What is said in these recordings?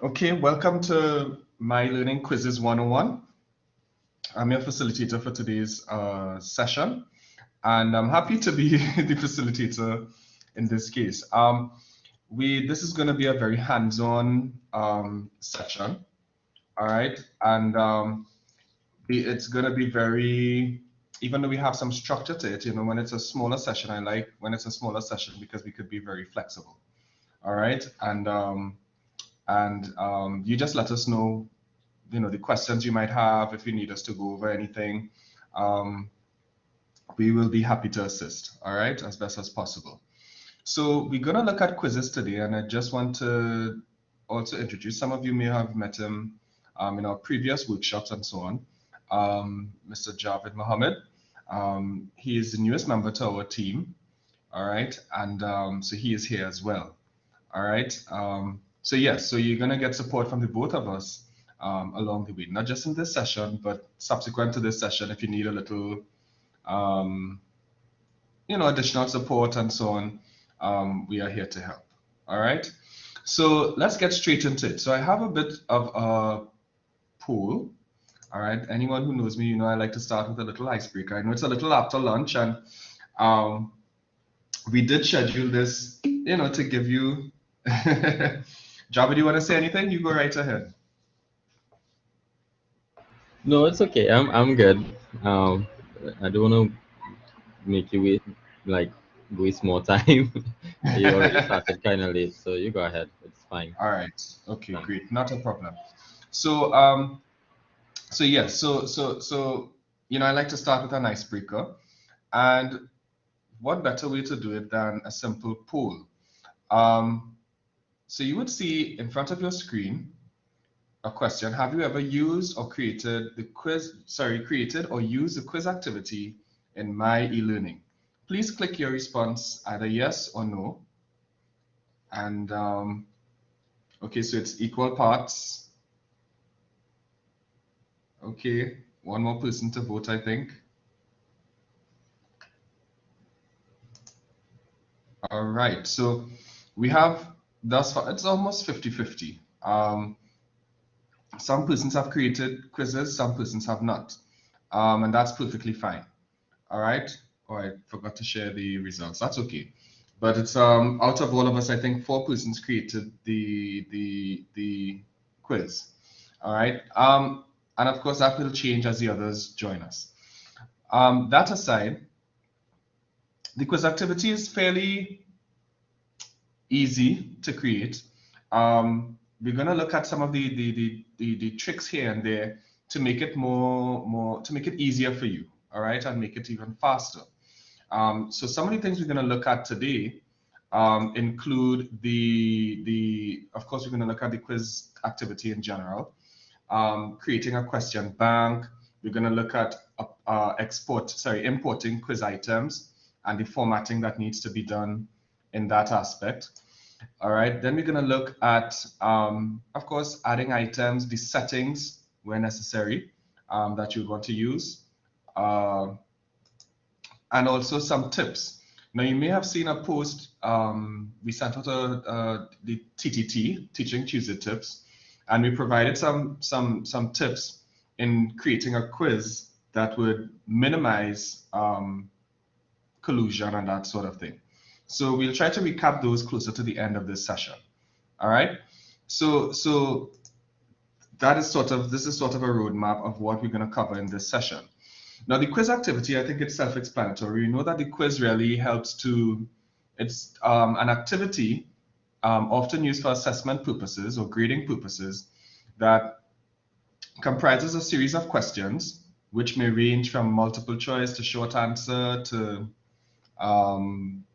Okay, welcome to myeLearning Quizzes 101. I'm your facilitator for today's session, and I'm happy to be the facilitator in this case. This is going to be a very hands-on session, all right? And it's going to be very, even though we have some structure to it, when it's a smaller session, I like when it's a smaller session because we could be very flexible, all right? And you just let us know the questions you might have. If you need us to go over anything, um, we will be happy to assist, all right, as best as possible. So we're going to look at quizzes today, and I just want to also introduce, some of you may have met him in our previous workshops and so on, Mr. Javed Mohammed. He is the newest member to our team, all right, and so he is here as well, all right. So yes, so you're going to get support from the both of us along the way, not just in this session, but subsequent to this session, if you need a little, um, additional support and so on, we are here to help. All right. So let's get straight into it. So I have a bit of a poll. All right. Anyone who knows me, I like to start with a little icebreaker. I know it's a little after lunch, and um, we did schedule this, to give you. Jabba, do you want to say anything? You go right ahead. No, it's okay. I'm good. Um, I don't want to make you like waste more time. You already started kind of late, so you go ahead. It's fine. All right. Okay, Fine. great. Not a problem. So, yes. So, I like to start with an icebreaker, and what better way to do it than a simple poll? Um, so you would see in front of your screen a question. Have you ever used or created the quiz? Sorry, created or used the quiz activity in myeLearning? Please click your response, either yes or no. And okay, so it's equal parts. Okay, one more person to vote, I think. All right, so we have thus far, it's almost 50-50. Some persons have created quizzes, some persons have not. And that's perfectly fine. All right. Oh, I forgot to share the results. That's okay. But it's out of all of us, I think 4 persons created the quiz. All right. And of course that will change as the others join us. That aside, the quiz activity is fairly easy to create. We're going to look at some of the tricks here and there to make it to make it easier for you, all right, and make it even faster. So some of the things we're going to look at today include of course, we're going to look at the quiz activity in general, creating a question bank. We're going to look at importing quiz items and the formatting that needs to be done in that aspect. All right, then we're going to look at, of course, adding items, the settings where necessary that you want to use, and also some tips. Now, you may have seen a post, we sent out the TTT, Teaching Tuesday Tips, and we provided some tips in creating a quiz that would minimize collusion and that sort of thing. So we'll try to recap those closer to the end of this session. All right. So this is sort of a roadmap of what we're going to cover in this session. Now, the quiz activity, I think it's self-explanatory. You know that the quiz really helps to, it's an activity often used for assessment purposes or grading purposes that comprises a series of questions, which may range from multiple choice to short answer to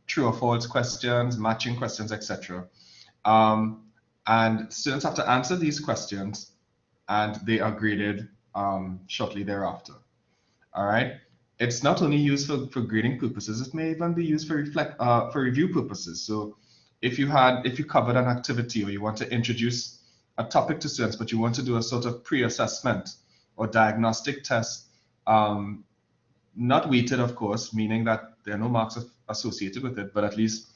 true or false questions, matching questions, etc. And students have to answer these questions, and they are graded shortly thereafter. All right. It's not only used for grading purposes, it may even be used for review purposes. So if you covered an activity or you want to introduce a topic to students, but you want to do a sort of pre-assessment or diagnostic test, not weighted, of course, meaning that there are no marks associated with it, but at least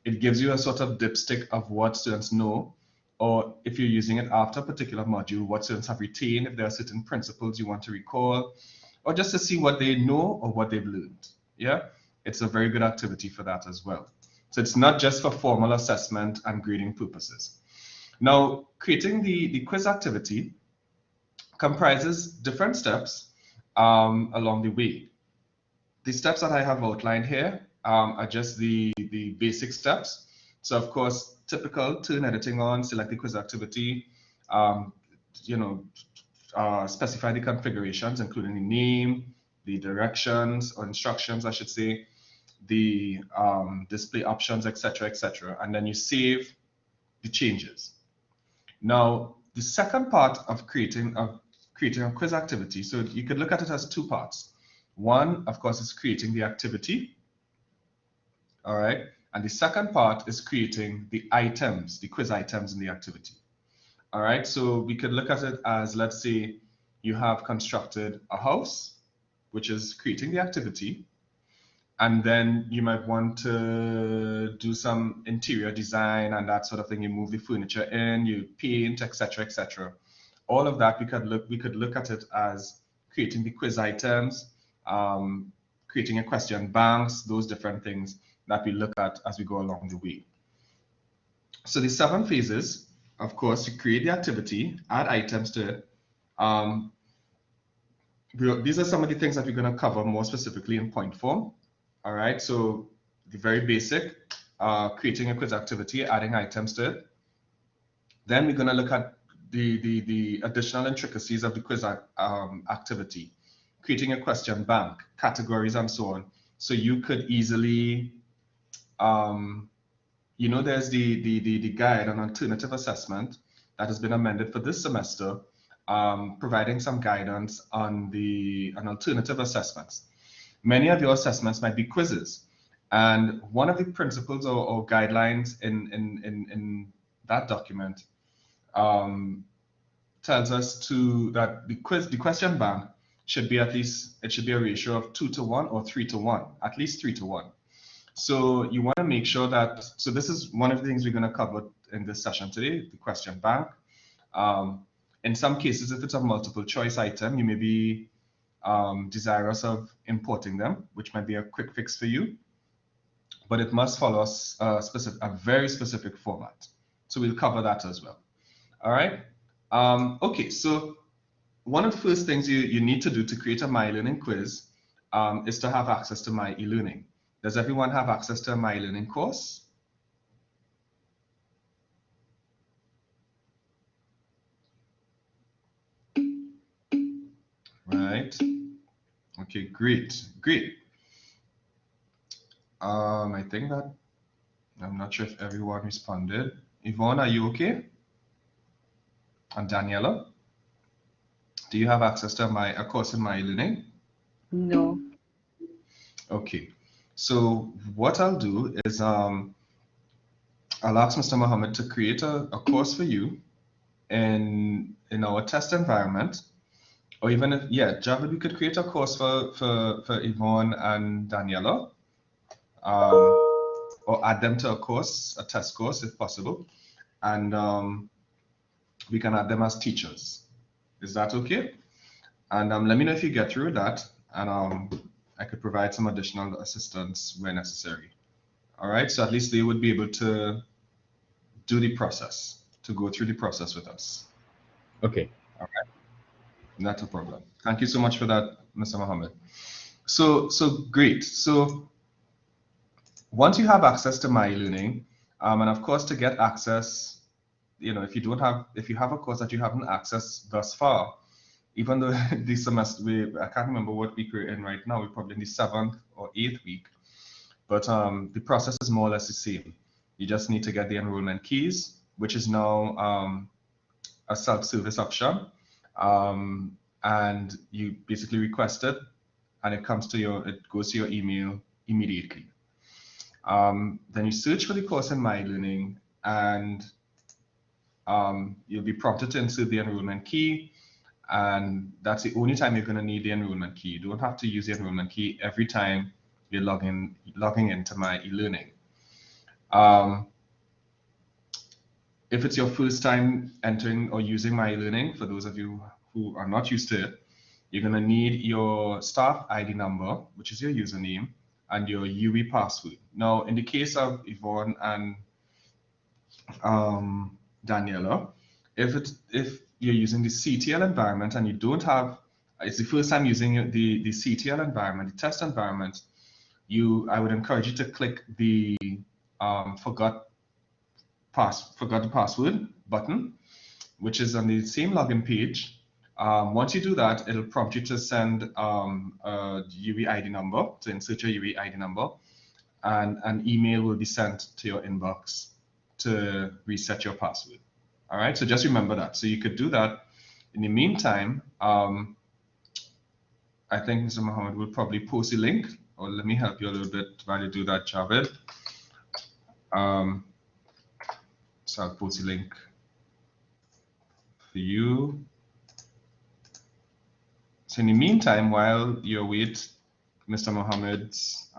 it gives you a sort of dipstick of what students know or if you're using it after a particular module, what students have retained, if there are certain principles you want to recall, or just to see what they know or what they've learned. Yeah, it's a very good activity for that as well. So it's not just for formal assessment and grading purposes. Now, creating the quiz activity comprises different steps along the way. The steps that I have outlined here are just the basic steps. So of course, typical turn editing on, select the quiz activity, you know, specify the configurations, including the name, the directions or instructions, I should say, the display options, etc., etc. And then you save the changes. Now, the second part of creating a quiz activity, so you could look at it as two parts. One, of course, is creating the activity, all right? And the second part is creating the items, the quiz items in the activity, all right? So we could look at it as, let's say, you have constructed a house, which is creating the activity, and then you might want to do some interior design and that sort of thing. You move the furniture in, you paint, etc., etc. All of that we could look at it as creating the quiz items, creating a question banks, those different things that we look at as we go along the way. So the 7 phases, of course, you create the activity, add items to it. These are some of the things that we're going to cover more specifically in point form. All right, so the very basic, creating a quiz activity, adding items to it. Then we're going to look at the additional intricacies of the quiz activity, creating a question bank, categories, and so on. So you could easily, you know, there's the guide on alternative assessment that has been amended for this semester, providing some guidance on alternative assessments. Many of your assessments might be quizzes, and one of the principles or guidelines in that document tells us that the question bank should be a ratio of 2 to 1 or 3 to 1, at least 3 to 1. So you want to make sure that, so this is one of the things we're going to cover in this session today, the question bank. In some cases, if it's a multiple choice item, you may be desirous of importing them, which might be a quick fix for you, but it must follow a very specific format. So we'll cover that as well. All right. Okay, so one of the first things you need to do to create a myeLearning quiz is to have access to myeLearning. Does everyone have access to a myeLearning course? Right. Okay, great, great. I think that I'm not sure if everyone responded. Yvonne, are you okay? And Daniela, do you have access to a course in myeLearning? No. Okay, so what I'll do is I'll ask Mr. Mohammed to create a course for you in our test environment, or even if, yeah, Javid, we could create a course for Yvonne and Daniela, or add them to a test course if possible, and we can add them as teachers. Is that okay? And let me know if you get through that, and I could provide some additional assistance where necessary. All right, so at least they would be able to do the process, to go through the process with us. Okay. All right, not a problem. Thank you so much for that, Mr. Mohammed. So great. So once you have access to myeLearning, and of course to get access, you know, if you have a course that you haven't accessed thus far, even though this semester, I can't remember what week we're in right now, we're probably in the 7th or 8th week, but the process is more or less the same. You just need to get the enrollment keys, which is now a self-service option, and you basically request it, and it goes to your email immediately. Then you search for the course in myeLearning, and you'll be prompted to insert the enrollment key, and that's the only time you're going to need the enrollment key. You don't have to use the enrollment key every time you're logging into myeLearning. if it's your first time entering or using myeLearning, for those of you who are not used to it, you're going to need your staff ID number, which is your username, and your UE password. Now, in the case of Yvonne and Daniela, if you're using the CETL environment and you don't have, it's the first time using the CETL environment, the test environment, I would encourage you to click the forgot the password button, which is on the same login page. Once you do that, it'll prompt you to send a UE ID number, to insert your UE ID number, and an email will be sent to your inbox to reset your password. All right, so just remember that. So you could do that. In the meantime, I think Mr. Mohammed will probably post a link, or let me help you a little bit while you do that, Javed. So I'll post a link for you. So in the meantime, while you await Mr. Mohammed's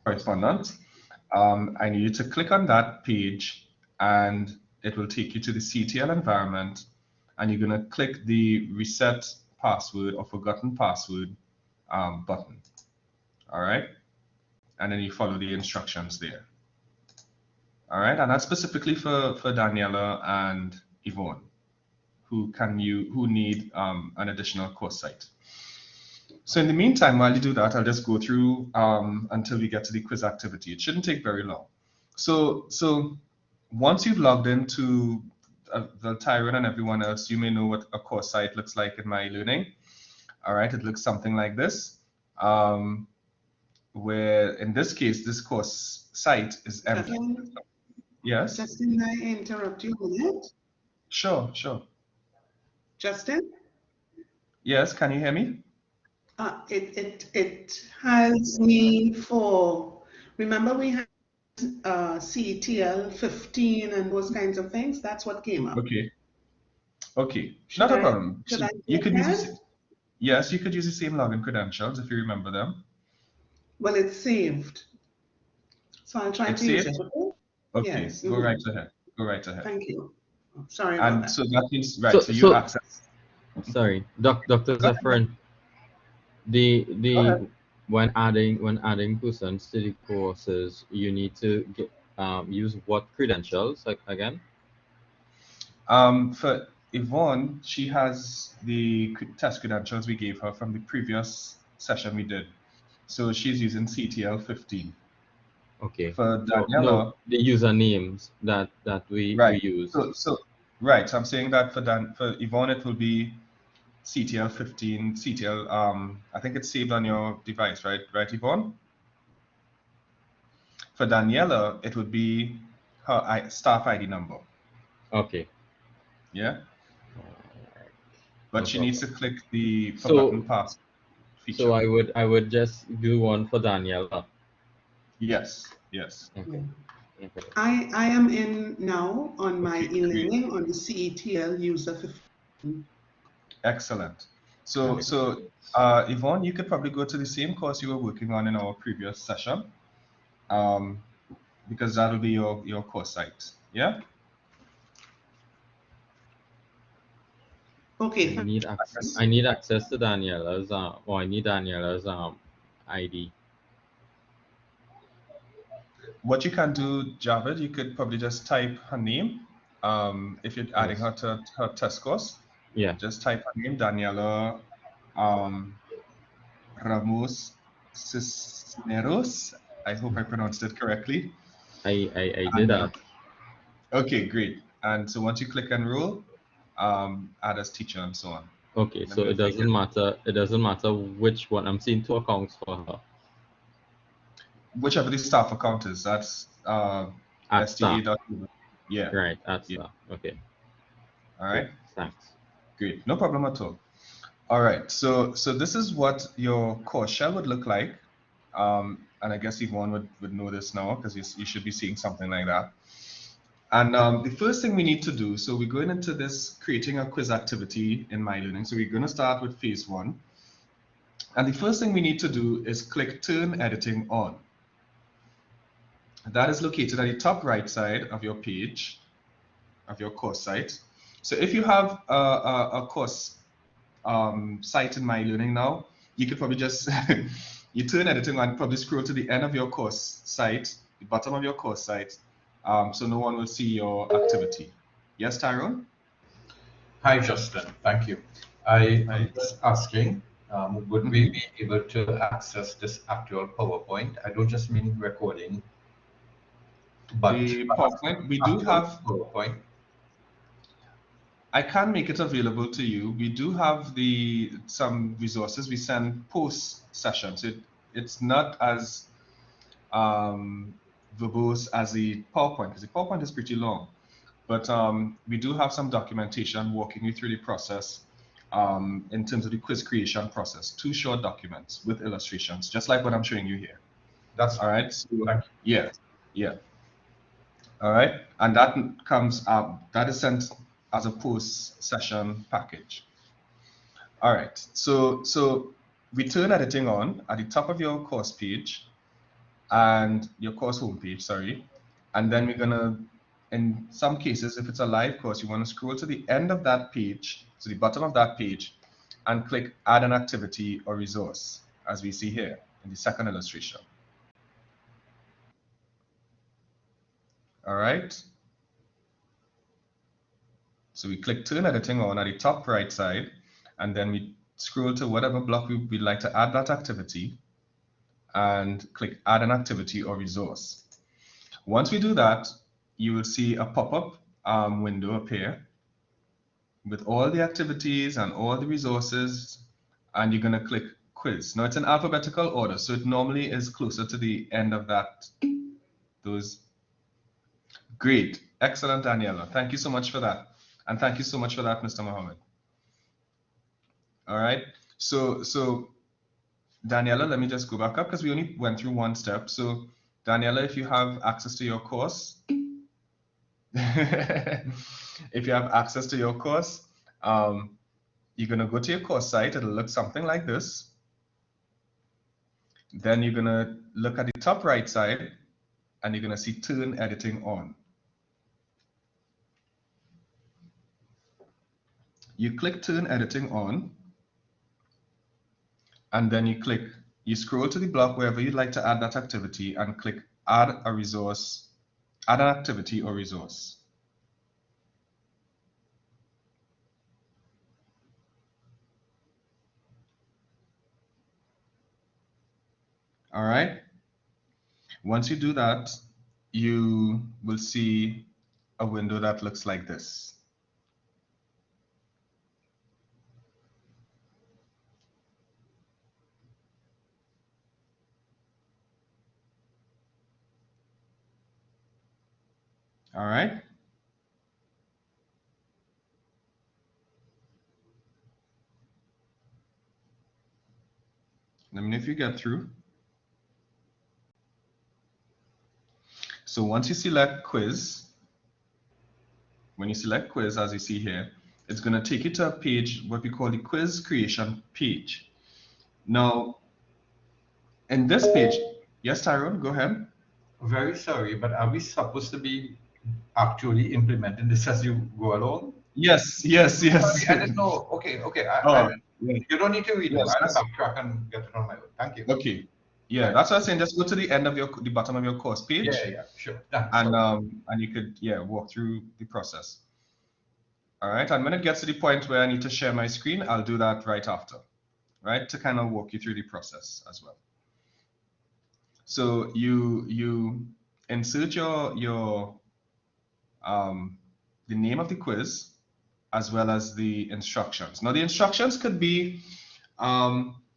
correspondence, I need you to click on that page and it will take you to the CETL environment, and you're going to click the reset password or forgotten password button. All right, and then you follow the instructions there. All right, and that's specifically for Daniela and Yvonne, who need an additional course site. So in the meantime, while you do that, I'll just go through until we get to the quiz activity. It shouldn't take very long. So once you've logged into the Tyrone and everyone else, you may know what a course site looks like in myeLearning. All right, it looks something like this, where in this case, this course site is empty. Yes? Justin, may I interrupt you a minute? Sure. Justin? Yes, can you hear me? It has me for, remember we had CETL 15 and those kinds of things? That's what came up. Okay, not a problem. Should So I you could use ahead? yes, you could use the same login credentials if you remember them. Well, it's saved. So I'll try to use it. Okay, Yes. go right ahead. Go right ahead. Thank you. Sorry about that. So that means, right, so you access. Sorry, Dr. Zephyrine. When adding persons to the courses, you need to use what credentials again? For Yvonne, she has the test credentials we gave her from the previous session we did. So she's using CETL 15. Okay. For Daniela, no, the usernames that we use. So I'm saying that for Yvonne it will be CETL 15, CETL, I think it's saved on your device, right, Yvonne? For Daniela, it would be her staff ID number. Okay. Yeah? But she needs to click the forgotten password feature. So I would just do one for Daniela. Yes. Okay. I am in now on my e-learning on the CETL user 15. Excellent. So Yvonne, you could probably go to the same course you were working on in our previous session, because that'll be your course site. Yeah. Okay. I need access to Daniela's or I need Daniela's ID. What you can do, Javed, you could probably just type her name. If you're adding her to her test course, just type her name, Daniela Ramos Cisneros. I hope I pronounced it correctly. I did that. Okay, great. And so once you click enroll, add as teacher and so on. Okay, so it doesn't matter. It doesn't matter which one. I'm seeing 2 accounts for her. Whichever the staff account is, that's sta. Yeah. Right, at staff. Okay. All right. Great. Thanks. Great. No problem at all. All right. So this is what your course shell would look like. And I guess Yvonne would know this now because you should be seeing something like that. And the first thing we need to do, so we're going into this creating a quiz activity in myeLearning. So we're going to start with phase 1. And the first thing we need to do is click turn editing on. That is located at the top right side of your page, of your course site. So if you have a course site in myeLearning now, you could probably just, you turn editing on, probably scroll to the end of your course site, the bottom of your course site, so no one will see your activity. Yes, Tyrone? Hi, Justin. Thank you. I Hi. am just asking, would we be able to access this actual PowerPoint? I don't just mean recording, but The PowerPoint, we do actual have, PowerPoint. I can make it available to you. We do have some resources we send post sessions. It's not as verbose as the PowerPoint, because the PowerPoint is pretty long. But we do have some documentation walking you through the process in terms of the quiz creation process. 2 short documents with illustrations, just like what I'm showing you here. That's all right. So, thank you. yeah, yeah. All right, and that comes up. That is sent as a post-session package. All right. So we turn editing on at the top of your course page and your course homepage. Sorry, and then we're gonna. In some cases, if it's a live course, you want to scroll to the end of that page, to the bottom of that page, and click Add an Activity or Resource, as we see here in the second illustration. All right. So we click Turn Editing on at the top right side, and then we scroll to whatever block we'd like to add that activity, and click Add an Activity or Resource. Once we do that, you will see a pop-up window appear with all the activities and all the resources, and you're going to click Quiz. Now it's in alphabetical order, so it normally is closer to the end of those. Great, excellent, Daniela. Thank you so much for that, and thank you so much for that, Mr. Mohammed. All right, so Daniela, let me just go back up because we only went through one step. So Daniela, if you have access to your course, if you have access to your course, you're going to go to your course site. It'll look something like this. Then you're going to look at the top right side, and you're going to see Turn Editing On. You click Turn Editing On, and then you scroll to the block wherever you'd like to add that activity and click Add a Resource, Add an Activity or Resource. All right. Once you do that, you will see a window that looks like this. All right. Let me know if you get through. So once you select quiz, when you select quiz, as you see here, it's going to take you to a page, what we call the quiz creation page. Now, in this page, yes, Tyrone, go ahead. Very sorry, but are we supposed to be actually implementing this as you go along? Yes, yes, yes. Sorry, I didn't know. Okay. Yes. You don't need to read them. Yes, I'll backtrack and get it on my own. Thank you. okay. Yeah, Right. that's what I'm saying. Just go to the end of the bottom of your course page. Yeah, sure. Thanks. And you could walk through the process. All right, and when it gets to the point where I need to share my screen, I'll do that right after, right, to kind of walk you through the process as well. So you insert the name of the quiz as well as the instructions. Now the instructions could be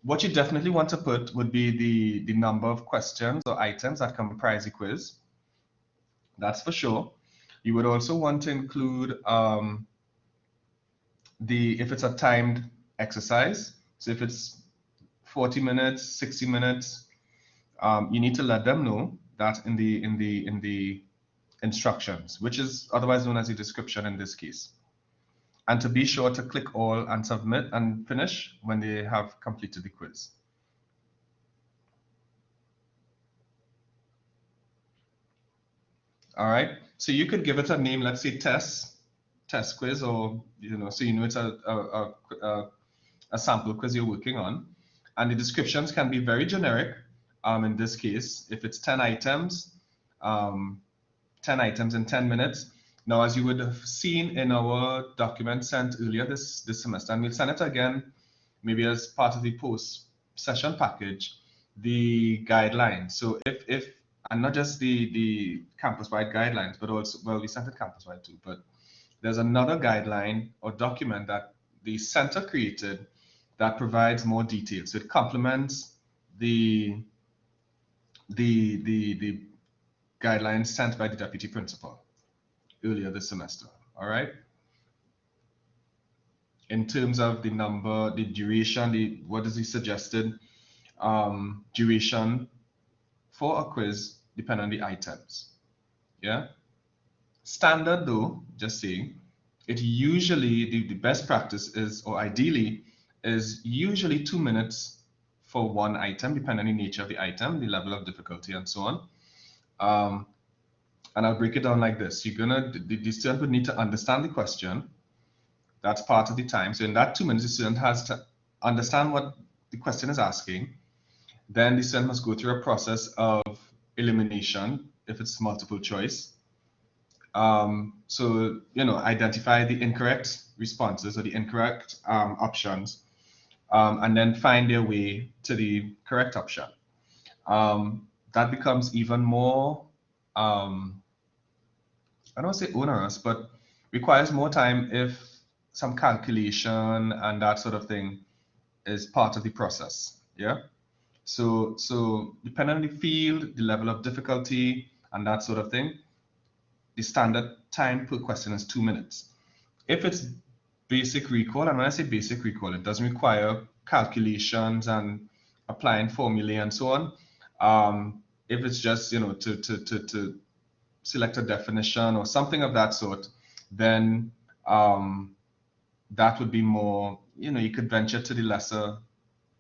what you definitely want to put would be the number of questions or items that comprise the quiz. That's for sure. You would also want to include if it's a timed exercise. So if it's 40 minutes, 60 minutes, you need to let them know that in the instructions, which is otherwise known as the description in this case. And to be sure to click all and submit and finish when they have completed the quiz. All right. So you could give it a name, let's say test quiz, or so it's a sample quiz you're working on, and the descriptions can be very generic. In this case, if it's 10 items, 10 items in 10 minutes. Now, as you would have seen in our document sent earlier this semester, and we'll send it again, maybe as part of the post-session package, the guidelines. So if and not just the campus-wide guidelines, but also, well, we sent it campus-wide too, but there's another guideline or document that the center created that provides more details. So it complements the guidelines sent by the deputy principal earlier this semester. All right. In terms of the number, the duration, what is the suggested duration for a quiz depend on the items. Yeah. Standard though, just saying, it usually, the best practice is, or ideally, is usually 2 minutes for one item, depending on the nature of the item, the level of difficulty, and so on. And I'll break it down like this. The student would need to understand the question. That's part of the time. So in that 2 minutes, the student has to understand what the question is asking. Then the student must go through a process of elimination if it's multiple choice. So, identify the incorrect responses or the incorrect options, and then find their way to the correct option. That becomes even more, I don't want to say onerous, but requires more time if some calculation and that sort of thing is part of the process. Yeah. So depending on the field, the level of difficulty, and that sort of thing, the standard time per question is 2 minutes. If it's basic recall, and when I say basic recall, it doesn't require calculations and applying formulae and so on. If it's just to select a definition or something of that sort, then that would be more, you could venture to the lesser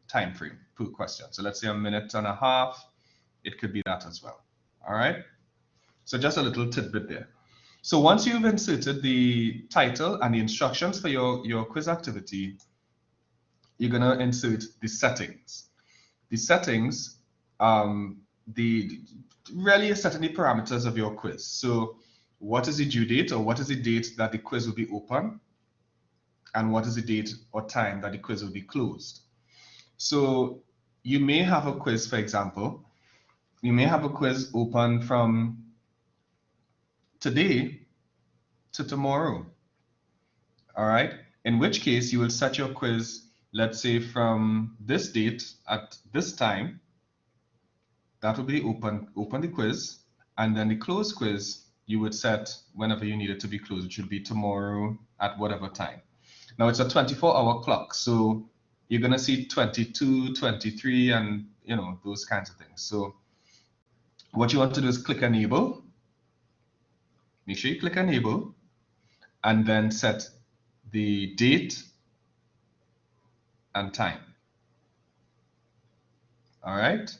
time frame per question. So let's say 1.5 minutes, it could be that as well. All right. So just a little tidbit there. So once you've inserted the title and the instructions for your quiz activity, you're going to insert the settings. The settings, really is setting the parameters of your quiz. So what is the due date, or what is the date that the quiz will be open? And what is the date or time that the quiz will be closed? So you may have a quiz, for example, you may have a quiz open from today to tomorrow. All right. In which case you will set your quiz, let's say from this date at this time. That will be open the quiz, and then the closed quiz you would set whenever you need it to be closed, which would be tomorrow at whatever time. Now it's a 24-hour clock, so you're gonna see 22, 23, and those kinds of things. So what you want to do is click enable. Make sure you click enable, and then set the date and time. All right.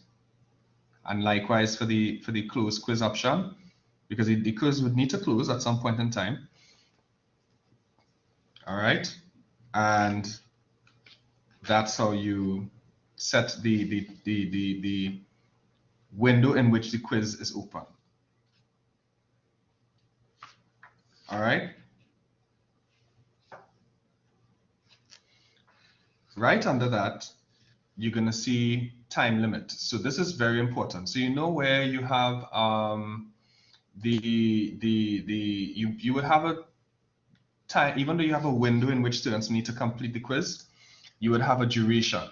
And likewise for the close quiz option, because the quiz would need to close at some point in time. All right. And that's how you set the window in which the quiz is open. All right. Right under that, you're going to see time limit. So this is very important. So where you have you would have a time, even though you have a window in which students need to complete the quiz, you would have a duration.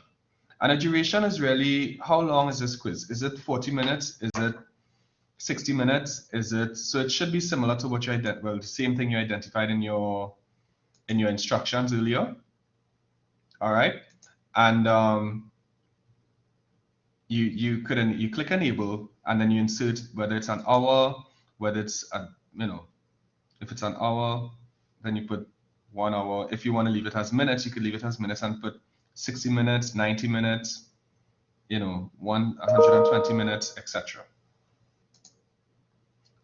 And a duration is really, how long is this quiz? Is it 40 minutes? Is it 60 minutes? So it should be similar to what the same thing you identified in your instructions earlier. All right. And you click enable, and then you insert whether it's an hour, whether it's if it's an hour, then you put 1 hour. If you want to leave it as minutes, you could leave it as minutes and put 60 minutes, 90 minutes, 120 minutes, etc.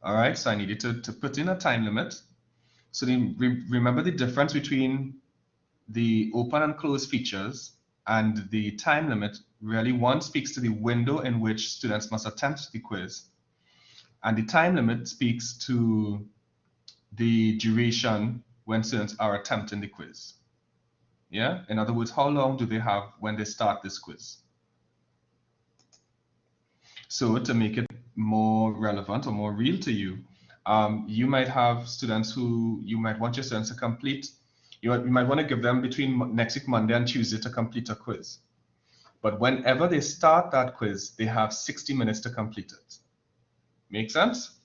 All right, so I need you to put in a time limit. So remember the difference between the open and closed features and the time limit. Really, one speaks to the window in which students must attempt the quiz, and the time limit speaks to the duration when students are attempting the quiz. Yeah, in other words, how long do they have when they start this quiz? So to make it more relevant or more real to you, you might have students who you might want your students to complete. You might want to give them between next week Monday and Tuesday to complete a quiz. But whenever they start that quiz, they have 60 minutes to complete it. Make sense?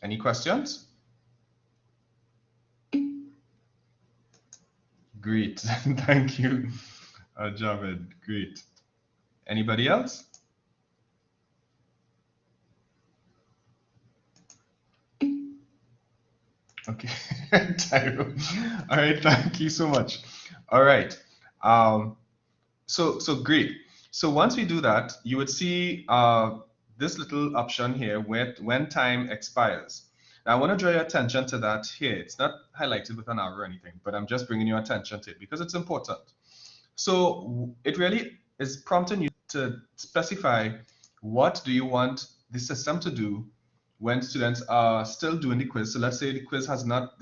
Any questions? Great, thank you, Javed. Great. Anybody else? Okay, Tyro. All right, thank you so much. All right, so great. So once we do that, you would see this little option here where when time expires. Now I want to draw your attention to that here. It's not highlighted with an arrow or anything, but I'm just bringing your attention to it because it's important. So it really is prompting you to specify what do you want the system to do when students are still doing the quiz. So let's say the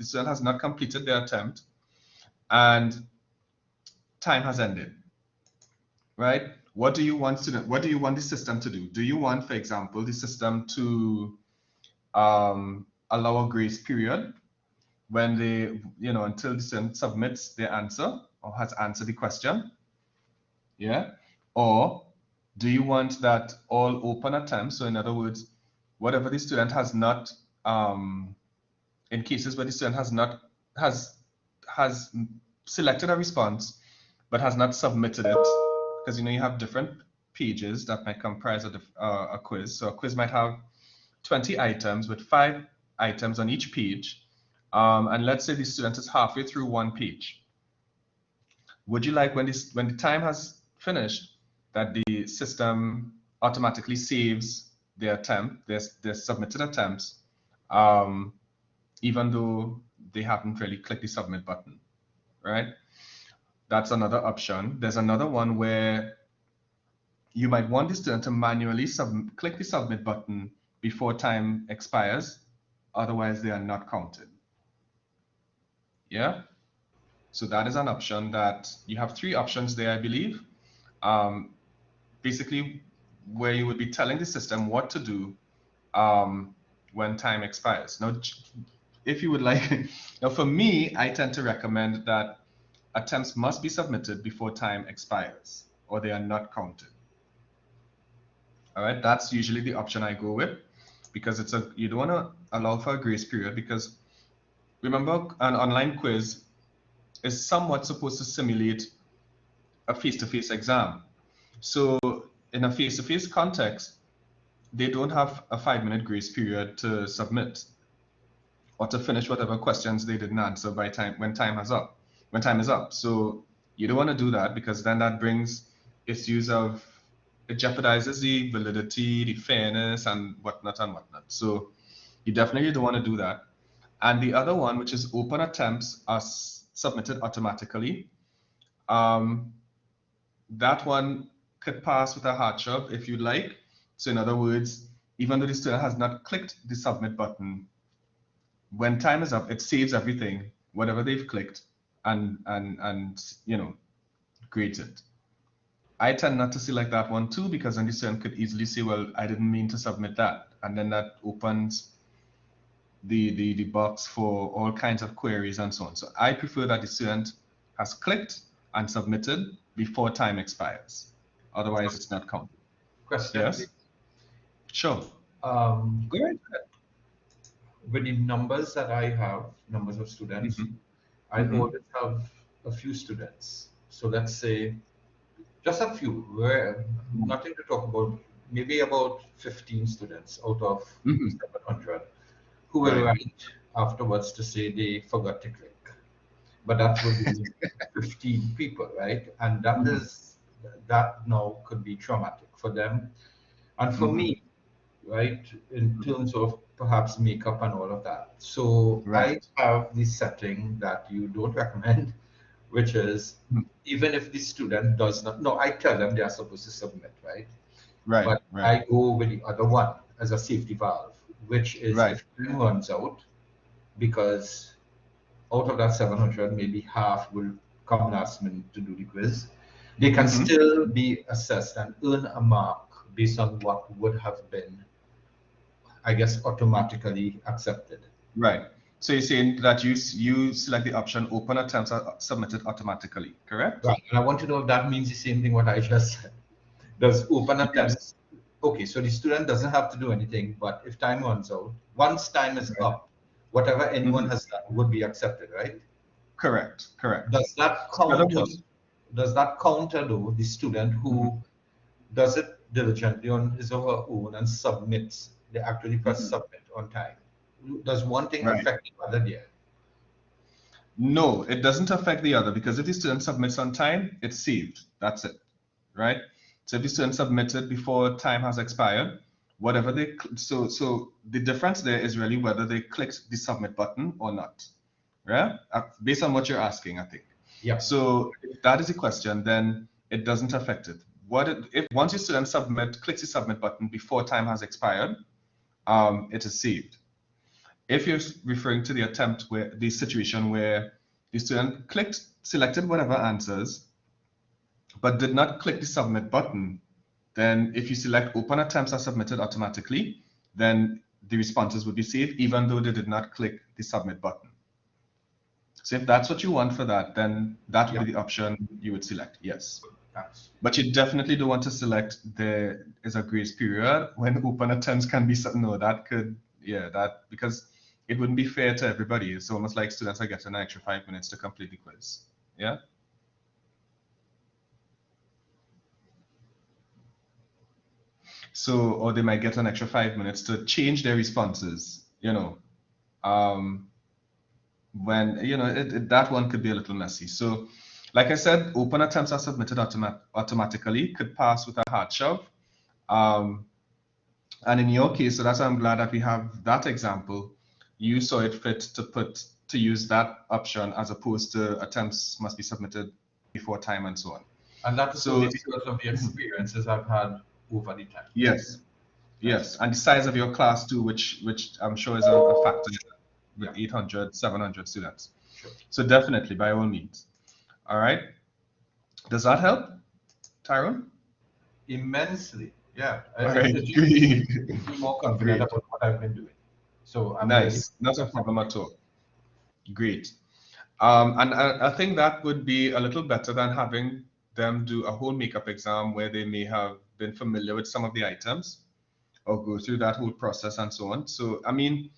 student has not completed their attempt and time has ended, right? What do you want the system to do? Do you want, for example, the system to allow a grace period when they, until the student submits their answer or has answered the question? Yeah. Or do you want that all open attempts? So in other words, whatever the student has not, in cases where the student has selected a response but has not submitted it, because you have different pages that might comprise a quiz. So a quiz might have 20 items with 5 items on each page, and let's say the student is halfway through one page. Would you like when the time has finished that the system automatically saves their attempt, their submitted attempts, even though they haven't really clicked the submit button, right? That's another option. There's another one where you might want the student to manually click the submit button before time expires, otherwise they are not counted. Yeah? So that is an option that you have 3 options there, I believe. Basically, where you would be telling the system what to do when time expires. Now, if you would like, now for me, I tend to recommend that attempts must be submitted before time expires or they are not counted. All right, that's usually the option I go with because you don't want to allow for a grace period because remember an online quiz is somewhat supposed to simulate a face-to-face exam. So in a face-to-face context, they don't have a 5-minute grace period to submit or to finish whatever questions they didn't answer when time is up. So you don't want to do that because then that brings issues of it jeopardizes the validity, the fairness, and whatnot. So you definitely don't want to do that. And the other one, which is open attempts, are submitted automatically. That one could pass with a heart shove if you like. So in other words, even though the student has not clicked the submit button, when time is up, it saves everything, whatever they've clicked, and grades it. I tend not to select that one too because then the student could easily say, well, I didn't mean to submit that. And then that opens the box for all kinds of queries and so on. So I prefer that the student has clicked and submitted before time expires. Otherwise, it's not counted. Question? Yes? Please. Sure. Go ahead. With the numbers that I have, numbers of students, I always have a few students. So let's say just a few, nothing to talk about, maybe about 15 students out of 700 who will write afterwards to say they forgot to click. But that would be 15 people, right? And that now could be traumatic for them. And for me, right? In terms of perhaps makeup and all of that. So Right. I have the setting that you don't recommend, which is even if the student does not, no, I tell them they are supposed to submit, right? Right. But Right. I go with the other one as a safety valve, which is Right. if time runs out, because out of that 700, maybe half will come last minute to do the quiz. They can still be assessed and earn a mark based on what would have been, I guess, automatically accepted. Right. So you're saying that you select the option open attempts are submitted automatically, correct? Right. And I want to know if that means the same thing what I just said. Does open Yes. attempts, okay, so the student doesn't have to do anything, but if time runs out, once time is Right. up, whatever anyone has done would be accepted, right? Correct. Correct. Does that So in other counter? words, Does that counter though the student who does it diligently on his or her own and submits? They actually press submit on time. Does one thing right. affect the other there? No, it doesn't affect the other because if the student submits on time, it's saved. That's it, right? So if the student submitted before time has expired, whatever so the difference there is really whether they clicked the submit button or not, right? Based on what you're asking, I think. Yeah. So if that is the question, then it doesn't affect it. If once your student clicks the submit button before time has expired, it is saved. If you're referring to the the situation where the student selected whatever answers, but did not click the submit button, then if you select open attempts are submitted automatically, then the responses would be saved even though they did not click the submit button. So if that's what you want for that, then that would be the option you would select, yes. Thanks. But you definitely don't want to select there is a grace period when open attempts can be, no, that could, yeah, that, because it wouldn't be fair to everybody. It's almost like students are getting an extra 5 minutes to complete the quiz, yeah? So, or they might get an extra 5 minutes to change their responses, you know, when, you know, that one could be a little messy. So, like I said, open attempts are submitted automatically, could pass with a hard shove. And in your case, so that's why I'm glad that we have that example. You saw it fit to use that option as opposed to attempts must be submitted before time and so on. And that is only because of the experiences I've had over the time. Yes, yes, and the size of your class too, which I'm sure is a factor with 800, 700 students. Sure. So definitely, by all means. All right. Does that help, Tyrone? Immensely, yeah. All right, It's great. just be more confident about what I've been doing. So I'm Nice, not a problem at all. Great. And I think that would be a little better than having them do a whole makeup exam where they may have been familiar with some of the items or go through that whole process and so on. So, I mean,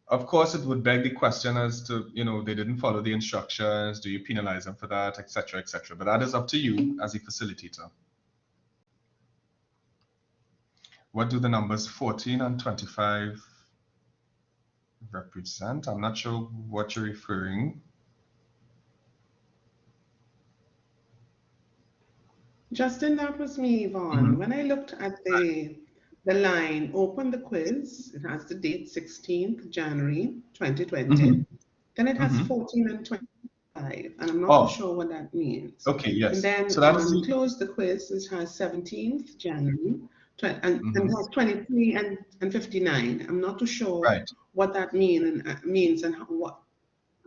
of course, it would beg the question as to, you know, they didn't follow the instructions. Do you penalize them for that, etc., etc.? But that is up to you as a facilitator. What do the numbers 14 and 25 represent? I'm not sure what you're referring. Justin, that was me, Yvonne. When I looked at the line, open the quiz, it has the date 16th January 2020. Then it has 14 and 25, and I'm not sure what that means. Okay, yes. And then so that's close the quiz, it has 17th January, and it has 23 and 59. I'm not too sure what that means and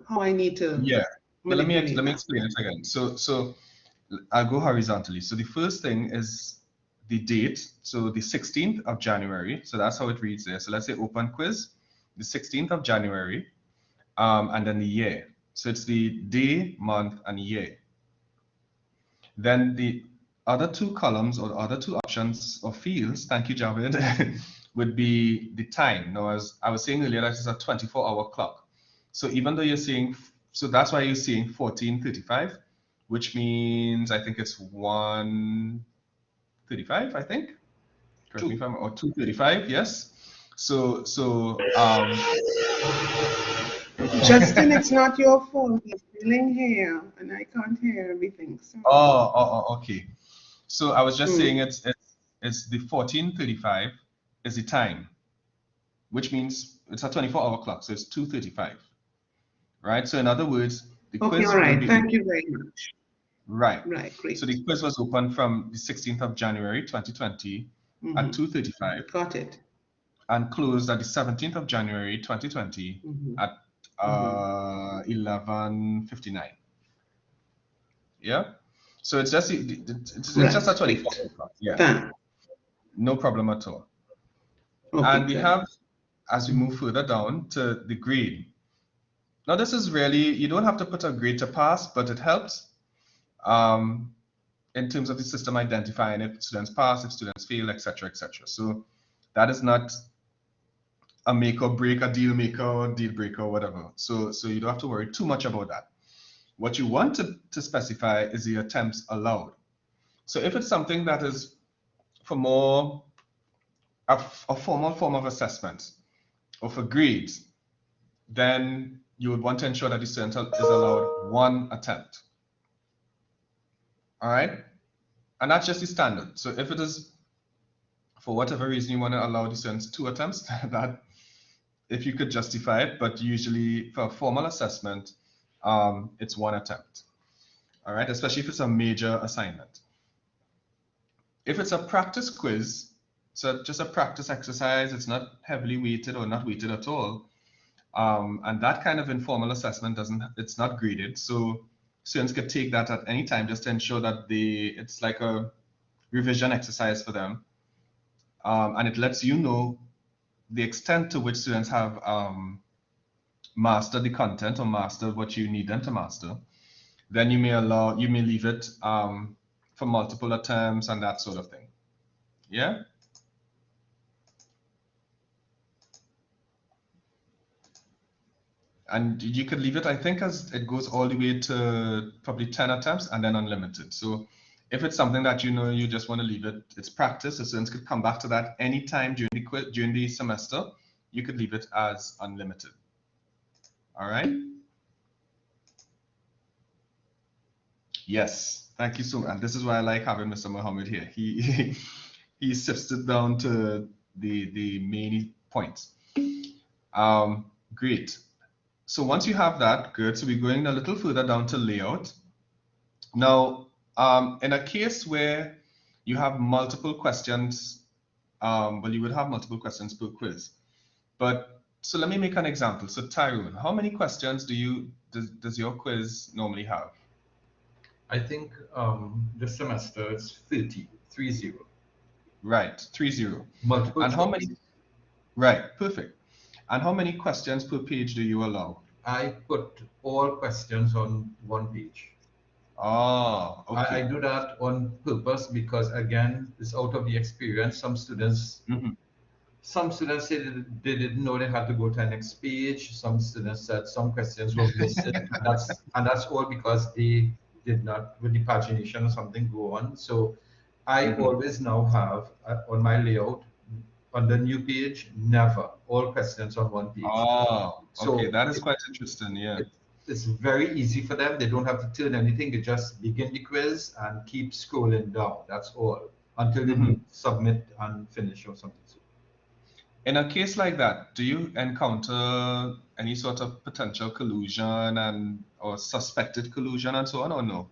how I need to. Yeah. Let me explain it again. So I'll go horizontally. So the first thing is the date. So the 16th of January. So that's how it reads there. So let's say open quiz, the 16th of January, and then the year. So it's the day, month, and year. Then the other two columns or the other two options or fields, thank you, Javed, would be the time. Now, as I was saying earlier, that is a 24-hour clock. So even though you're seeing, so that's why you're seeing 14:35, which means I think it's 1:35, I think. Correct me if I'm, or 2:35, yes. So Justin, it's not your fault. He's feeling here, and I can't hear everything. So. okay. So I was just saying it's the 14:35 is the time, which means it's a 24-hour clock, so it's 2:35, right? So in other words, the Okay, quiz all will right. be Thank you very much. right. Right, great. So the quiz was open from the 16th of January 2020 at 2:35 Got it. and closed at the 17th of January 2020 at 11:59. Yeah. So it's just it's just a Right, 24-hour great. clock. Yeah. Done. No problem at all. Okay, And we good. have, as we move further down to the grade. Now this is really, you don't have to put a grade to pass, but it helps in terms of the system identifying if students pass, if students fail, etc., etc. So that is not a make or break, a deal maker or deal breaker or whatever. So you don't have to worry too much about that. What you want to specify is the attempts allowed. So if it's something that is for more a formal form of assessment or for grades, then you would want to ensure that the student is allowed one attempt. All right? And that's just the standard. So if it is, for whatever reason, you want to allow the students 2 attempts, that if you could justify it, but usually for a formal assessment, it's 1 attempt. All right? Especially if it's a major assignment. If it's a practice quiz, so just a practice exercise, it's not heavily weighted or not weighted at all. And that kind of informal assessment it's not graded. So students could take that at any time just to ensure that it's like a revision exercise for them. And it lets you know the extent to which students have mastered the content or mastered what you need them to master. Then you may leave it for multiple attempts and that sort of thing. Yeah? And you could leave it, I think, as it goes all the way to probably 10 attempts and then unlimited. So if it's something that you just want to leave it, it's practice, the students could come back to that anytime during the semester, you could leave it as unlimited. All right? Yes, thank you so much. And this is why I like having Mr. Mohammed here. He sifts it down to the main points. Great. So once you have that, good. So we're going a little further down to layout. Now, in a case where you have multiple questions, well, you would have multiple questions per quiz. But so let me make an example. So Tyrone, how many questions does your quiz normally have? I think this semester it's 30. Right, 30. Multiple And choice. how many? Right, perfect. And how many questions per page do you allow? I put all questions on one page. Oh, okay. I do that on purpose because, again, it's out of the experience. Some students said they didn't know they had to go to the next page. Some students said some questions were missing, and that's all because they did not, with the pagination or something, go on. So I always now have on my layout on the new page, never all questions on one page. Oh, okay, So that is quite interesting. Yeah. It's very easy for them. They don't have to turn anything. They just begin the quiz and keep scrolling down. That's all until they submit and finish or something. In a case like that, do you encounter any sort of potential collusion or suspected collusion and so on, or no?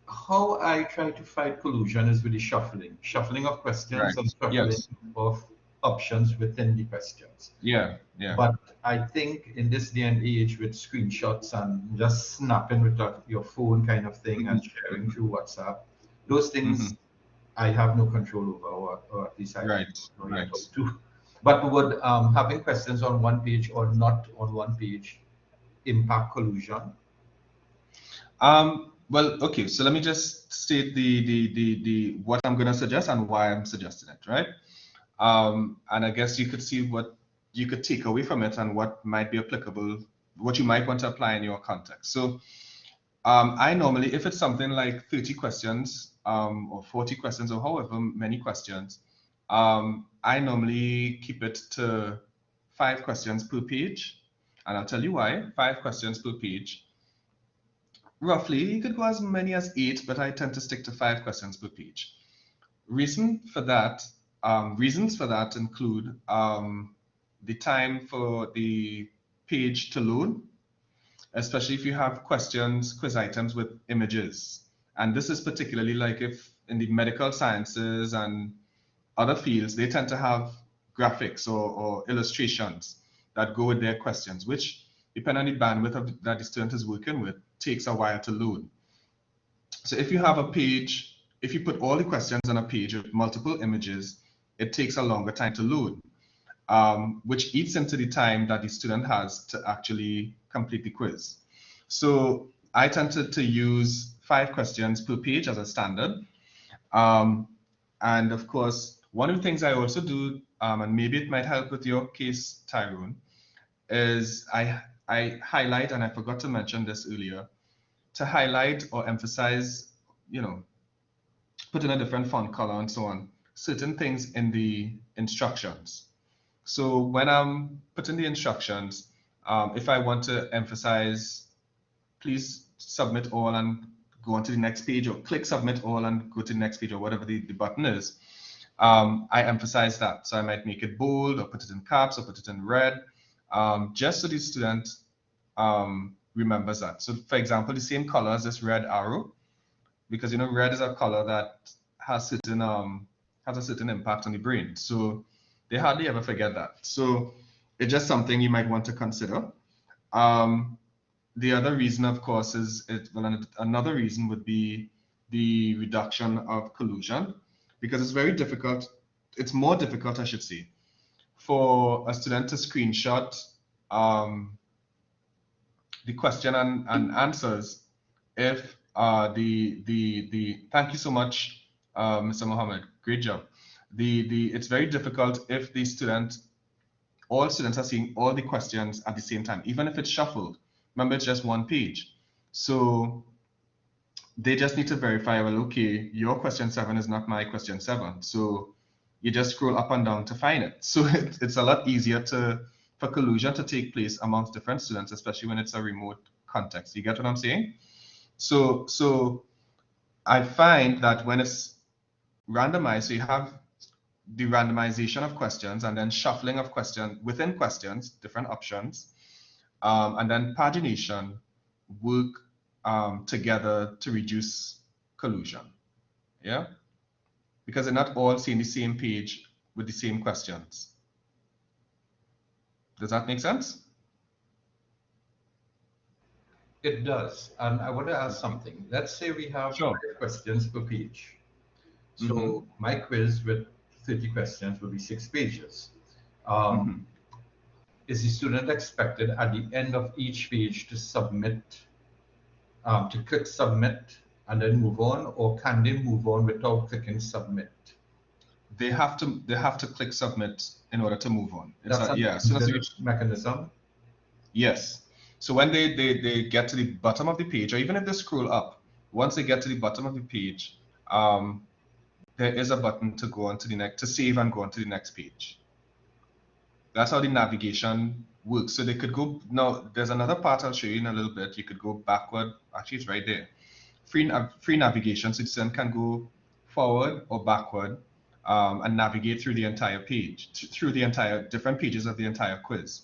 How I try to fight collusion is with the shuffling of questions and shuffling of options within the questions. Yeah, yeah. But I think in this day and age with screenshots and just snapping with your phone kind of thing and sharing through WhatsApp, those things I have no control over, or at least I don't know how to. But would having questions on one page or not on one page impact collusion? Well, okay, so let me just state the what I'm going to suggest and why I'm suggesting it, right? And I guess you could see what you could take away from it and what might be applicable, what you might want to apply in your context. So I normally, if it's something like 30 questions or 40 questions or however many questions, I normally keep it to 5 questions per page. And I'll tell you why. 5 questions per page. Roughly, you could go as many as 8, but I tend to stick to 5 questions per page. Reason for that reasons for that include the time for the page to load, especially if you have questions, quiz items with images. And this is particularly like if in the medical sciences and other fields, they tend to have graphics or illustrations that go with their questions, which, depending on the bandwidth that the student is working with, takes a while to load. So if you have a page, if you put all the questions on a page with multiple images, it takes a longer time to load, which eats into the time that the student has to actually complete the quiz. So I tend to use 5 questions per page as a standard. And of course, one of the things I also do, and maybe it might help with your case, Tyrone, is I highlight, and I forgot to mention this earlier, to highlight or emphasize, put in a different font color and so on, certain things in the instructions. So when I'm putting the instructions, if I want to emphasize, please submit all and go on to the next page, or click submit all and go to the next page, or whatever the button is, I emphasize that. So I might make it bold, or put it in caps, or put it in red, just so the student remembers that. So for example, the same color as this red arrow, because red is a color that has a certain impact on the brain. So they hardly ever forget that. So it's just something you might want to consider. The other reason, of course, another reason would be the reduction of collusion, because it's very difficult. It's more difficult, I should say, for a student to screenshot the question and answers if thank you so much, Mr. Mohammed, great job. It's very difficult if all students are seeing all the questions at the same time, even if it's shuffled. Remember, it's just one page. So they just need to verify, well, okay, your question 7 is not my question 7. So you just scroll up and down to find it. So it's a lot easier for collusion to take place amongst different students, especially when it's a remote context. You get what I'm saying? So I find that when it's randomized, so you have the randomization of questions and then shuffling of questions within questions, different options, and then pagination work together to reduce collusion. Yeah, because they're not all seeing the same page with the same questions. Does that make sense? It does. And I want to ask something. Let's say we have 5 questions per page. So my quiz with 30 questions will be 6 pages. Is the student expected at the end of each page to submit, to click submit and then move on, or can they move on without clicking submit? They have to click submit in order to move on. That's a mechanism. Yes. So when they get to the bottom of the page, or even if they scroll up, once they get to the bottom of the page, there is a button to go on to the next, to save and go on to the next page. That's how the navigation works. So they could go, now there's another part I'll show you in a little bit. You could go backward, actually it's right there. Free navigation, so the student can go forward or backward and navigate through the entire page, through the entire different pages of the entire quiz.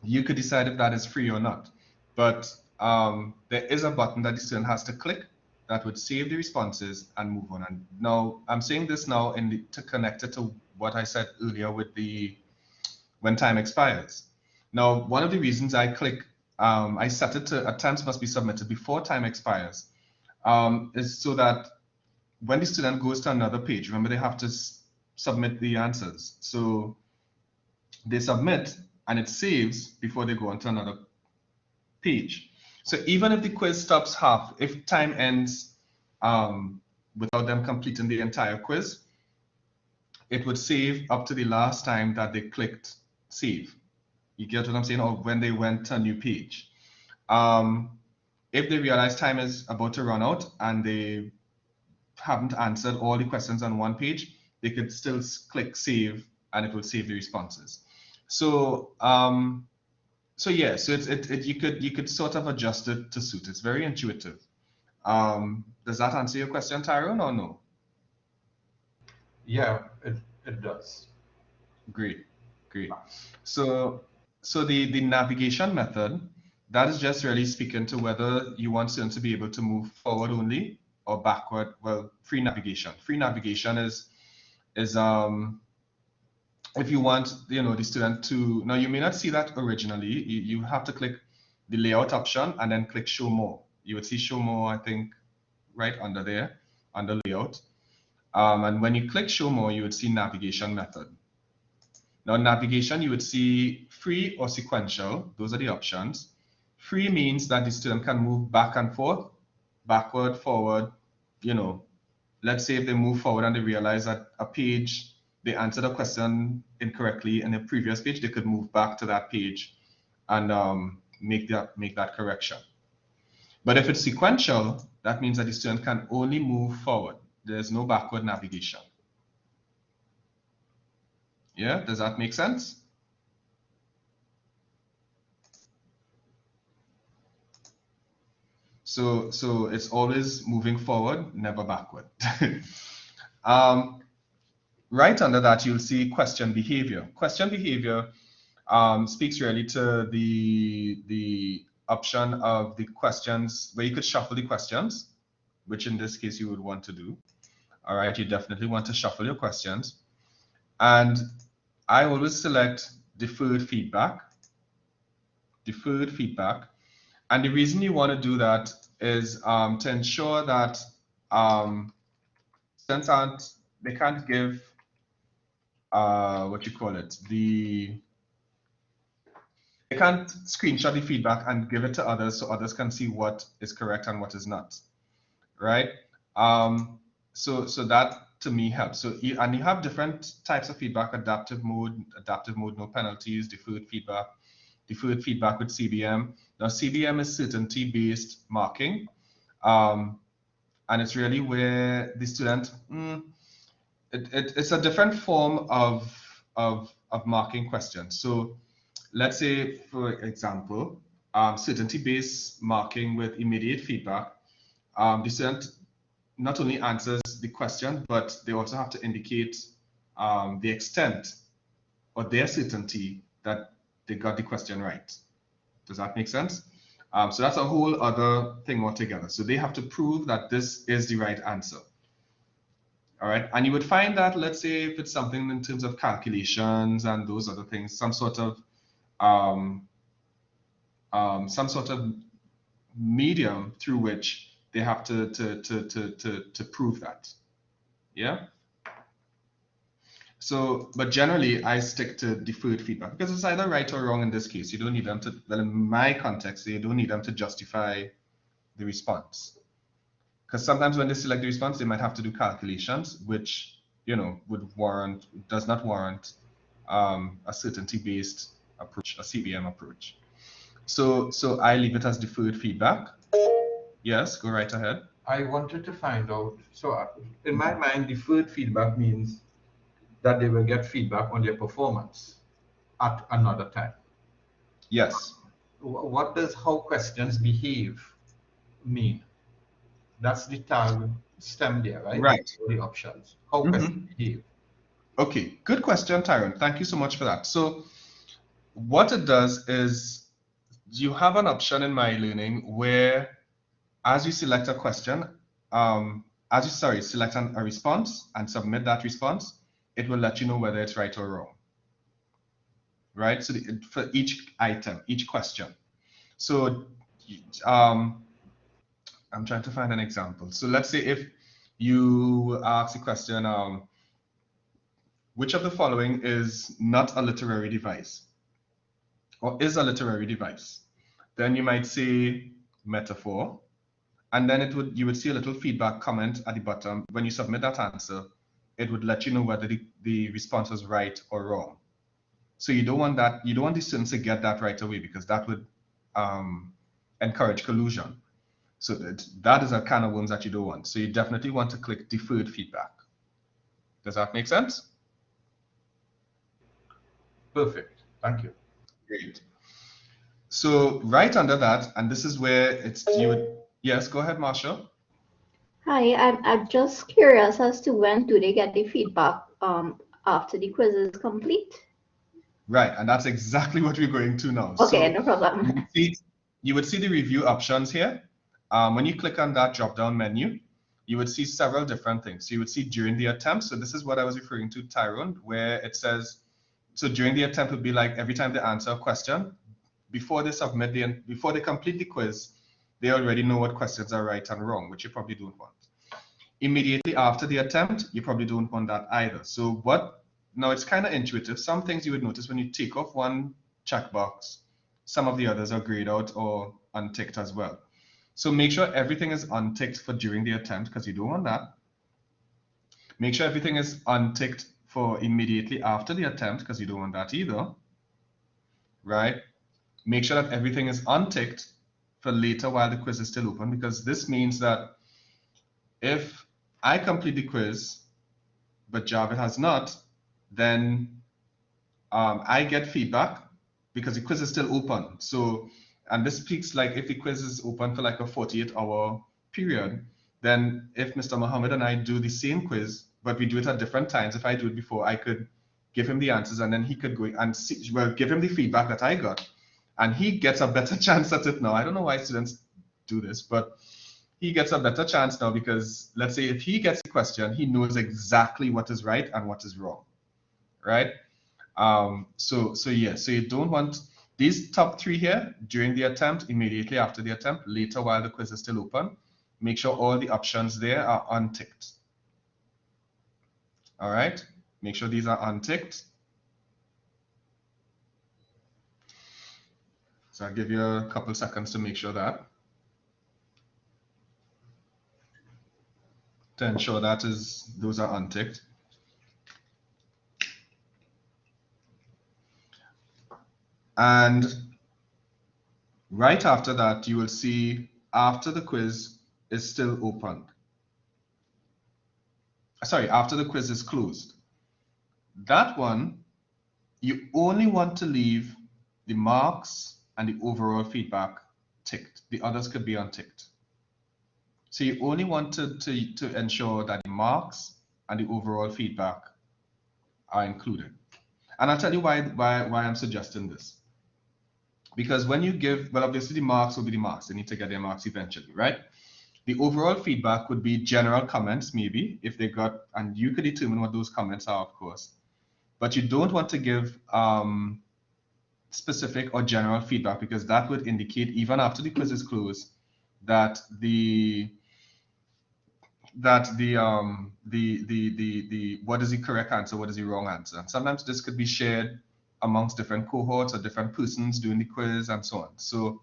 You could decide if that is free or not, but there is a button that the student has to click that would save the responses and move on. And now I'm saying this now to connect it to what I said earlier with when time expires. Now, one of the reasons I click, I set it to attempts must be submitted before time expires, is so that when the student goes to another page, remember they have to submit the answers. So they submit and it saves before they go on to another page. So even if the quiz stops half, if time ends without them completing the entire quiz, it would save up to the last time that they clicked save. You get what I'm saying? Or when they went to a new page. If they realize time is about to run out and they haven't answered all the questions on one page, they could still click save and it will save the responses. So yeah, so you could sort of adjust it to suit. It's very intuitive. Does that answer your question, Tyrone, or no? Yeah, it does. Great, great. So the navigation method, that is just really speaking to whether you want students to be able to move forward only or backward. Well, free navigation. Free navigation is if you want, the student to, now you may not see that originally. You have to click the layout option and then click show more. You would see show more, I think, right under there, under layout. And when you click show more, you would see navigation method. Now, navigation, you would see free or sequential. Those are the options. Free means that the student can move back and forth, backward, forward. Let's say if they move forward and they realize that a page, they answered a question incorrectly in a previous page, they could move back to that page and make that correction. But if it's sequential, that means that the student can only move forward. There's no backward navigation. Yeah, does that make sense? So it's always moving forward, never backward. Right under that, you'll see question behavior. Question behavior speaks really to the option of the questions where you could shuffle the questions, which in this case you would want to do. All right, you definitely want to shuffle your questions. And I always select deferred feedback. Deferred feedback. And the reason you want to do that is to ensure that students they can't give what you call it, they can't screenshot the feedback and give it to others so others can see what is correct and what is not, right? So that to me helps. So you have different types of feedback: adaptive mode, no penalties, deferred feedback with CBM. Now CBM is certainty-based marking, and it's really where the student it's a different form of marking questions. So let's say, for example, certainty-based marking with immediate feedback, the student not only answers the question, but they also have to indicate the extent or their certainty that they got the question right. Does that make sense? So that's a whole other thing altogether. So they have to prove that this is the right answer. All right, and you would find that, let's say, if it's something in terms of calculations and those other things, some sort of medium through which they have to prove that. Yeah. So, but generally, I stick to deferred feedback because it's either right or wrong in this case. You don't need them to, well, in my context, you don't need them to justify the response. Because sometimes when they select the response, they might have to do calculations, which, does not warrant a certainty-based approach, a CBM approach. So I leave it as deferred feedback. Yes, go right ahead. I wanted to find out. So in my mind, deferred feedback means that they will get feedback on their performance at another time. Yes. What does how questions behave mean? That's the tag stem there, right? Right. The options. How questions behave. Okay, good question, Tyrone. Thank you so much for that. So what it does is you have an option in myeLearning where as you select a question, select a response and submit that response, it will let you know whether it's right or wrong. Right? So for each item, each question. So I'm trying to find an example. So let's say if you ask the question, which of the following is not a literary device or is a literary device? Then you might say metaphor, and then you would see a little feedback comment at the bottom. When you submit that answer, it would let you know whether the response was right or wrong. So you don't want the students to get that right away because that would encourage collusion. So that is a kind of worms that you don't want. So you definitely want to click deferred feedback. Does that make sense? Perfect. Thank you. Great. So right under that, and this is where yes, go ahead, Marsha. Hi, I'm just curious as to when do they get the feedback after the quiz is complete? Right, and that's exactly what we're going to now. Okay, So no problem. you would see the review options here. When you click on that drop-down menu, you would see several different things. So you would see during the attempt. So this is what I was referring to, Tyrone, where it says, so during the attempt would be like every time they answer a question, before they submit before they complete the quiz, they already know what questions are right and wrong, which you probably don't want. Immediately after the attempt, you probably don't want that either. So now it's kind of intuitive. Some things you would notice when you tick off one checkbox, some of the others are grayed out or unticked as well. So make sure everything is unticked for during the attempt because you don't want that. Make sure everything is unticked for immediately after the attempt because you don't want that either, right? Make sure that everything is unticked for later while the quiz is still open, because this means that if I complete the quiz, but Javid has not, then I get feedback because the quiz is still open. So, and this speaks like if the quiz is open for like a 48-hour period, then if Mr. Muhammad and I do the same quiz, but we do it at different times, if I do it before, I could give him the answers and then he could go and see, well, give him the feedback that I got. And he gets a better chance at it now. I don't know why students do this, but he gets a better chance now because let's say if he gets a question, he knows exactly what is right and what is wrong, right? So you don't want these top three here during the attempt, immediately after the attempt, later while the quiz is still open. Make sure all the options there are unticked. All right, make sure these are unticked. So I'll give you a couple seconds to make sure that. To ensure that those are unticked. And right after that, you will see after the quiz is still open. Sorry, after the quiz is closed. That one, you only want to leave the marks and the overall feedback ticked. The others could be unticked. So you only want to ensure that the marks and the overall feedback are included. And I'll tell you why I'm suggesting this. Because when you give, well, obviously the marks will be the marks. They need to get their marks eventually, right? The overall feedback would be general comments, maybe, if they got, and you could determine what those comments are, of course. But you don't want to give specific or general feedback because that would indicate, even after the quiz is closed, that what is the correct answer, what is the wrong answer. Sometimes this could be shared amongst different cohorts or different persons doing the quiz and so on. So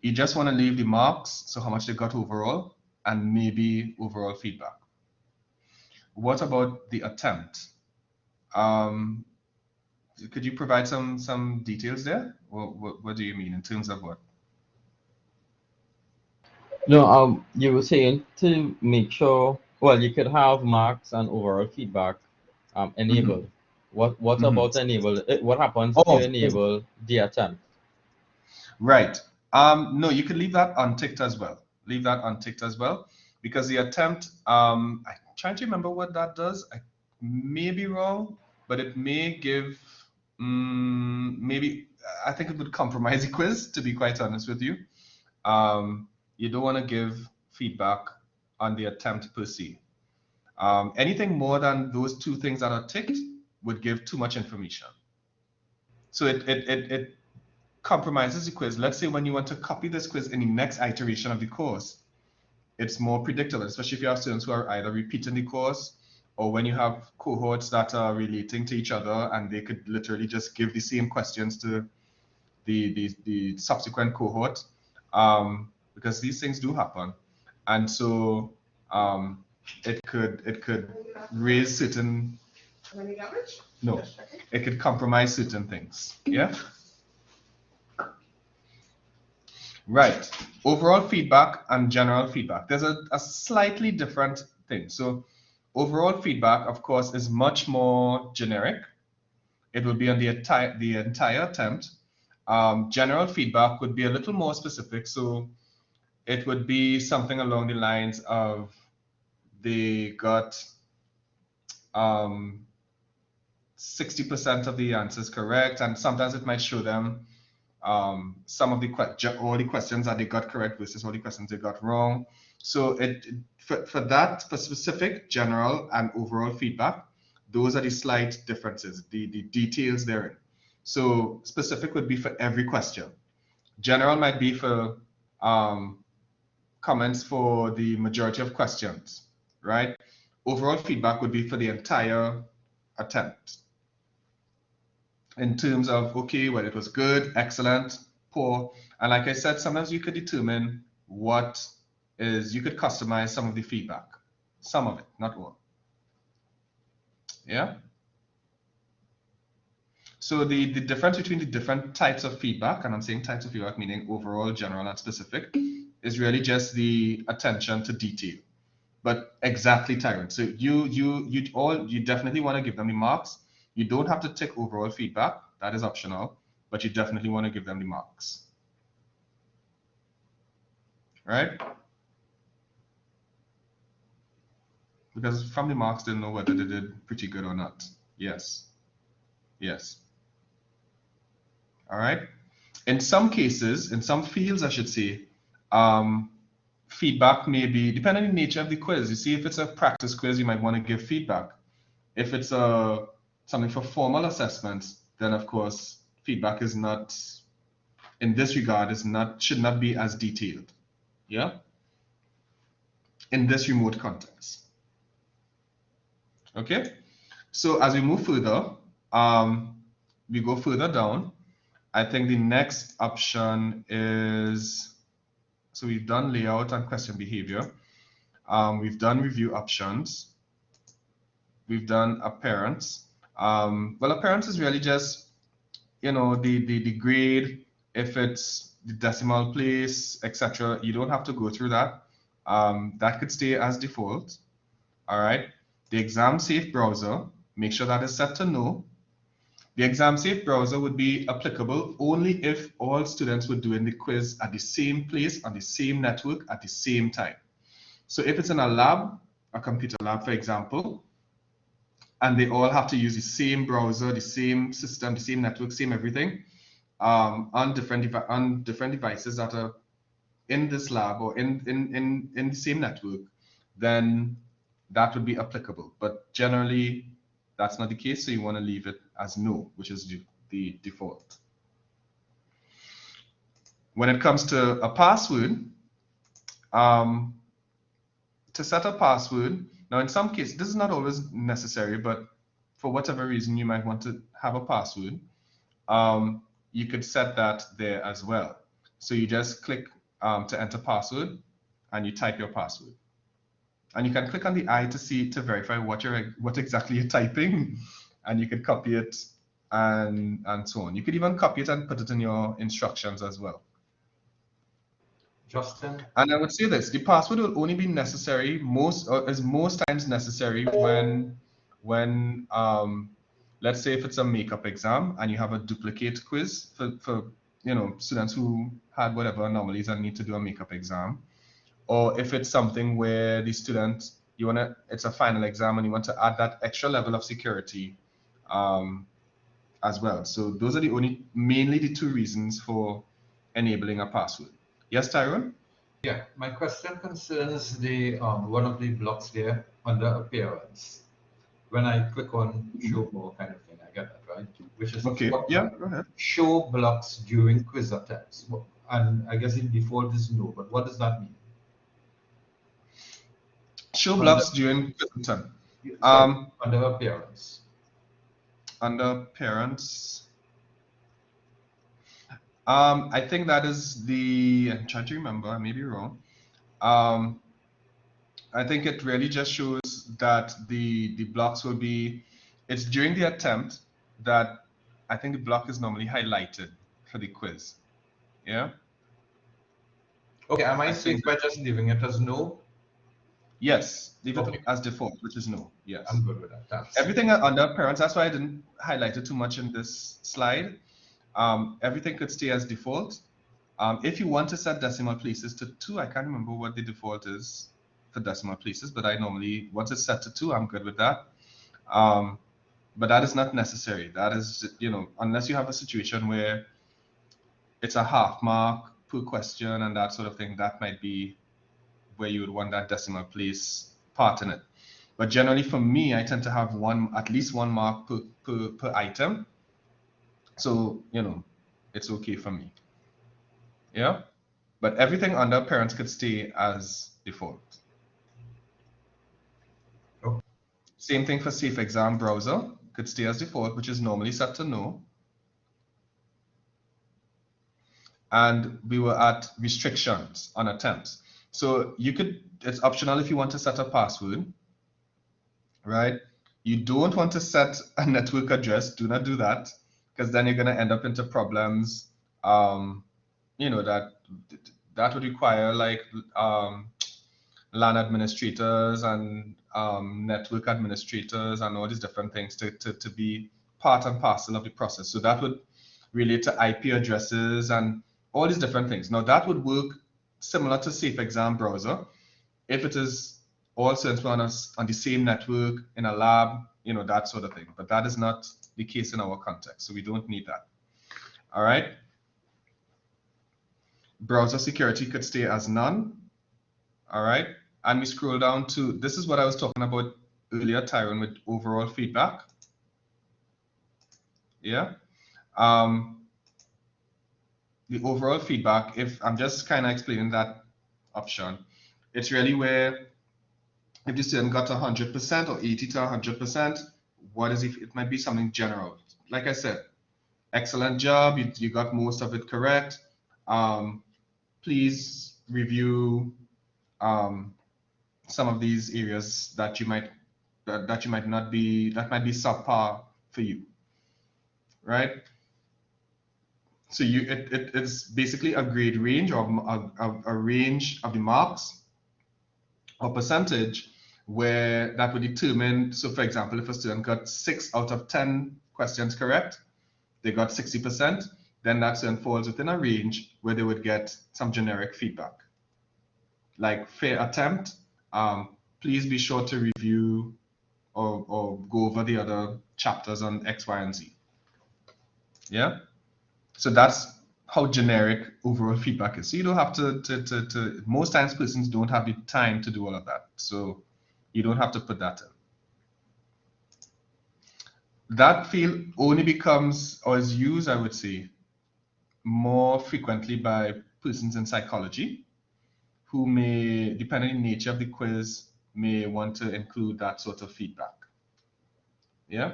you just want to leave the marks, so how much they got overall, and maybe overall feedback. What about the attempt? Could you provide some details there? What do you mean in terms of what? No, you were saying to make sure, well, you could have marks and overall feedback enabled. What about enable? What happens if you enable the attempt? Right. No, you can leave that unticked as well. Leave that unticked as well, because the attempt, I'm trying to remember what that does. I may be wrong, but it may give, maybe, I think it would compromise the quiz, to be quite honest with you. You don't want to give feedback on the attempt per se. Anything more than those two things that are ticked would give too much information. So it compromises the quiz. Let's say when you want to copy this quiz in the next iteration of the course, it's more predictable, especially if you have students who are either repeating the course or when you have cohorts that are relating to each other and they could literally just give the same questions to the subsequent cohort, because these things do happen. And so it could raise certain, no, it could compromise certain things. Yeah. Right. Overall feedback and general feedback. There's a slightly different thing. So overall feedback, of course, is much more generic. It will be on the entire attempt. General feedback would be a little more specific. So it would be something along the lines of, they got 60% of the answers correct, and sometimes it might show them some of the all the questions that they got correct versus all the questions they got wrong. So for that, for specific, general, and overall feedback, those are the slight differences, the details therein. So specific would be for every question. General might be for comments for the majority of questions, right? Overall feedback would be for the entire attempt. In terms of, okay, well, it was good, excellent, poor. And like I said, sometimes you could determine what is, you could customize some of the feedback. Some of it, not all. Yeah? So the difference between the different types of feedback, and I'm saying types of feedback meaning overall, general, and specific, is really just the attention to detail. But exactly, Tyrant. So you definitely want to give them the marks. You don't have to take overall feedback. That is optional, but you definitely want to give them the marks. Right? Because from the marks, they'll know whether they did pretty good or not. Yes. Yes. All right. In some cases, in some fields, I should say, feedback may be, depending on the nature of the quiz. You see, if it's a practice quiz, you might want to give feedback. If it's something for formal assessments, then of course, feedback is not, in this regard, should not be as detailed. Yeah? In this remote context. Okay? So as we move further, we go further down. I think the next option is, so we've done layout and question behavior. We've done review options. We've done appearance. Well, appearance is really just, you know, the grade, if it's the decimal place, etc. You don't have to go through that. That could stay as default. All right. The exam safe browser, make sure that is set to no. The exam safe browser would be applicable only if all students were doing the quiz at the same place, on the same network, at the same time. So if it's in a lab, a computer lab, for example, and they all have to use the same browser, the same system, the same network, same everything, on different devices that are in this lab or in the same network, then that would be applicable. But generally, that's not the case, so you want to leave it as no, which is the default. When it comes to a password, to set a password, now in some cases, this is not always necessary, but for whatever reason you might want to have a password, you could set that there as well. So you just click to enter password and you type your password. And you can click on the eye to verify what exactly you're typing, and you can copy it and so on. You could even copy it and put it in your instructions as well. Justin? And I would say this, the password will only be necessary most times necessary when let's say if it's a makeup exam and you have a duplicate quiz for you know, students who had whatever anomalies and need to do a makeup exam, or if it's something where the student, it's a final exam and you want to add that extra level of security as well. So those are mainly the two reasons for enabling a password. Yes, Tyrone? Yeah, my question concerns the one of the blocks there under appearance. When I click on show more kind of thing, I get that, right? Which is okay. Yeah, go ahead. Show blocks during quiz attempts. And I guess in default is no, but what does that mean? Show blocks during quiz attempt. Under appearance. Under appearance. I think that is I'm trying to remember, I may be wrong. I think it really just shows that the blocks will be, it's during the attempt that I think the block is normally highlighted for the quiz. Yeah? Okay, am I safe by just leaving it as no? Yes, leave it as default, which is no. Yes. I'm good with that. Thanks. Everything under appearance, that's why I didn't highlight it too much in this slide. Everything could stay as default. If you want to set decimal places to 2, I can't remember what the default is for decimal places, but I normally, once it's set to 2, I'm good with that. But that is not necessary. That is, you know, unless you have a situation where it's a half mark per question and that sort of thing, that might be where you would want that decimal place part in it. But generally for me, I tend to have at least 1 mark per item. So, you know, it's okay for me. Yeah. But everything under parents could stay as default. Okay. Same thing for safe exam browser, could stay as default, which is normally set to no. And we were at restrictions on attempts. So you could, it's optional if you want to set a password, right? You don't want to set a network address, do not do that, because then you're going to end up into problems, you know, that would require like LAN administrators and network administrators and all these different things to be part and parcel of the process. So that would relate to IP addresses and all these different things. Now that would work similar to Safe Exam Browser if it is all central on the same network in a lab, you know, that sort of thing. But that is not the case in our context, so we don't need that. All right. Browser security could stay as none. All right. And we scroll down to, this is what I was talking about earlier, Tyrone, with overall feedback. Yeah. The overall feedback, if I'm just kind of explaining that option, it's really where if the student got 100% or 80 to 100%, what is it? It might be something general. Like I said, excellent job. You got most of it correct. Please review some of these areas that you might not be, that might be subpar for you, right? So it's basically a grade range or a range of the marks or percentage where that would determine. So for example, if a student got 6 out of 10 questions correct, they got 60%, then that student falls within a range where they would get some generic feedback. Like fair attempt, please be sure to review or go over the other chapters on X, Y, and Z. Yeah? So that's how generic overall feedback is. So you don't have to most times persons don't have the time to do all of that. So you don't have to put that in. That field only becomes, or is used, I would say, more frequently by persons in psychology who may, depending on the nature of the quiz, may want to include that sort of feedback. Yeah?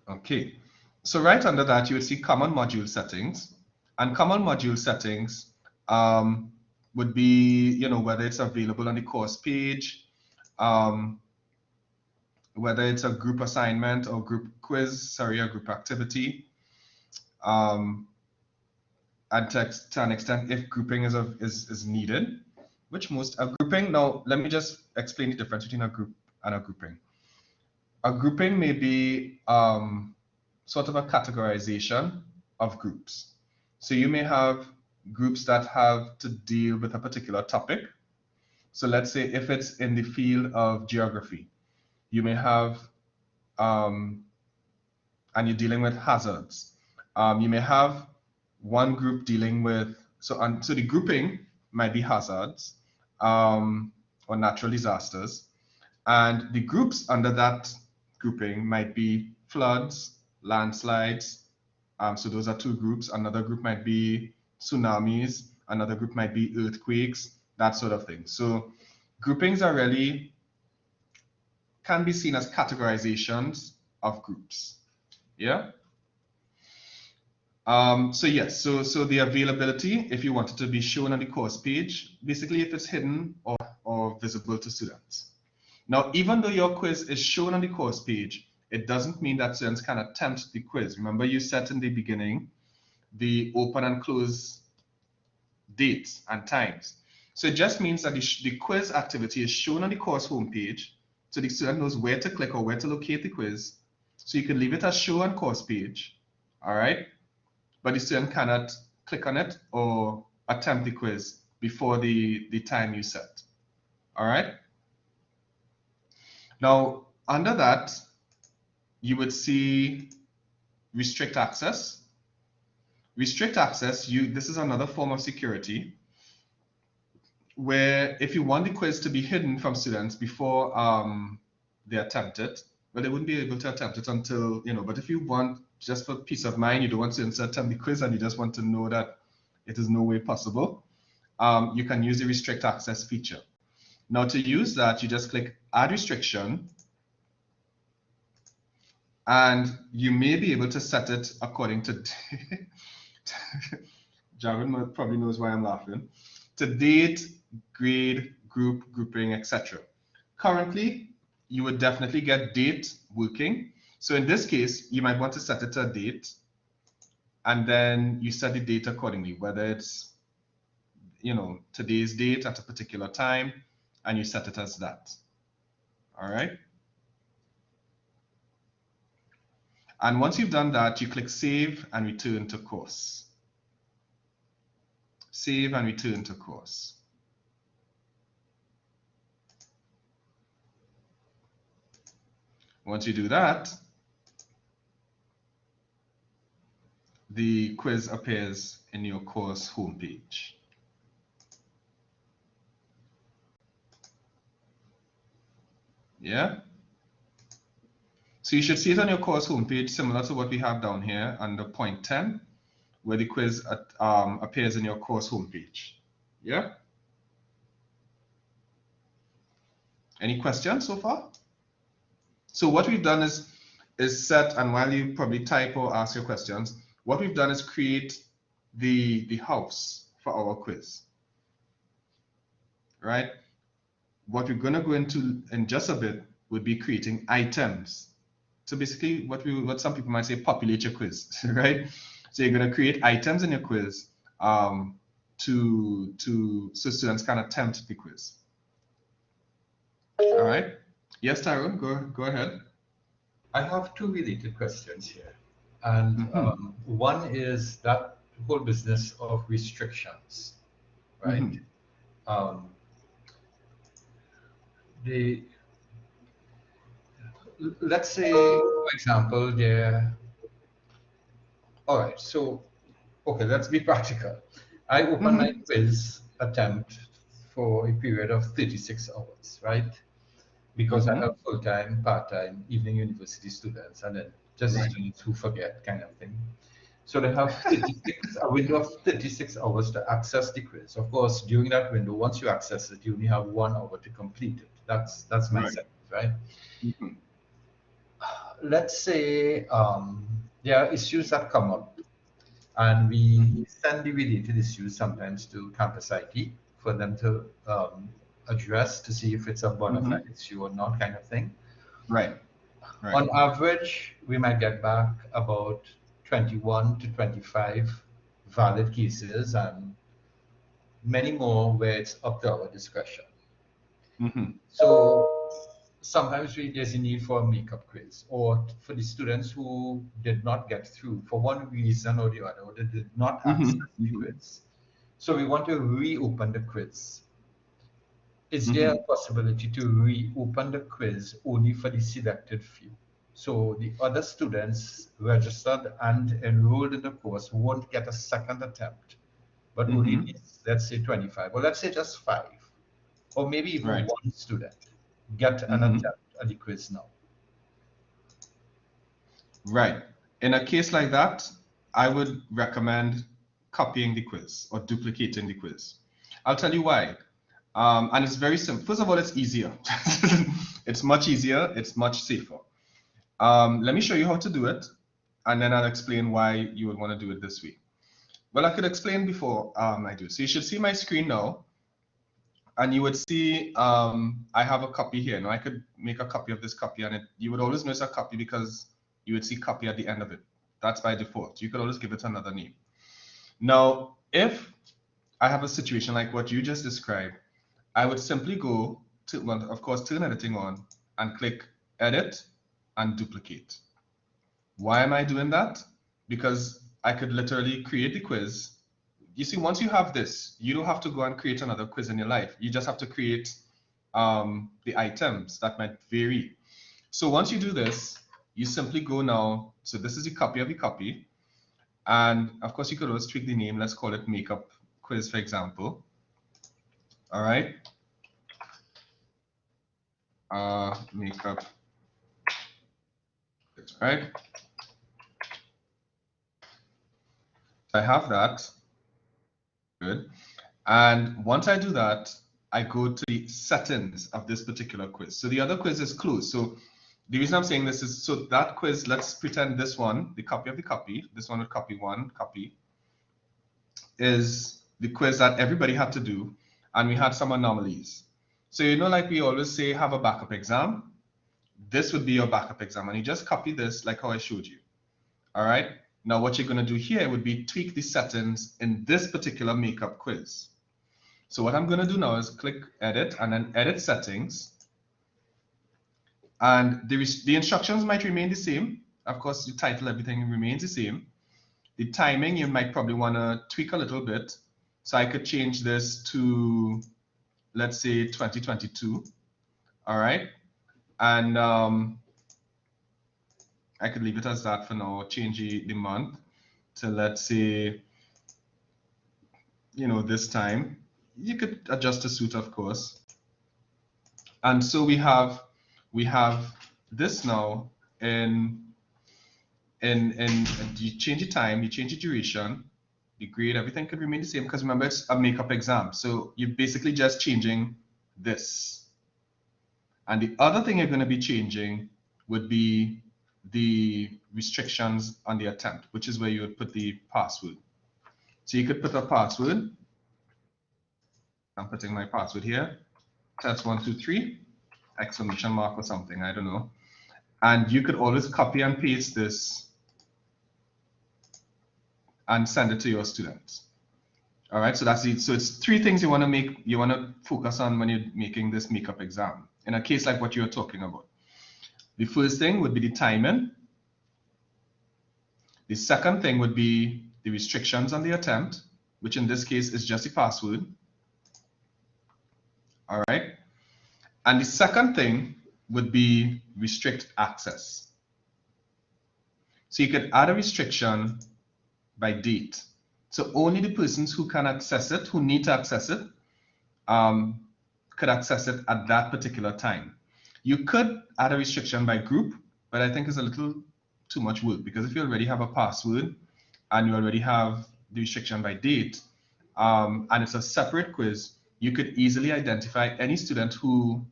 Okay. So right under that, you would see common module settings. And common module settings would be, you know, whether it's available on the course page, whether it's a group assignment or group quiz, sorry, a group activity, and to an extent if grouping is needed, which most a grouping. Now let me just explain the difference between a group and a grouping. A grouping may be sort of a categorization of groups. So you may have groups that have to deal with a particular topic. So let's say if it's in the field of geography, you may have, and you're dealing with hazards. You may have one group dealing with, so the grouping might be hazards or natural disasters. And the groups under that grouping might be floods, landslides. So those are 2 groups. Another group might be tsunamis. Another group might be earthquakes, that sort of thing. So groupings are really, can be seen as categorizations of groups. Yeah. So yes, so the availability, if you want it to be shown on the course page, basically if it's hidden or visible to students. Now, even though your quiz is shown on the course page, it doesn't mean that students can attempt the quiz. Remember, you set in the beginning the open and close dates and times. So it just means that the quiz activity is shown on the course homepage, so the student knows where to click or where to locate the quiz. So you can leave it as show on course page, all right? But the student cannot click on it or attempt the quiz before the time you set. All right. Now, under that, you would see restrict access. Restrict access, this is another form of security where if you want the quiz to be hidden from students before they attempt it, well, they wouldn't be able to attempt it until, but if you want, just for peace of mind, you don't want students to attempt the quiz and you just want to know that it is no way possible, you can use the restrict access feature. Now to use that, you just click add restriction, and you may be able to set it according to, Jared probably knows why I'm laughing, to date, grade, group, grouping, etc. Currently, you would definitely get date working. So in this case, you might want to set it to a date, and then you set the date accordingly, whether it's, today's date at a particular time, and you set it as that. All right. And once you've done that, you click save and return to course. Save and return to course. Once you do that, the quiz appears in your course homepage. Yeah? So you should see it on your course homepage, similar to what we have down here under point 10, where the quiz appears in your course homepage. Yeah? Any questions so far? So what we've done is set, and while you probably type or ask your questions, what we've done is create the house for our quiz. Right? What we're going to go into in just a bit would be creating items. So basically what some people might say, populate your quiz, right? So you're going to create items in your quiz so students can attempt the quiz. All right. Yes, Tyrone, go ahead. I have two related questions here. And one is that whole business of restrictions, right? Let's say, for example, all right, so, okay, let's be practical. I open my quiz attempt for a period of 36 hours, right? Because I have full-time, part-time, evening university students, and then just students who forget, kind of thing. So they have a window of 36 hours to access the quiz. Of course, during that window, once you access it, you only have 1 hour to complete it. That's my sentence, right? Let's say there are issues that come up, and we send the related issues sometimes to campus IT for them to address to see if it's a bona fide issue or not, kind of thing. Right. On average, we might get back about 21 to 25 valid cases, and many more where it's up to our discretion. So sometimes there's a need for a makeup quiz, or for the students who did not get through for one reason or the other, or they did not access the quiz. So we want to reopen the quiz. Is there a possibility to reopen the quiz only for the selected few? So the other students registered and enrolled in the course won't get a second attempt, but only, let's say 25, or let's say just 5, or maybe even 1 student get an attempt at the quiz now. Right. In a case like that, I would recommend copying the quiz or duplicating the quiz. I'll tell you why. And it's very simple. First of all, it's easier. It's much easier. It's much safer. Let me show you how to do it, and then I'll explain why you would want to do it this way. Well, I could explain before I do. So you should see my screen now, and you would see I have a copy here. Now I could make a copy of this copy, and you would always notice a copy because you would see copy at the end of it. That's by default. You could always give it another name. Now, if I have a situation like what you just described, I would simply go to, well, of course, turn editing on and click edit and duplicate. Why am I doing that? Because I could literally create the quiz, you see, once you have this, you don't have to go and create another quiz in your life. You just have to create the items that might vary. So once you do this, you simply go now. So this is the copy of the copy. And of course, you could always tweak the name. Let's call it makeup quiz, for example. All right. Makeup. Right. I have that. Good. And once I do that, I go to the settings of this particular quiz. So the other quiz is closed. So the reason I'm saying this is, so that quiz, let's pretend this one, the copy of the copy, this one with copy one, copy, is the quiz that everybody had to do, and we had some anomalies. So you know, like we always say, have a backup exam. This would be your backup exam, and you just copy this like how I showed you. All right. Now what you're going to do here would be tweak the settings in this particular makeup quiz. So what I'm going to do now is click edit and then edit settings. And the instructions might remain the same. Of course, the title, everything remains the same. The timing, you might probably want to tweak a little bit. So I could change this to, let's say, 2022. All right. And I could leave it as that for now, change the month to, let's say, you know, this time. You could adjust the suit, of course. And so we have this now in you change the time, you change the duration, the grade, everything could remain the same because remember it's a makeup exam. So you're basically just changing this. And the other thing you're going to be changing would be the restrictions on the attempt, which is where you would put the password. So you could put a password. I'm putting my password here. Test123, exclamation mark or something, I don't know. And you could always copy and paste this and send it to your students. All right, so that's it. So it's three things you want to focus on when you're making this makeup exam. In a case like what you're talking about. The first thing would be the timing. The second thing would be the restrictions on the attempt, which in this case is just the password. All right. And the second thing would be restrict access. So you could add a restriction by date. So only the persons who can access it, who need to access it, could access it at that particular time. You could add a restriction by group, but I think it's a little too much work because if you already have a password and you already have the restriction by date, and it's a separate quiz, you could easily identify any student who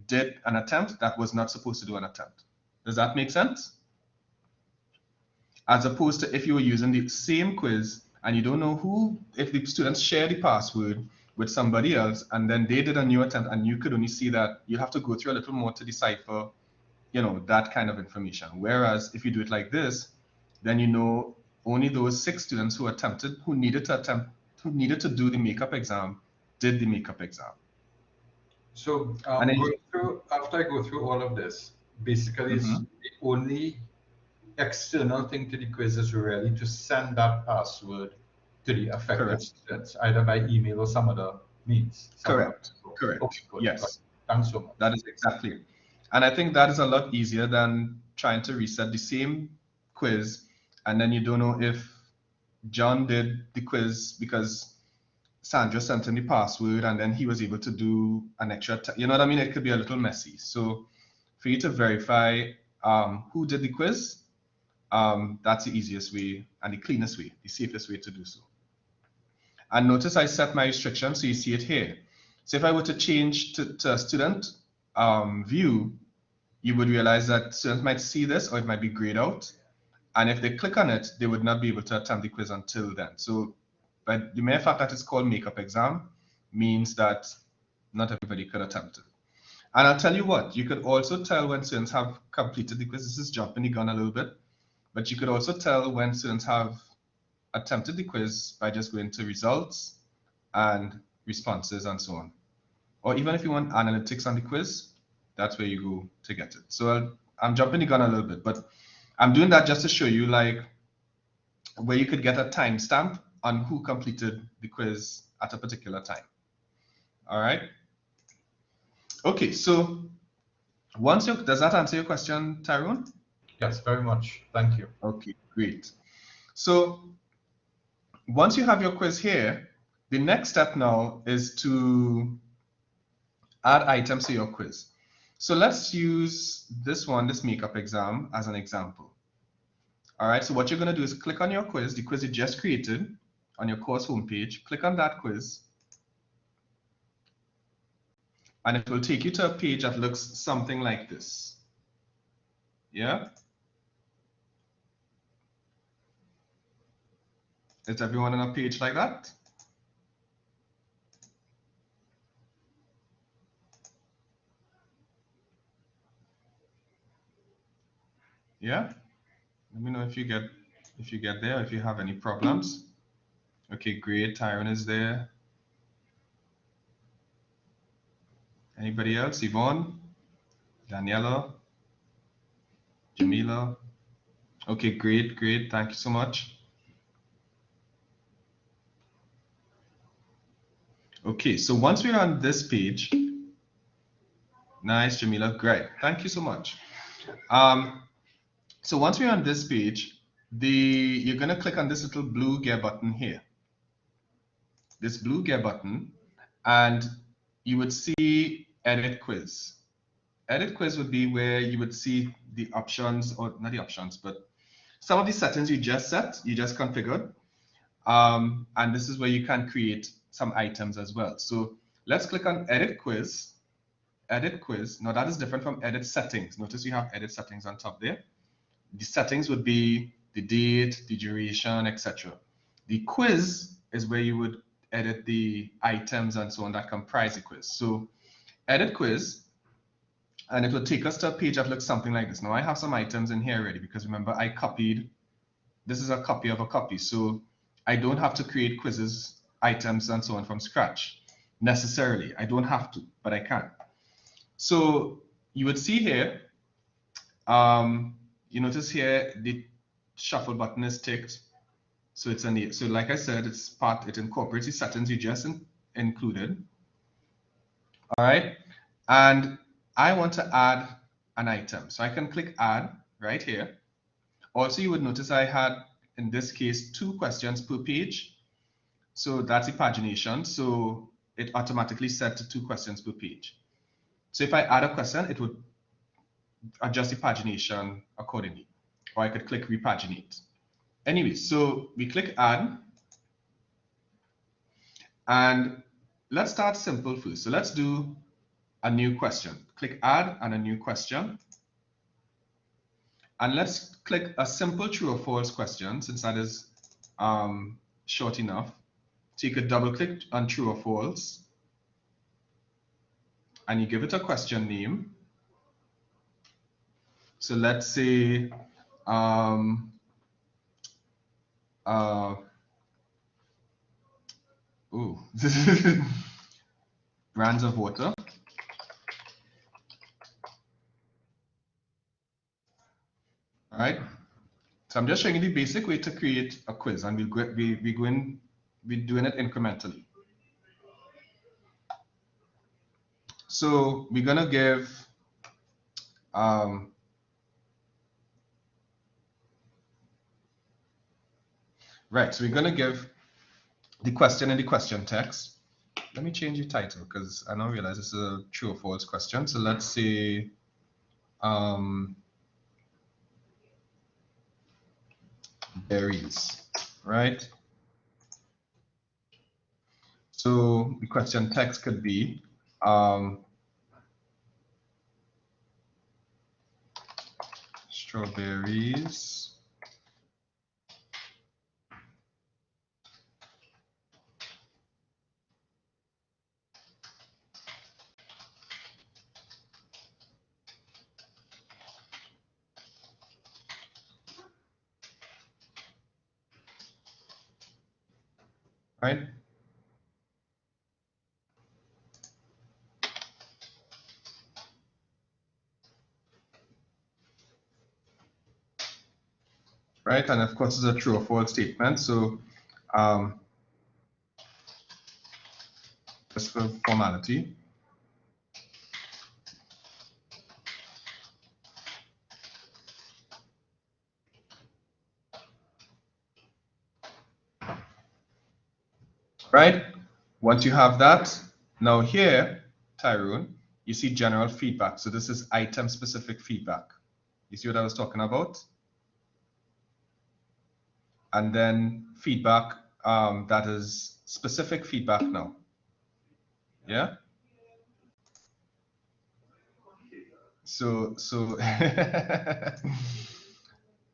did an attempt that was not supposed to do an attempt. Does that make sense? As opposed to if you were using the same quiz and you don't know who, if the students share the password with somebody else and then they did a new attempt and you could only see that, you have to go through a little more to decipher, you know, that kind of information. Whereas if you do it like this, then you know only those 6 students who attempted, who needed to do the makeup exam, did the makeup exam. So after I go through all of this, basically it's the only external thing to the quiz is really to send that password to the affected students, either by email or some other means. Correct. Okay, Yes. Thanks so much. That is exactly it. And I think that is a lot easier than trying to reset the same quiz and then you don't know if John did the quiz because Sandra sent in the password and then he was able to do an extra, you know what I mean? It could be a little messy. So for you to verify who did the quiz, that's the easiest way and the cleanest way, the safest way to do so. And notice I set my restriction, so you see it here. So if I were to change to a student view, you would realize that students might see this or it might be grayed out. And if they click on it, they would not be able to attempt the quiz until then. So but the mere fact that it's called makeup exam means that not everybody could attempt it. And I'll tell you what, you could also tell when students have completed the quiz. This is jumping the gun a little bit, but you could also tell when students have attempted the quiz by just going to results and responses and so on. Or even if you want analytics on the quiz, that's where you go to get it. So I'm jumping the gun a little bit, but I'm doing that just to show you like where you could get a timestamp on who completed the quiz at a particular time. All right. Okay, so once you, does that answer your question, Tyrone? Yes, very much. Thank you. Okay, great. So once you have your quiz here, the next step now is to add items to your quiz. So let's use this one, this makeup exam, as an example. All right, so what you're going to do is click on your quiz, the quiz you just created on your course homepage. Click on that quiz. And it will take you to a page that looks something like this. Yeah? Is everyone on a page like that? Yeah? Let me know if you get there, if you have any problems. Okay, great. Tyrone is there. Anybody else? Yvonne? Daniela? Jamila? Okay, great, great. Thank you so much. Okay, so once we're on this page, nice, Jamila, great. Thank you so much. So once we're on this page, you're gonna click on this little blue gear button here. This blue gear button, and you would see edit quiz. Edit quiz would be where you would see the options, or not the options, but some of the settings you just configured. And this is where you can create some items as well. So let's click on edit quiz. Edit quiz. Now that is different from edit settings. Notice you have edit settings on top there. The settings would be the date, the duration, etc. The quiz is where you would edit the items and so on that comprise the quiz. So edit quiz, and it will take us to a page that looks something like this. Now I have some items in here already because remember I copied, this is a copy of a copy. So I don't have to create quizzes, items, and so on from scratch necessarily. I don't have to, but I can. So you would see here, you notice here the shuffle button is ticked. So it's so like I said, it incorporates the settings you just included. All right, and I want to add an item. So I can click add right here. Also, you would notice I had, in this case, 2 questions per page. So that's the pagination. So it automatically set to 2 questions per page. So if I add a question, it would adjust the pagination accordingly. Or I could click repaginate. Anyway, so we click add. And let's start simple first. So let's do a new question. Click add and a new question. And let's click a simple true or false question, since that is short enough. So you could double click on true or false. And you give it a question name. So let's say, brands of water. All right. So I'm just showing you the basic way to create a quiz, and we're doing it incrementally. So we're gonna give right. So we're gonna give the question in the question text. Let me change the title because I now realize this is a true or false question. So let's say berries, right? So the question text could be strawberries right? Right, and of course it's a true or false statement. So Just for formality. Right? Once you have that, now here, Tyrone, you see general feedback. So this is item-specific feedback. You see what I was talking about? And then feedback that is specific feedback now. Yeah? So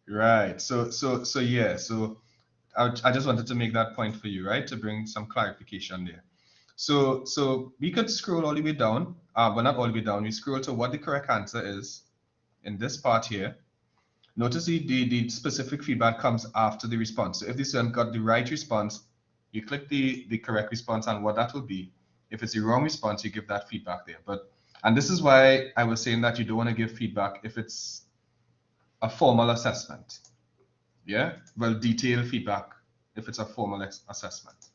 right. So yeah. So I just wanted to make that point for you, right? To bring some clarification there. So we could scroll all the way down, but not all the way down. We scroll to what the correct answer is in this part here. Notice the specific feedback comes after the response. So if the student got the right response, you click the correct response and what that will be. If it's the wrong response, you give that feedback there. And this is why I was saying that you don't want to give feedback if it's a formal assessment. Yeah, well, detailed feedback if it's a formal assessment.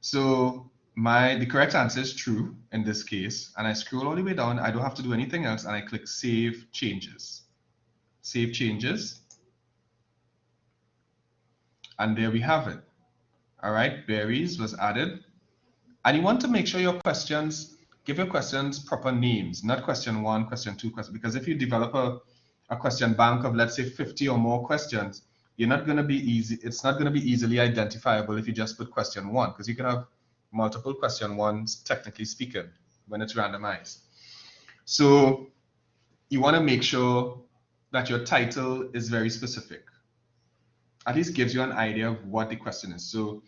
So the correct answer is true in this case, and I scroll all the way down. I don't have to do anything else, and I click Save Changes. Save Changes. And there we have it. All right, berries was added. And you want to make sure your questions, give your questions proper names, not question 1, question 2, because if you develop a question bank of, let's say, 50 or more questions, you're not going to be easy. It's not going to be easily identifiable if you just put question 1, because you can have multiple question 1s, technically speaking, when it's randomized. So you want to make sure that your title is very specific. At least gives you an idea of what the question is. So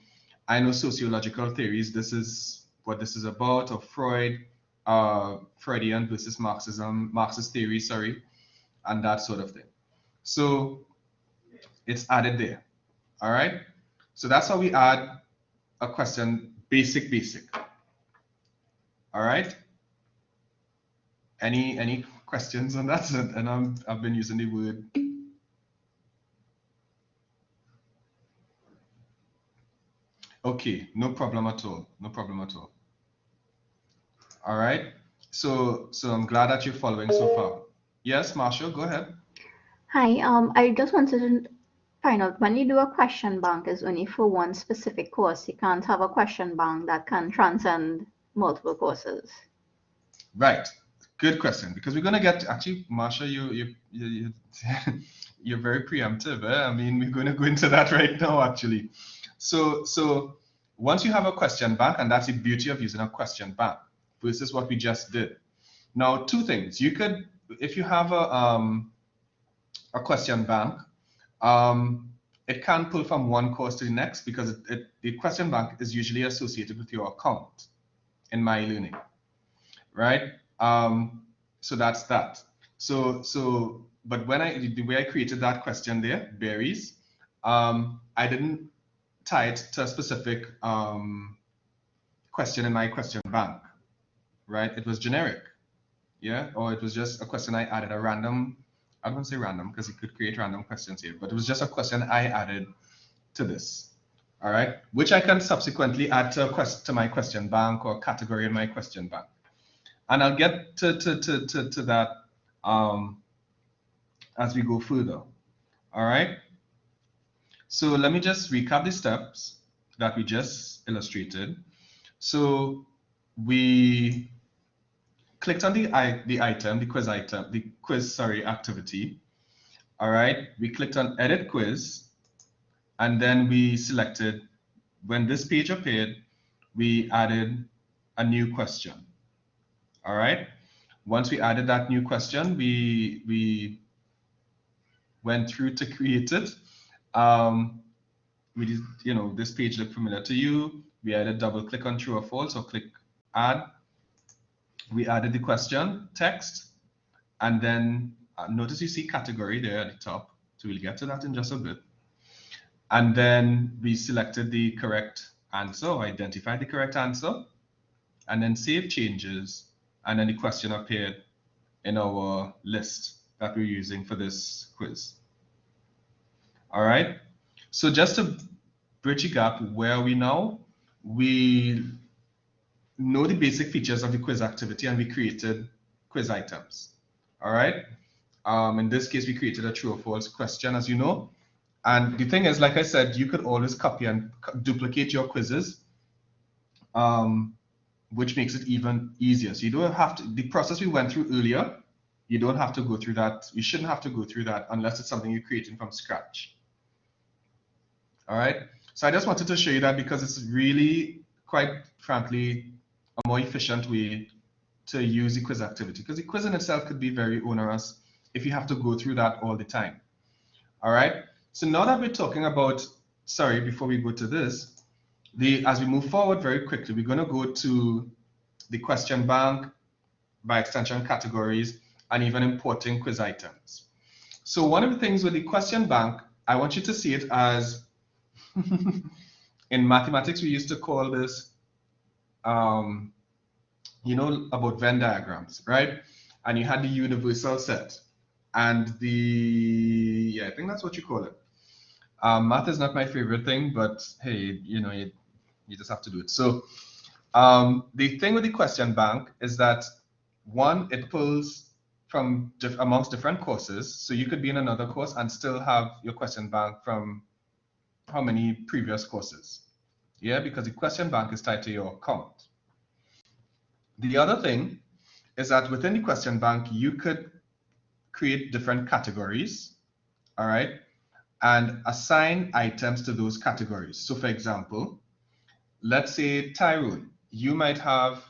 I know sociological theories, this is what this is about, or Freud, Freudian versus Marxism, Marxist theory, sorry, and that sort of thing. So it's added there. All right. So that's how we add a question, basic. All right. Any questions on that? And I've been using the word. Okay, no problem at all. No problem at all. All right. So I'm glad that you're following so far. Yes, Marshall, go ahead. Hi, I just wanted to find out, when you do a question bank, is only for one specific course. You can't have a question bank that can transcend multiple courses. Right. Good question, because we're going to get, actually, Marsha, you're very preemptive. I mean, we're going to go into that right now, actually. So once you have a question bank, and that's the beauty of using a question bank versus what we just did. Now, two things. You could, if you have a question bank, it can pull from one course to the next, because the question bank is usually associated with your account in myeLearning, right? So that's that. But the way I created that question there, berries, I didn't tie it to a specific question in my question bank, right? It was generic, yeah, or it was just a question I added a random. I don't want to say random because you could create random questions here, but it was just a question I added to this, all right, which I can subsequently add to my question bank or category in my question bank. And I'll get to that as we go further. All right. So let me just recap the steps that we just illustrated. So we clicked on the quiz activity. All right. We clicked on edit quiz, and then we selected, when this page appeared, we added a new question. All right. Once we added that new question, we went through to create it. We did, this page looked familiar to you. We either double click on true or false, or click add. We added the question text, and then notice you see category there at the top. So we'll get to that in just a bit. And then we selected the correct answer, or identified the correct answer, and then save changes. And then the question appeared in our list that we're using for this quiz. All right. So just to bridge the gap, where are we now? We know the basic features of the quiz activity and we created quiz items. All right. In this case, we created a true or false question, as you know. And the thing is, like I said, you could always copy and duplicate your quizzes, which makes it even easier. So you don't have to, the process we went through earlier, you don't have to go through that. You shouldn't have to go through that unless it's something you're creating from scratch. All right. So I just wanted to show you that because it's really, quite frankly, a more efficient way to use the quiz activity, because the quiz in itself could be very onerous if you have to go through that all the time. All right. So now that we're talking about, sorry, before we go to this, as we move forward very quickly, we're going to go to the question bank, by extension categories, and even importing quiz items. So one of the things with the question bank, I want you to see it as, in mathematics, we used to call this, you know, about Venn diagrams, right? And you had the universal set and the, yeah, I think that's what you call it. Math is not my favorite thing, but hey, you know, you just have to do it. So the thing with the question bank is that, one, it pulls from amongst different courses. So you could be in another course and still have your question bank from how many previous courses. Yeah, because the question bank is tied to your account. The other thing is that within the question bank, you could create different categories, all right, and assign items to those categories. So for example, let's say Tyrone, you might have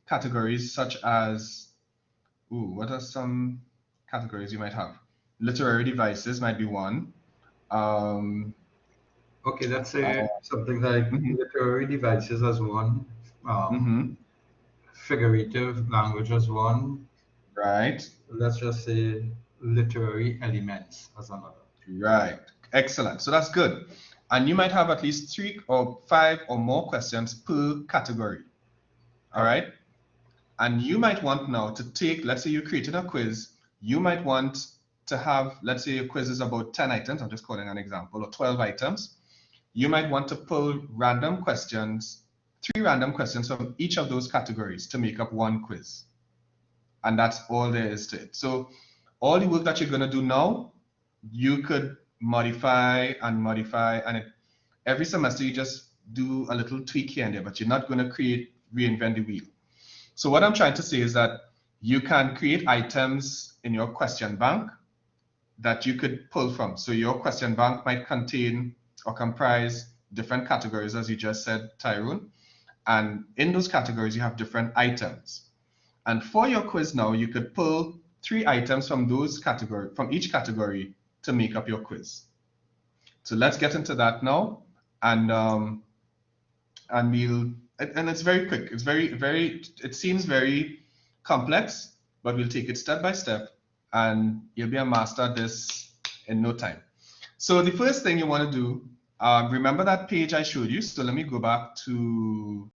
categories such as, what are some categories you might have? Literary devices might be one. Okay, let's say something like literary devices as one, figurative language as one. Right. Let's just say literary elements as another. Right. Excellent. So that's good. And you might have at least 3 or 5 or more questions per category. All right. And you might want now to take, let's say you created a quiz, you might want to have, let's say your quiz is about 10 items, I'm just calling an example, or 12 items. You might want to pull random questions, 3 random questions from each of those categories to make up one quiz. And that's all there is to it. So all the work that you're going to do now, you could modify, and every semester you just do a little tweak here and there, but you're not going to reinvent the wheel. So what I'm trying to say is that you can create items in your question bank that you could pull from. So your question bank might contain or comprise different categories, as you just said, Tyrone. And in those categories, you have different items. And for your quiz now, you could pull 3 items from from each category to make up your quiz. So let's get into that now. And it's very quick. It's it seems very complex, but we'll take it step by step and you'll be a master at this in no time. So the first thing you want to do, remember that page I showed you? So let me go back to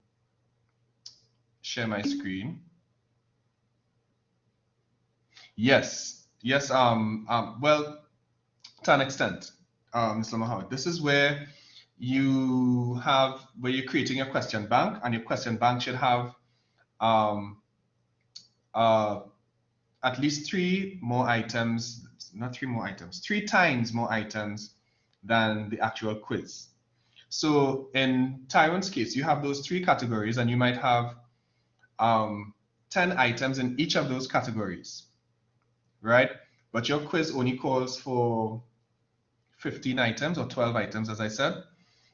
share my screen. Yes, well, to an extent, Mr. Mohammed, this is where you're creating your question bank, and your question bank should have at least 3 more items, not 3 more items, 3 times more items than the actual quiz. So in Tyrone's case, you have those 3 categories, and you might have 10 items in each of those categories, right? But your quiz only calls for 15 items or 12 items, as I said,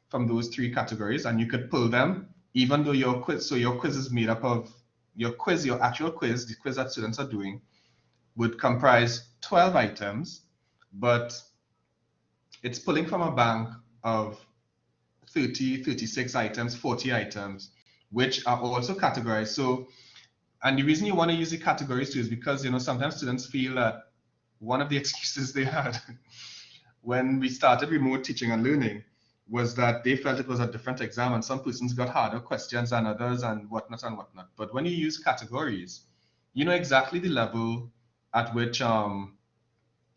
from those 3 categories, and you could pull them, even though your quiz is made up of your actual quiz, the quiz that students are doing, would comprise 12 items, but it's pulling from a bank of 30, 36 items, 40 items, which are also categorized. So, and the reason you want to use the categories too is because, sometimes students feel that one of the excuses they had when we started remote teaching and learning was that they felt it was a different exam and some persons got harder questions than others and whatnot and whatnot. But when you use categories, you know exactly the level at which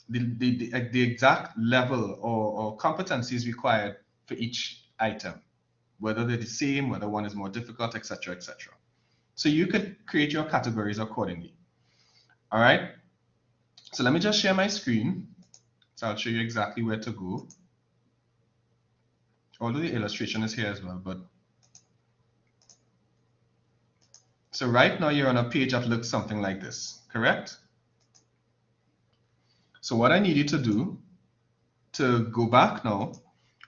the exact level or competencies required for each item, whether they're the same, whether one is more difficult, etc., etc. So you could create your categories accordingly. All right. So let me just share my screen. So I'll show you exactly where to go. Although the illustration is here as well, but so right now you're on a page that looks something like this, correct? So what I need you to do to go back now,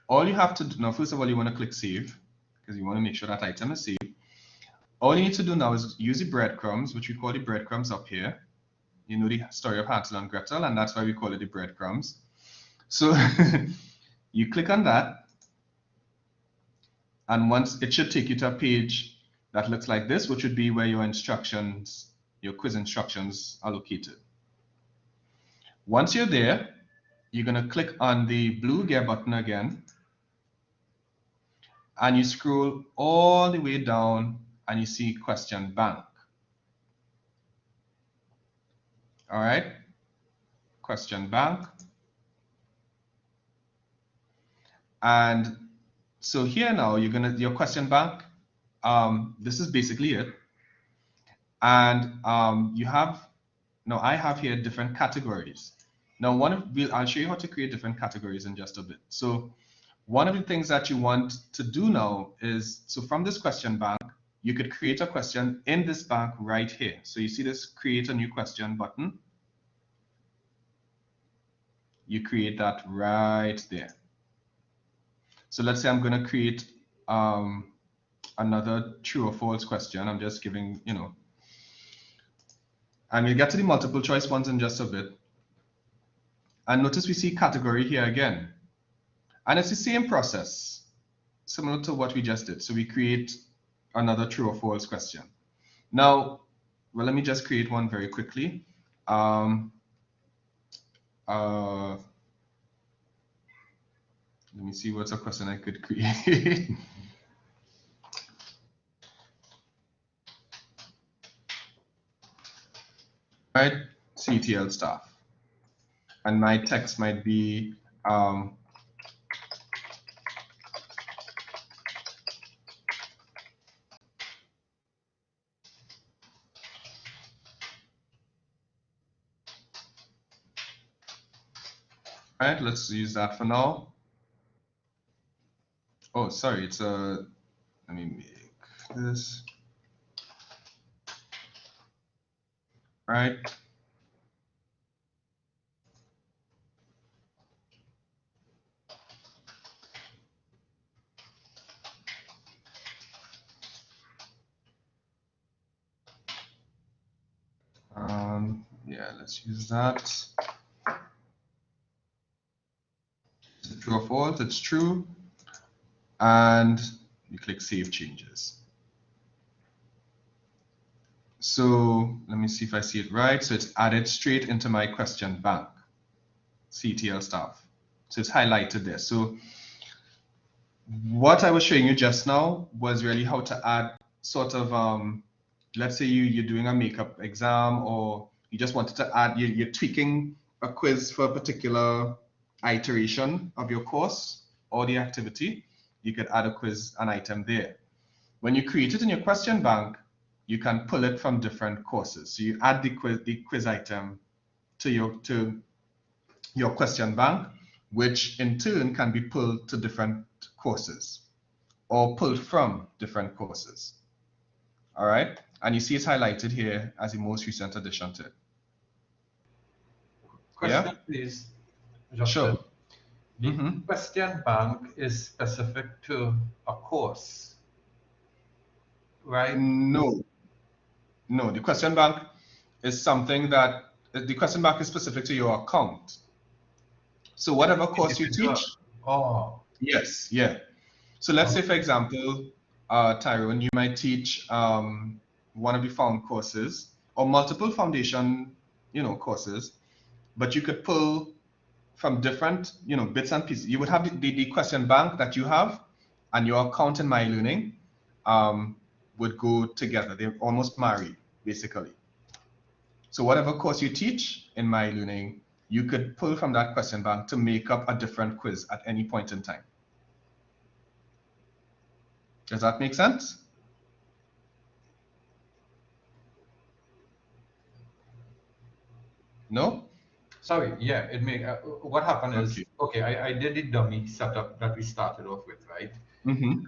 all you have to do now, first of all, you want to click save because you want to make sure that item is saved. All you need to do now is use the breadcrumbs, which we call the breadcrumbs up here. You know the story of Hansel and Gretel, and that's why we call it the breadcrumbs. So you click on that, and once it should take you to a page that looks like this, which would be where your instructions, your quiz instructions are located. Once you're there, you're going to click on the blue gear button again, and you scroll all the way down and you see question bank. All right, question bank. And so here now, your question bank, this is basically it. And now I have here different categories. Now I'll show you how to create different categories in just a bit. So one of the things that you want to do now is, so from this question bank, you could create a question in this bank right here. So you see this create a new question button. You create that right there. So let's say I'm going to create another true or false question. I'm just giving, and we'll get to the multiple choice ones in just a bit. And notice we see category here again. And it's the same process, similar to what we just did. So we create another true or false question. Now, well, let me just create one very quickly. Let me see what's a question I could create. Right, CETL staff. And my text might be, right, let's use that for now. Oh, sorry, it's a, let me make this. Right. Yeah, let's use that. Is it true or false? It's true. And you click Save Changes. So let me see if I see it right. So it's added straight into my question bank, CETL staff. So it's highlighted there. So what I was showing you just now was really how to add sort of, let's say you're doing a makeup exam, or you just wanted to add, you're tweaking a quiz for a particular iteration of your course or the activity, you could add a quiz, an item there. When you create it in your question bank, you can pull it from different courses. So you add the quiz item to your question bank, which in turn can be pulled to different courses or pulled from different courses. All right, and you see it's highlighted here as the most recent addition to it. Question, please, Justin. Sure. The question bank is specific to a course, right? No, the question bank is something that, the question bank is specific to your account. So whatever course you teach. Oh. Yes, yeah. So let's say, for example, Tyrone, you might teach one of the found courses or multiple foundation, courses, but you could pull from different, bits and pieces. You would have the question bank that you have, and your account in myeLearning would go together. They're almost married, basically. So whatever course you teach in myeLearning, you could pull from that question bank to make up a different quiz at any point in time. Does that make sense? No? Sorry, yeah, it may. What happened is, okay, I did the dummy setup that we started off with, right?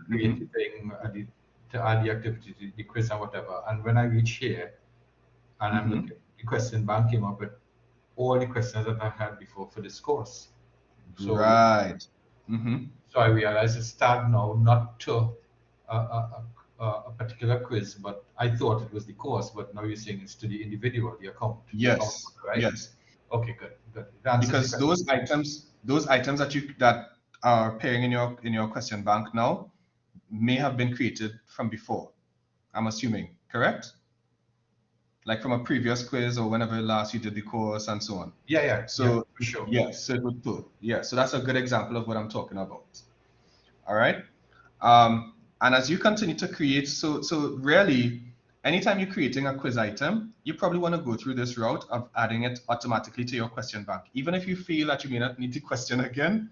Create the thing, to add the activity to the quiz and whatever. And when I reach here, and I'm looking, the question bank came up with all the questions that I had before for this course. So, right. So I realized it's tagged now not to a particular quiz, but I thought it was the course, but now you're saying it's to the individual, the account. Yes. Account, right? Yes. Okay, good. Because those items that are appearing in your question bank now may have been created from before. I'm assuming, correct? Like from a previous quiz or whenever last you did the course and so on. Yeah. So yeah, for sure. Yes, so it would pull. Yeah, so that's a good example of what I'm talking about. All right. And as you continue to create, so really, anytime you're creating a quiz item, you probably want to go through this route of adding it automatically to your question bank. Even if you feel that you may not need the question again,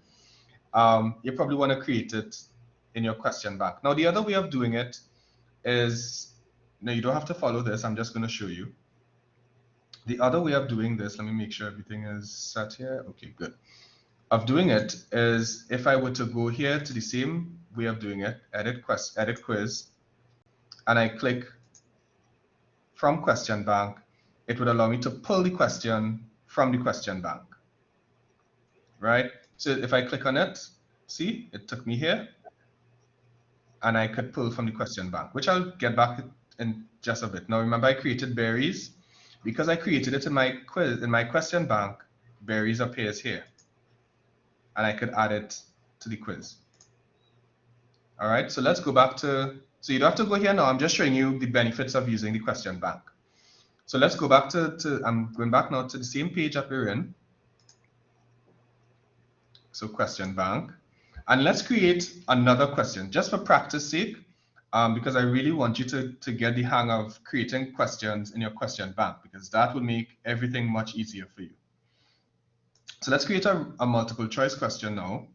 you probably want to create it in your question bank. Now, the other way of doing it is, no, you don't have to follow this. I'm just going to show you. The other way of doing this, let me make sure everything is set here. Okay, good. Of doing it is if I were to go here to the same way of doing it, edit quiz, and I click from question bank, it would allow me to pull the question from the question bank, right? So if I click on it, see, it took me here, and I could pull from the question bank, which I'll get back in just a bit. Now remember, I created berries. Because I created it in my quiz, in my question bank, berries appears here, and I could add it to the quiz. All right, so let's go back to, so you don't have to go here now, I'm just showing you the benefits of using the question bank. So let's go back to I'm going back now to the same page that we're in. So question bank, and let's create another question just for practice sake, because I really want you to get the hang of creating questions in your question bank, because that will make everything much easier for you. So let's create a multiple choice question now.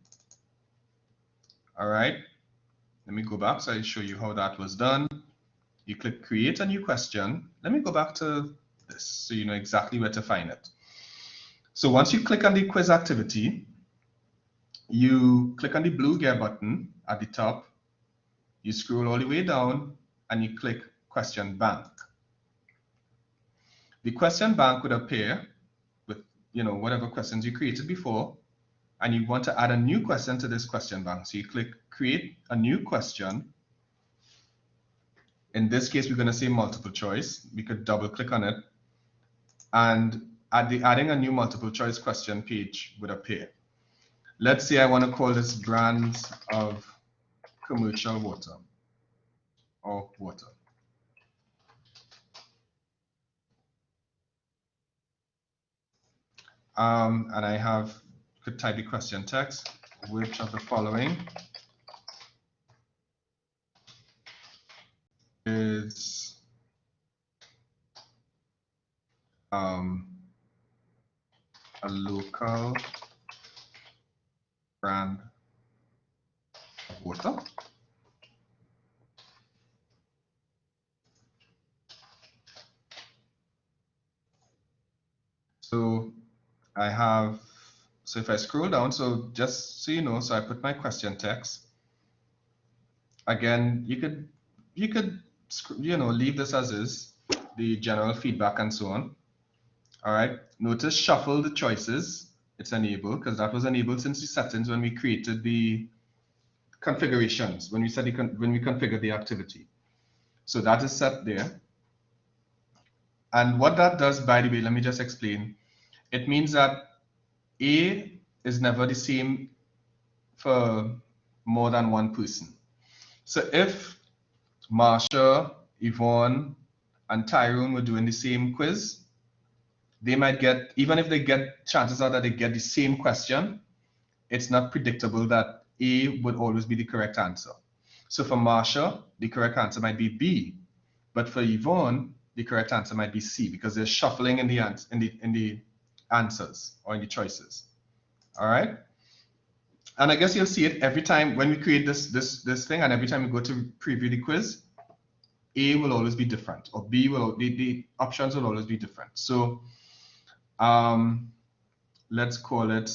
All right, let me go back so I show you how that was done. You click create a new question. Let me go back to this so you know exactly where to find it. So once you click on the quiz activity, you click on the blue gear button at the top, you scroll all the way down, and you click question bank. The question bank would appear with, you know, whatever questions you created before, and you want to add a new question to this question bank. So you click create a new question. In this case, we're going to say multiple choice. We could double click on it, and adding a new multiple choice question page would appear. Let's say I want to call this brands of commercial water or water. And I could type the question text, which of the following is a local brand of water. So so if I scroll down, so just so you know, so I put my question text. Again, you could you know, leave this as is, the general feedback and so on. All right, notice shuffle the choices. It's enabled because that was enabled since the settings when we created the configurations, when we configured the activity. So that is set there. And what that does, by the way, let me just explain. It means that A is never the same for more than one person. So if Marsha, Yvonne, and Tyrone were doing the same quiz, they might get, even if they get, chances are that they get the same question, it's not predictable that A would always be the correct answer. So for Marsha, the correct answer might be B, but for Yvonne, the correct answer might be C, because there's shuffling in the answers or in the choices. All right. And I guess you'll see it every time when we create this thing, and every time we go to preview the quiz, A will always be different, or B will, the options will always be different. So let's call it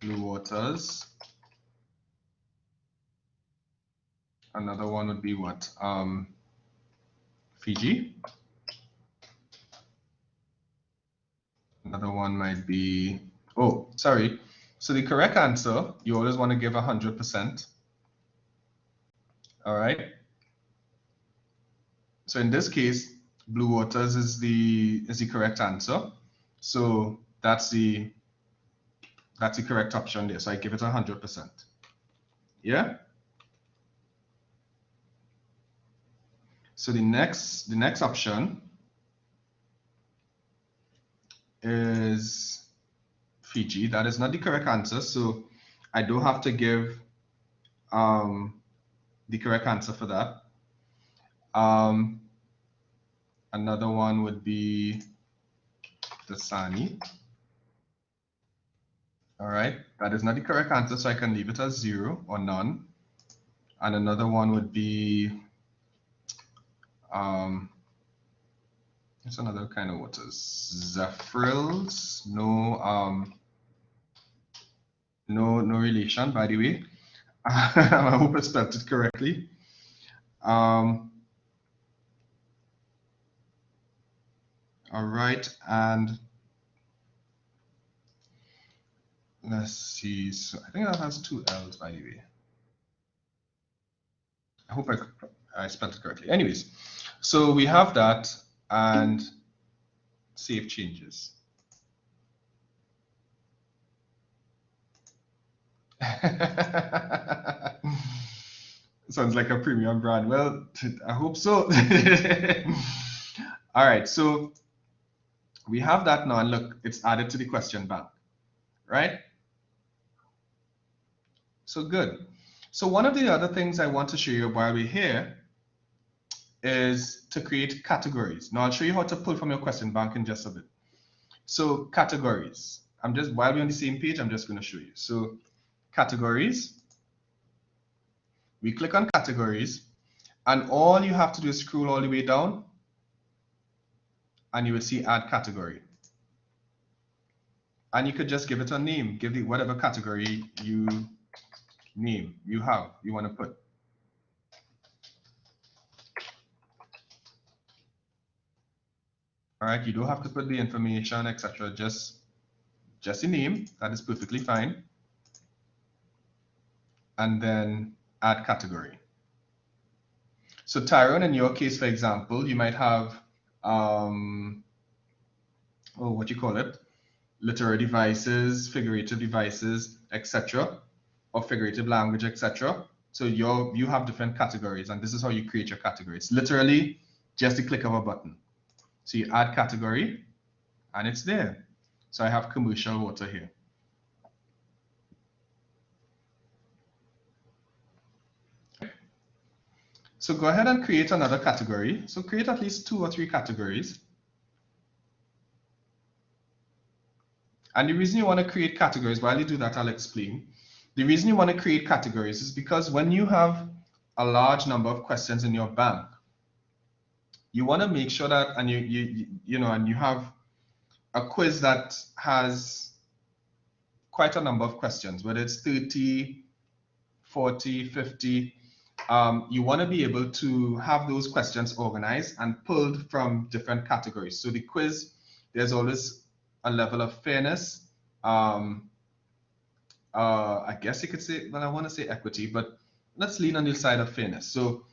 blue waters. Another one would be what? Fiji. Another one might be, oh, sorry. So the correct answer, you always want to give 100%. All right. So in this case, blue waters is the correct answer. So that's the correct option there. So I give it 100%. Yeah. So the next option is Fiji. That is not the correct answer. So I don't have to give the correct answer for that. Another one would be Dasani. All right, that is not the correct answer, so I can leave it as 0 or none. And another one would be, it's another kind of waters. Zephyrines, no relation, by the way. I hope I spelled it correctly. All right, and let's see. So I think that has 2 L's, by the way. I hope I spelled it correctly. Anyways, so we have that, and save changes. Sounds like a premium brand. Well, I hope so. All right, so we have that now, and look, it's added to the question bank, right? So good. So one of the other things I want to show you while we're here is to create categories. Now I'll show you how to pull from your question bank in just a bit. So categories. While we're on the same page, I'm just going to show you. So categories. We click on categories, and all you have to do is scroll all the way down, and you will see add category. And you could just give it a name, give it whatever category you want to put. All right, you don't have to put the information, etc. Just the name. That is perfectly fine. And then add category. So Tyrone, in your case, for example, you might have what you call it, literary devices, figurative devices, etc., or figurative language, etc. So you have different categories, and this is how you create your category. It's literally just a click of a button. So you add category, and it's there. So I have commercial water here. So go ahead and create another category. So create at least 2 or 3 categories. And the reason you want to create categories, while you do that, I'll explain. The reason you want to create categories is because when you have a large number of questions in your bank, you want to make sure that, and you have a quiz that has quite a number of questions, whether it's 30, 40, 50, you want to be able to have those questions organized and pulled from different categories. So the quiz, there's always a level of fairness. I guess you could say, well, I want to say equity, but let's lean on the side of fairness. So,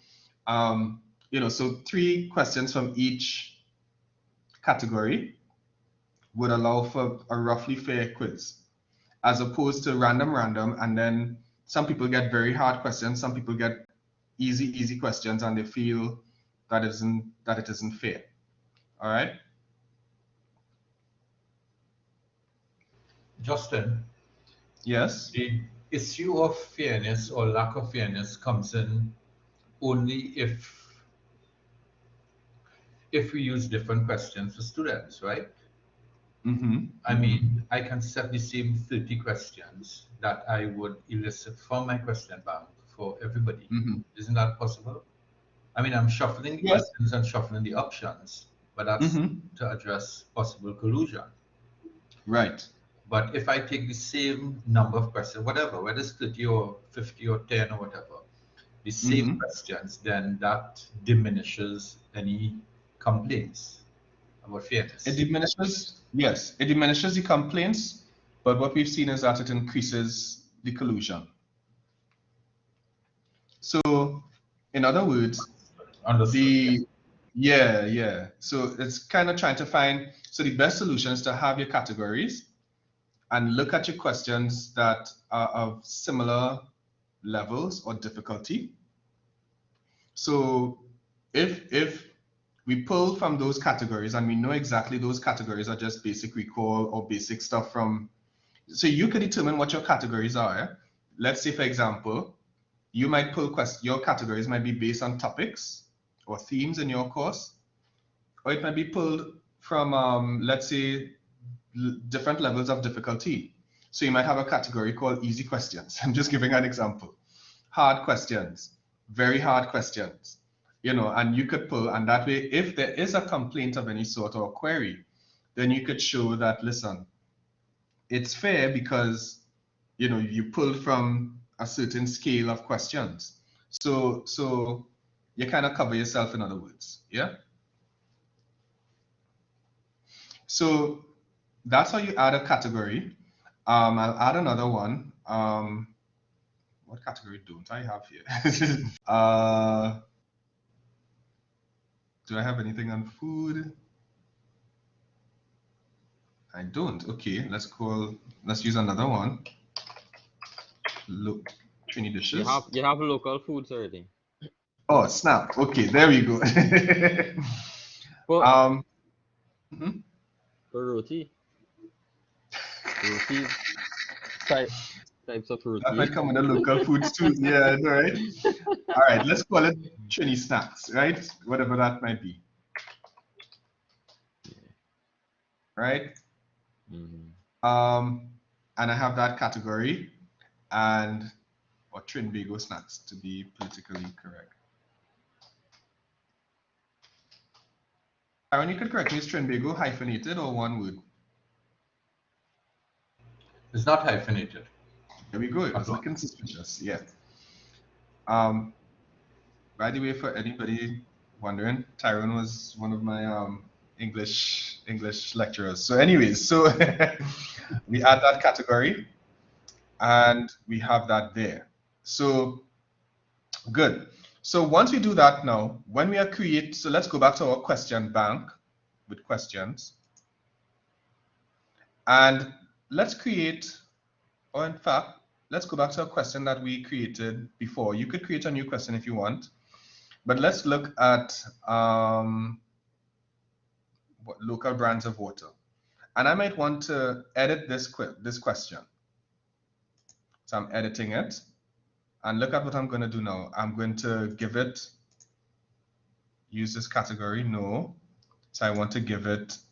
so 3 questions from each category would allow for a roughly fair quiz, as opposed to random, and then some people get very hard questions, some people get easy questions, and they feel that it isn't fair. All right. Justin. Yes. The issue of fairness or lack of fairness comes in only if if we use different questions for students, right? Mm-hmm. I mean, I can set the same 30 questions that I would elicit from my question bank for everybody. Mm-hmm. Isn't that possible? I mean, I'm shuffling the Yes. questions and shuffling the options, but that's Mm-hmm. to address possible collusion. Right. But if I take the same number of questions, whatever, whether it's 30 or 50 or 10 or whatever, the same Mm-hmm. questions, then that diminishes any complaints about fairness. It diminishes, yes, it diminishes the complaints, but what we've seen is that it increases the collusion. So, in other words, Understood. yeah. So it's kind of trying to find, so the best solution is to have your categories and look at your questions that are of similar levels or difficulty. So if we pull from those categories and we know exactly those categories are just basic recall or basic stuff from, so you could determine what your categories are. Let's say, for example, you might pull your categories might be based on topics or themes in your course, or it might be pulled from, let's say, different levels of difficulty. So you might have a category called easy questions. I'm just giving an example. Hard questions, very hard questions, and you could pull, and that way, if there is a complaint of any sort or query, then you could show that, listen, it's fair because, you pulled from a certain scale of questions. So you kind of cover yourself, in other words, yeah? So that's how you add a category. I'll add another one. What category don't I have here? Do I have anything on food? I don't. Okay, let's use another one. Look, Trini dishes. You have local foods already. Oh, snap. Okay, there we go. For mhm. for roti types of That roti. might come under local foods too. Yeah, right. All right, let's call it Trini snacks, right? Whatever that might be. Right? Mm-hmm. And I have that category, or Trinbago snacks to be politically correct. Aaron, you could correct me, is Trinbago hyphenated or one word? It's not hyphenated. There we go. It was looking suspicious. Yeah. By the way, for anybody wondering, Tyrone was one of my English lecturers. So anyways, so we add that category and we have that there. So good. So once we do that now, when we are so let's go back to our question bank with questions. And let's create, or in fact, let's go back to a question that we created before. You could create a new question if you want, but let's look at local brands of water. And I might want to edit this question. So I'm editing it. And look at what I'm going to do now. I'm going to give it, use this category, no. So I want to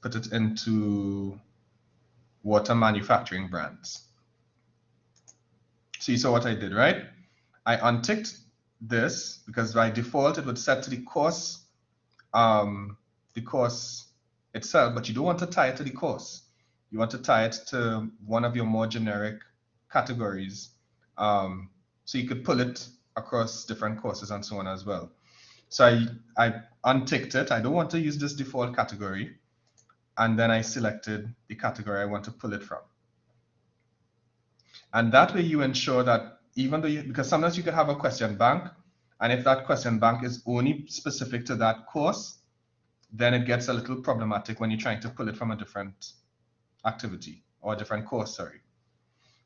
put it into water manufacturing brands. So you saw what I did, right? I unticked this because by default it would set to the course itself, but you don't want to tie it to the course. You want to tie it to one of your more generic categories. So you could pull it across different courses and so on as well. So I unticked it. I don't want to use this default category. And then I selected the category I want to pull it from. And that way you ensure that even though because sometimes you could have a question bank, and if that question bank is only specific to that course, then it gets a little problematic when you're trying to pull it from a different activity or a different course, sorry.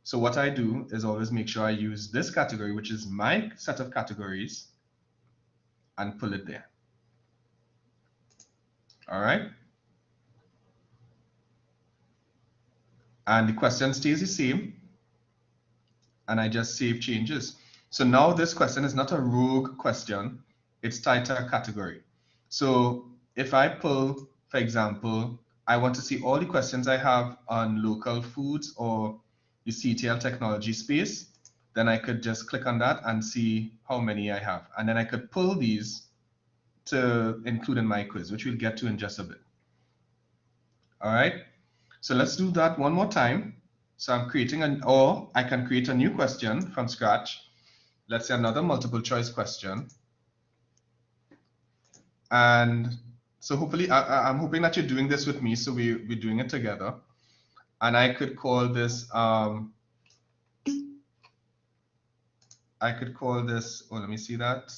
So what I do is always make sure I use this category, which is my set of categories, and pull it there. All right. And the question stays the same. And I just save changes. So now this question is not a rogue question. It's tied to a category. So if I pull, for example, I want to see all the questions I have on local foods or the CETL technology space, then I could just click on that and see how many I have. And then I could pull these to include in my quiz, which we'll get to in just a bit. All right, so let's do that one more time. So I'm creating or I can create a new question from scratch. Let's say another multiple choice question. And so hopefully, I'm hoping that you're doing this with me, so we're doing it together. And I could call this, oh, let me see that.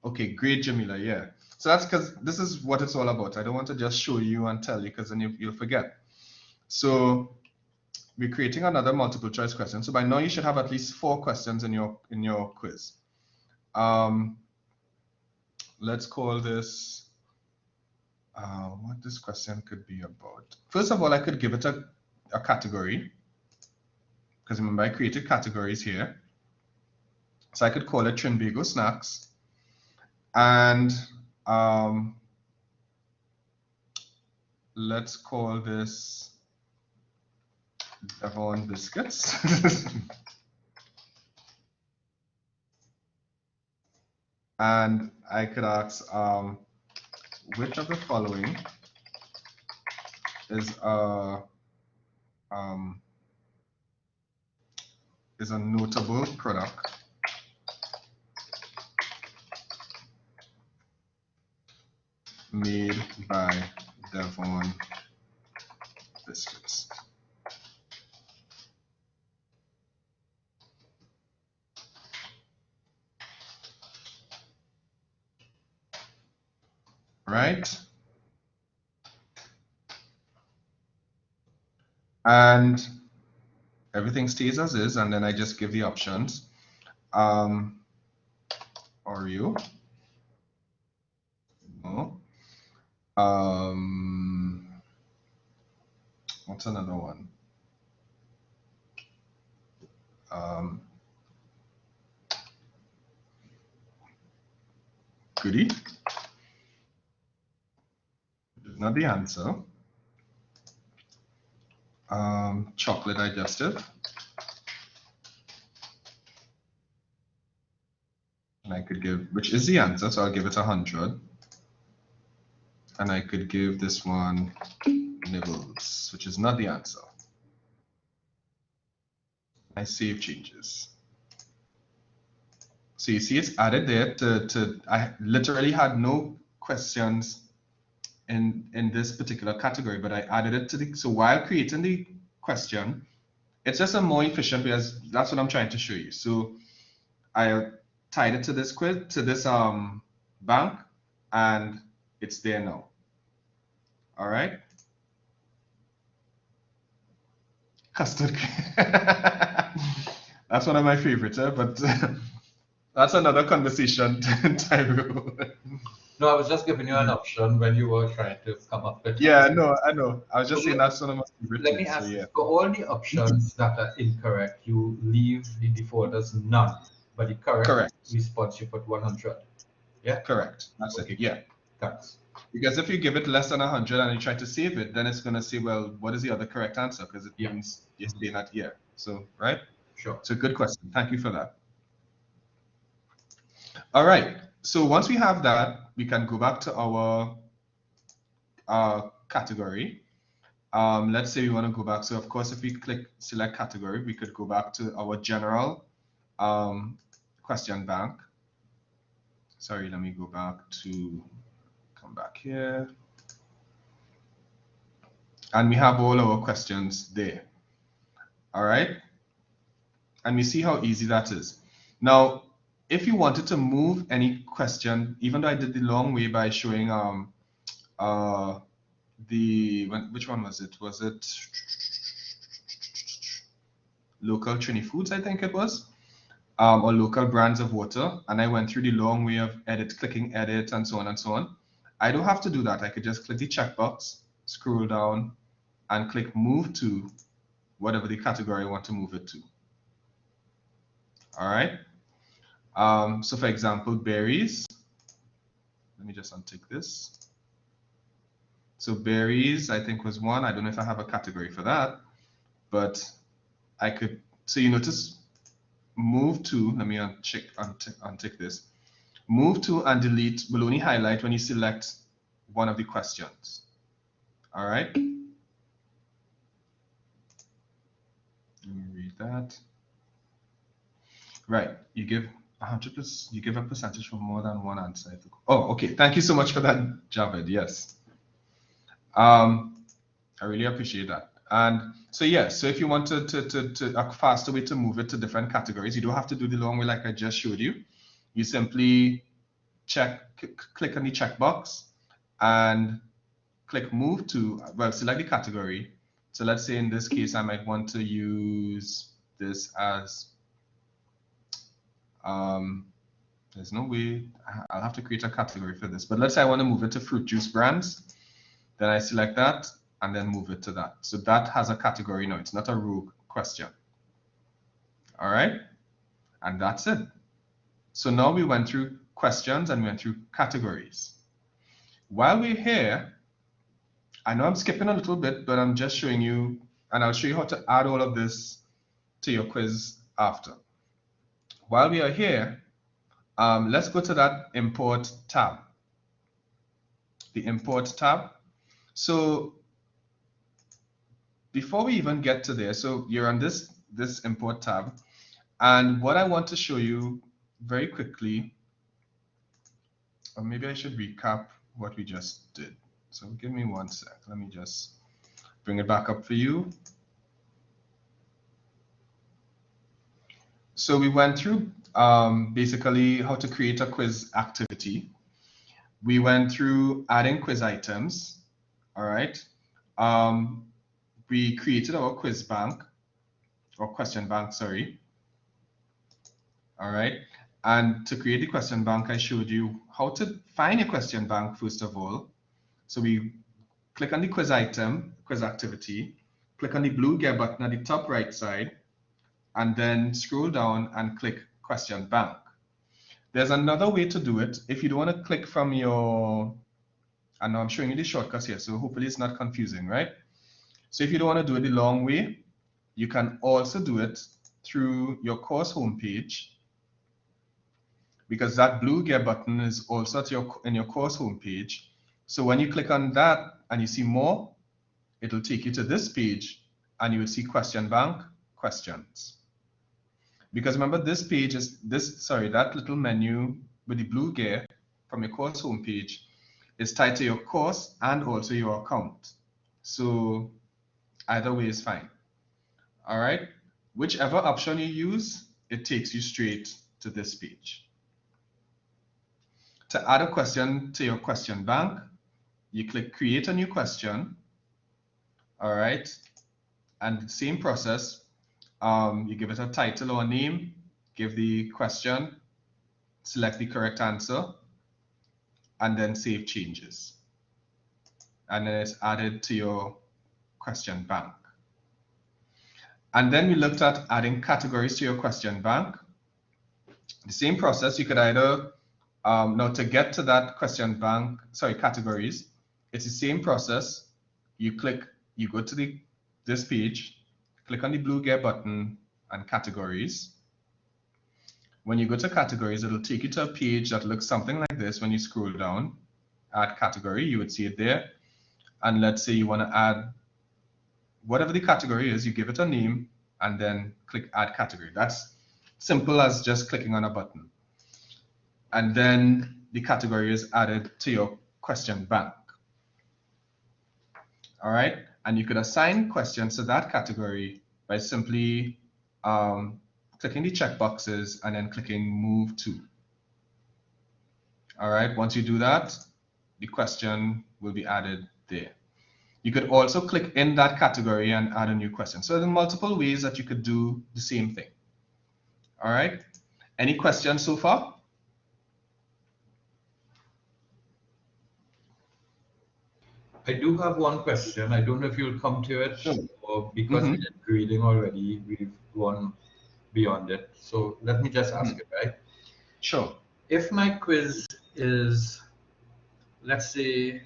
Okay, great, Jamila, yeah. So that's because this is what it's all about. I don't want to just show you and tell you because then you'll forget. So we're creating another multiple choice question. So by now you should have at least 4 questions in your quiz. Let's call this, what this question could be about. First of all, I could give it a category, because remember I created categories here. So I could call it Trinbago Snacks, and let's call this Devon Biscuits. And I could ask, which of the following is a notable product made by Devon Biscuits. Right? And everything stays as is, and then I just give the options. Oreo. No. What's another one? Goody. Not the answer. Chocolate digestive. And I could give, which is the answer, so I'll give it 100. And I could give this one Nibbles, which is not the answer. I save changes. So you see it's added there I literally had no questions in this particular category, but I added it to the, so while creating the question, it's just a more efficient way, as that's what I'm trying to show you. So I tied it to this quiz, to this bank, and it's there now. All right. Custard cream. That's one of my favorites, but that's another conversation, Tyro. No, I was just giving you an option when you were trying to come up with. Yeah, no, I know. I was just saying that's one of my favorites. Let me ask you, for all the options that are incorrect, you leave the default as none, but the correct response you put 100. Yeah? Correct. That's okay. Yeah. Thanks. Because if you give it less than 100 and you try to save it, then it's going to say, well, what is the other correct answer? Because it means you're staying at here. So, right? Sure. So, good question. Thank you for that. All right. So, once we have that, we can go back to our category. Let's say we want to go back. So, of course, if we click select category, we could go back to our general question bank. Sorry, let me go back to, come back here. And we have all our questions there. All right. And we see how easy that is. Now, if you wanted to move any question, even though I did the long way by showing which one was it? Was it local Trini Foods, I think it was, or local brands of water. And I went through the long way of clicking edit and so on and so on. I don't have to do that. I could just click the checkbox, scroll down, and click move to whatever the category I want to move it to. All right. So for example, berries. Let me just untick this. So berries, I think, was one. I don't know if I have a category for that, but I could. So you notice move to, let me untick this. Move to and delete will only highlight when you select one of the questions. All right. Let me read that. Right. You give 100%. You give a percentage for more than one answer. Oh, okay. Thank you so much for that, Javed. Yes. I really appreciate that. And so yeah, so if you want to a faster way to move it to different categories, you don't have to do the long way like I just showed you. You simply click on the checkbox and click move to, well, select the category. So let's say in this case, I might want to use this as, there's no way, I'll have to create a category for this, but let's say I want to move it to fruit juice brands. Then I select that and then move it to that. So that has a category now. It's not a rogue question. All right. And that's it. So now we went through questions and we went through categories. While we're here, I know I'm skipping a little bit, but I'm just showing you, and I'll show you how to add all of this to your quiz after. While we are here, let's go to that import tab. The import tab. So before we even get to there, so you're on this import tab, and what I want to show you very quickly, or maybe I should recap what we just did. So give me one sec. Let me just bring it back up for you. So we went through basically how to create a quiz activity. We went through adding quiz items. All right. We created our quiz bank, or question bank, sorry. All right. And to create the question bank, I showed you how to find a question bank, first of all. So we click on the quiz item, quiz activity, click on the blue gear button at the top right side, and then scroll down and click question bank. There's another way to do it. If you don't want to click from your, I know I'm showing you the shortcuts here, so hopefully it's not confusing, right? So if you don't want to do it the long way, you can also do it through your course homepage, because that blue gear button is also in your course homepage. So when you click on that and you see more, it'll take you to this page and you will see question bank questions. Because remember, this page is that little menu with the blue gear from your course homepage is tied to your course and also your account. So either way is fine. All right. Whichever option you use, it takes you straight to this page. To add a question to your question bank, you click create a new question. All right. And same process. You give it a title or a name, give the question, select the correct answer, and then save changes. And then it's added to your question bank. And then we looked at adding categories to your question bank. The same process, you could either, now to get to that question bank, categories, it's the same process. You go to this page, click on the blue gear button and categories. When you go to categories, it'll take you to a page that looks something like this. When you scroll down, add category, you would see it there. And let's say you want to add whatever the category is, you give it a name and then click add category. That's simple as just clicking on a button. And then the category is added to your question bank. All right. And you could assign questions to that category by simply clicking the checkboxes and then clicking move to. All right. Once you do that, the question will be added there. You could also click in that category and add a new question. So there are multiple ways that you could do the same thing. All right. Any questions so far? I do have one question. I don't know if you'll come to it, Sure. or because we did grading already, we've gone beyond it. So let me just ask it, right? Sure. If my quiz is, let's say,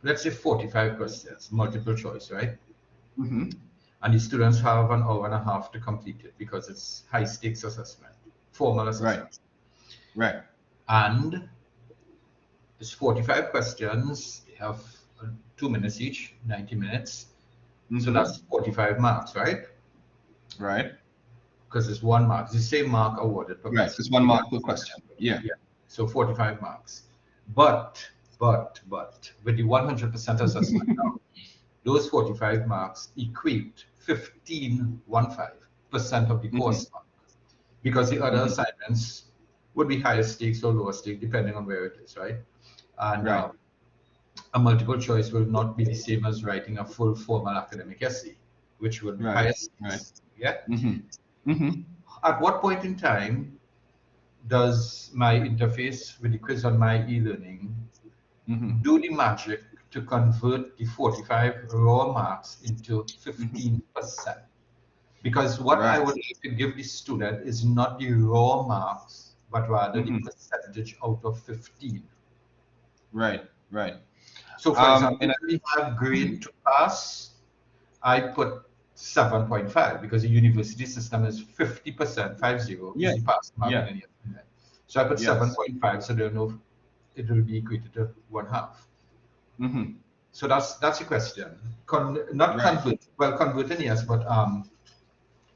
let's say 45 questions, multiple choice, right? Mm-hmm. And the students have an hour and a half to complete it because it's high stakes assessment, formal assessment. Right. And it's 45 questions. They have 2 minutes each, 90 minutes. So that's 45 marks, right? Right. Because it's 1 mark. It's the same mark awarded per Right. question. It's 1 mark per question. Yeah. So 45 marks. But with the 100% assessment now, those 45 marks equate 15% of the course mark, because the other assignments would be higher stakes or lower stakes depending on where it is, right? And Right. a multiple choice will not be the same as writing a full formal academic essay, which would be higher stakes. Right. Yeah. Mm-hmm. At what point in time does my interface with the quiz on myeLearning do the magic to convert the 45 raw marks into 15%? Because what I would like to give the student is not the raw marks, but rather the percentage out of 15. Right. So for example, if we have grade to pass, I put 7.5 because the university system is 50%, 50 is the pass mark in any assignment. So I put 7.5, so they'll know it will be equated to 1/2. So that's the question. Converting, yes, but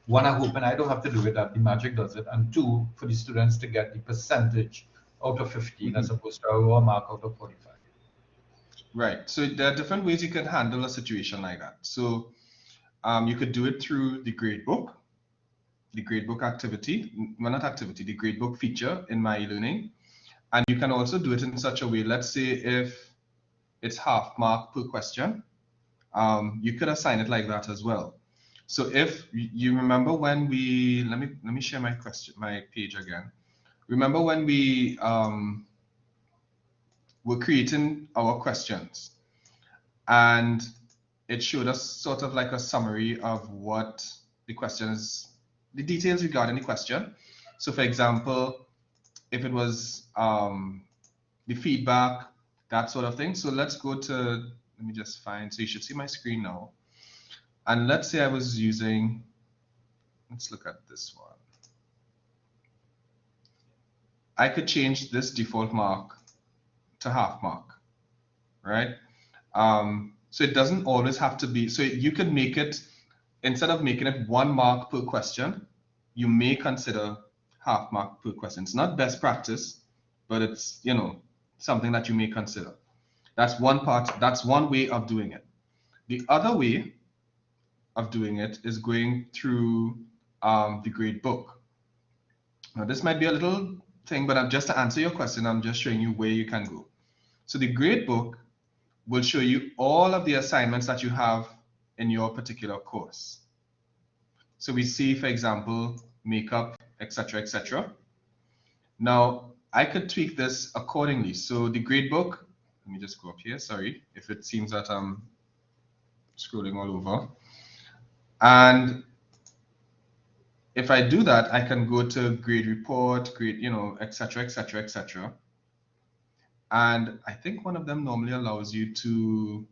one, I hope, and I don't have to do it, that the magic does it, and two, for the students to get the percentage out of 15 as opposed to a raw mark out of 45. Right. So there are different ways you can handle a situation like that. So you could do it through the gradebook activity, well, not activity, the gradebook feature in myeLearning. And you can also do it in such a way, let's say if it's half mark per question, you could assign it like that as well. So if you remember when we, let me share my page again. Remember when we were creating our questions, and it showed us sort of like a summary of what the question is, the details regarding the question. So for example, if it was the feedback, that sort of thing. So let's go to, let me just find, so you should see my screen now. And let's say I was using, let's look at this one. I could change this default mark to half mark, right? So it doesn't always have to be, so you could make it, instead of making it 1 mark per question, you may consider half mark per question. It's not best practice, but it's, you know, something that you may consider. That's one part, that's one way of doing it. The other way of doing it is going through the grade book. Now this might be a little thing, but just to answer your question, I'm just showing you where you can go. So the grade book will show you all of the assignments that you have in your particular course. So we see, for example, makeup, etc., etc. Now I could tweak this accordingly. So the grade book, let me just go up here, sorry, if it seems that I'm scrolling all over. And if I do that, I can go to grade report, grade, you know, etc., etc., etc. And I think one of them normally allows you to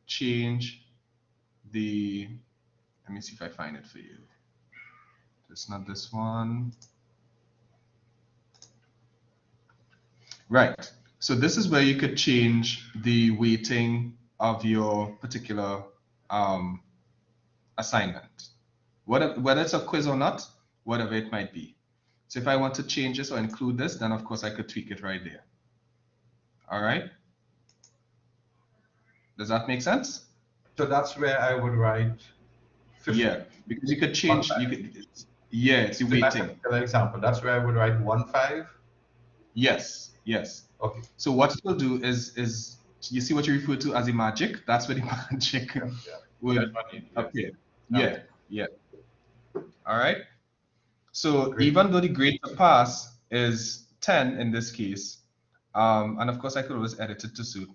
change the, let me see if I find it for you. It's not this one. Right. So this is where you could change the weighting of your particular assignment, whether it's a quiz or not, whatever it might be. So if I want to change this or include this, then of course I could tweak it right there. All right. Does that make sense? So that's where I would write 50. Yeah, because you could change, you could, yeah, it's the weighting. For example, that's where I would write 1/5. Yes. Okay. So what it will do is you see what you refer to as a magic? That's where the magic would appear. Yeah. All right. So Great. even though the grade to pass is 10 in this case, and of course I could always edit it to suit,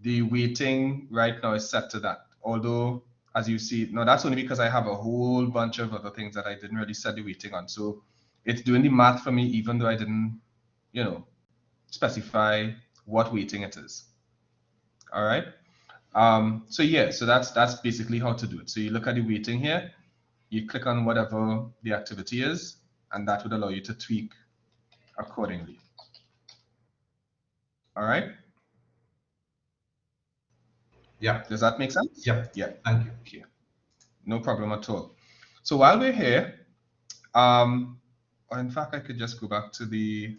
the weighting right now is set to that. Although, as you see, no, that's only because I have a whole bunch of other things that I didn't really set the weighting on. So it's doing the math for me, even though I didn't, you know, specify what weighting it is. All right. So yeah, so that's basically how to do it. So you look at the weighting here, you click on whatever the activity is, and that would allow you to tweak accordingly. All right. Yeah. Does that make sense? Yep. Yeah. Thank you. Okay. No problem at all. So while we're here, or in fact, I could just go back to the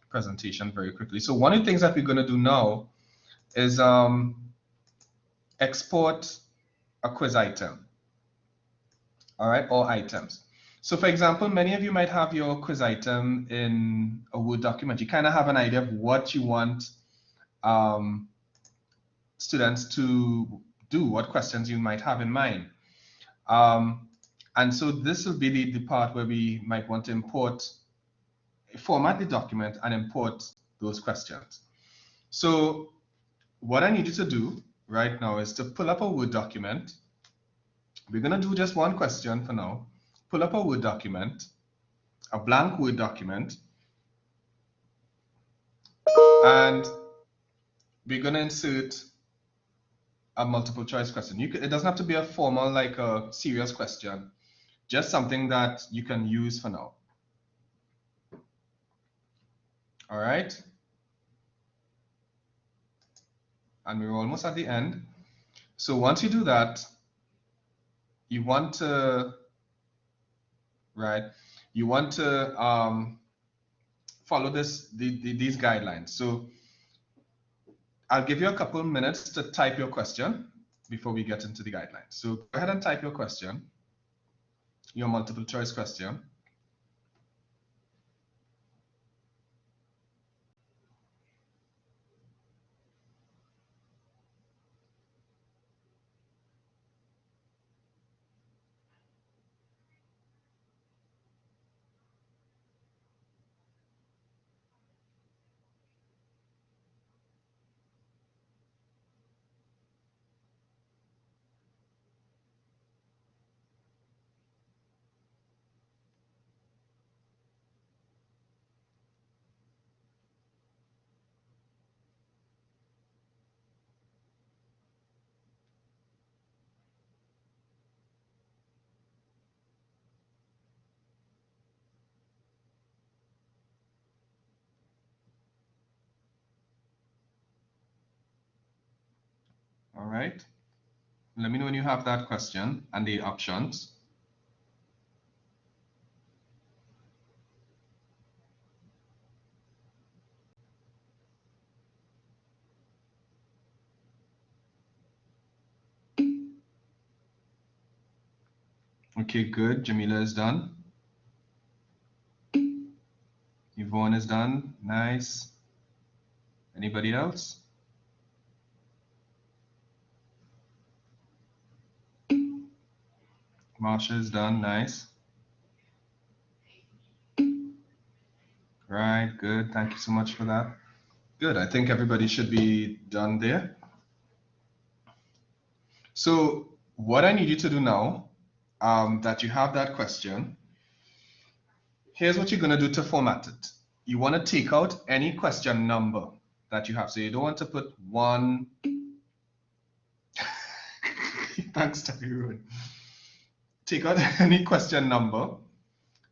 presentation very quickly. So one of the things that we're going to do now is export a quiz item. All right, or items. So for example, many of you might have your quiz item in a Word document. You kind of have an idea of what you want students to do, what questions you might have in mind. And so this will be the part where we might want to format the document and import those questions. So what I need you to do right now is to pull up a Word document. We're going to do just one question for now. Pull up a Word document, a blank Word document, and we're going to insert a multiple choice question. It doesn't have to be a formal, like a serious question, just something that you can use for now. All right. And we're almost at the end. So once you do that, you want to, follow these guidelines. So I'll give you a couple minutes to type your question before we get into the guidelines. So go ahead and type your question, your multiple choice question. All right. Let me know when you have that question and the options. Okay, good. Jamila is done. Yvonne is done. Nice. Anybody else? Marsha is done. Nice. Right, good. Thank you so much for that. Good. I think everybody should be done there. So what I need you to do now, that you have that question, here's what you're going to do to format it. You want to take out any question number that you have. So you don't want to put one. Thanks, Tyrone. Take out any question number.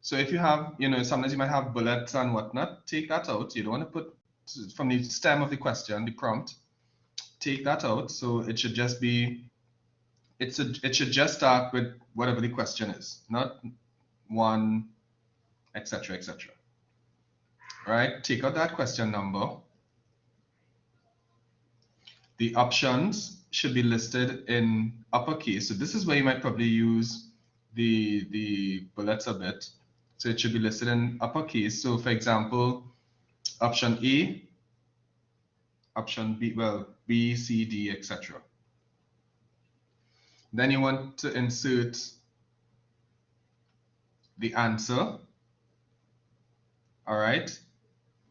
So if you have, sometimes you might have bullets and whatnot, take that out. You don't want to put from the stem of the question, the prompt, take that out. So it should just be, it should just start with whatever the question is, not one, etc., etc. Right? Take out that question number. The options should be listed in uppercase. So this is where you might probably use the bullets a bit. So it should be listed in uppercase. So for example, option A, option B, well, B, C, D, etc. Then you want to insert the answer. All right.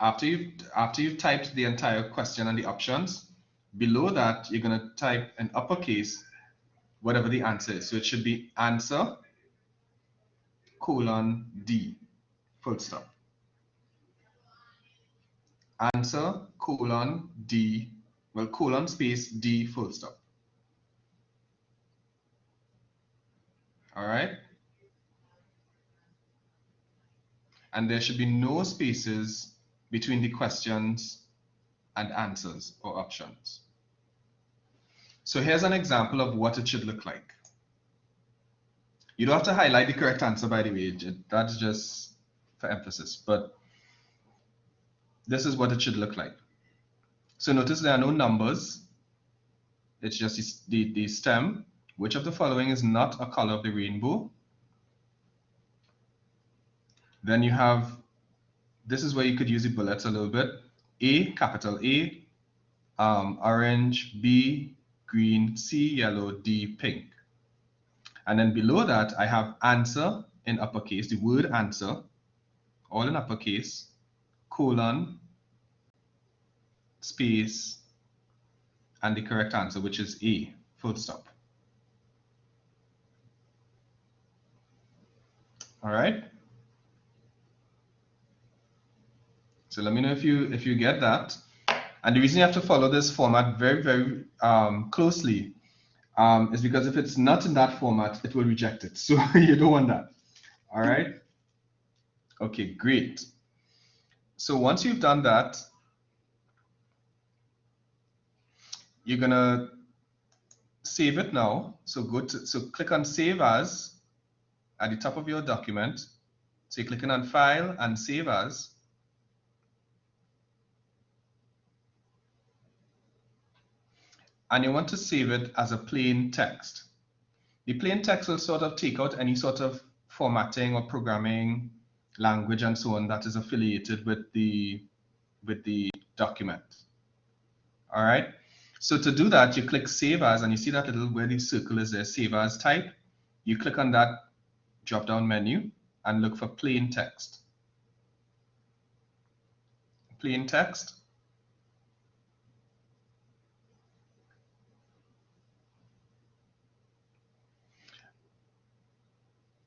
After you've typed the entire question and the options, below that you're going to type in uppercase whatever the answer is. So it should be answer colon D, full stop. Answer colon D, well, colon space D full stop. All right. And there should be no spaces between the questions and answers or options. So here's an example of what it should look like. You don't have to highlight the correct answer, by the way. That's just for emphasis. But this is what it should look like. So notice there are no numbers. It's just the stem. Which of the following is not a color of the rainbow? Then you have, this is where you could use the bullets a little bit. A, capital A, orange, B, green, C, yellow, D, pink. And then below that, I have answer in uppercase, the word answer, all in uppercase, colon, space, and the correct answer, which is A, full stop. All right. So let me know if you get that. And the reason you have to follow this format very, very closely is because if it's not in that format, it will reject it. So you don't want that. All right. Okay, great. So once you've done that, you're gonna save it now. So click on Save As at the top of your document. So you're clicking on File and Save As. And you want to save it as a plain text. The plain text will sort of take out any sort of formatting or programming language and so on that is affiliated with the document. All right. So to do that, you click Save As, and you see that little where the circle is there, Save As type. You click on that drop-down menu and look for plain text. Plain text.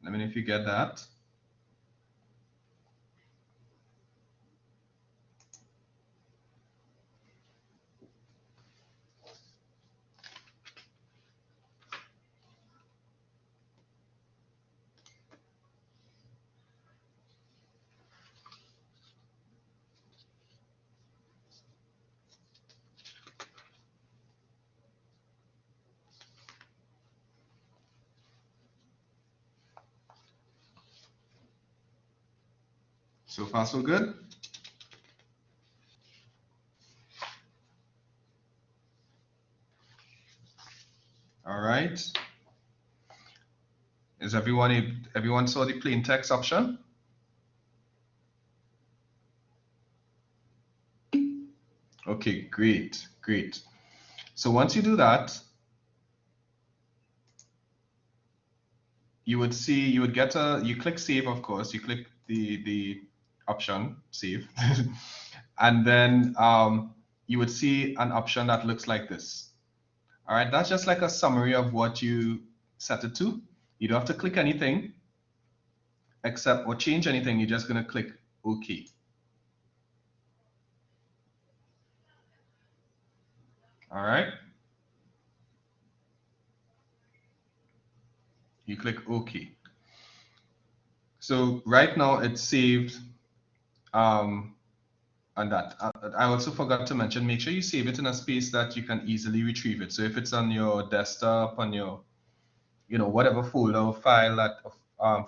Let me know if you get that. So far, so good. All right. Is everyone saw the plain text option? Okay, great, great. So once you do that, you would you click save, of course, you click the option save, and then you would see an option that looks like this. All right, that's just like a summary of what you set it to. You don't have to click anything except or change anything. You're just going to click OK. All right. You click OK. So right now it's saved on that. I also forgot to mention, make sure you save it in a space that you can easily retrieve it. So if it's on your desktop, on your, whatever folder or file that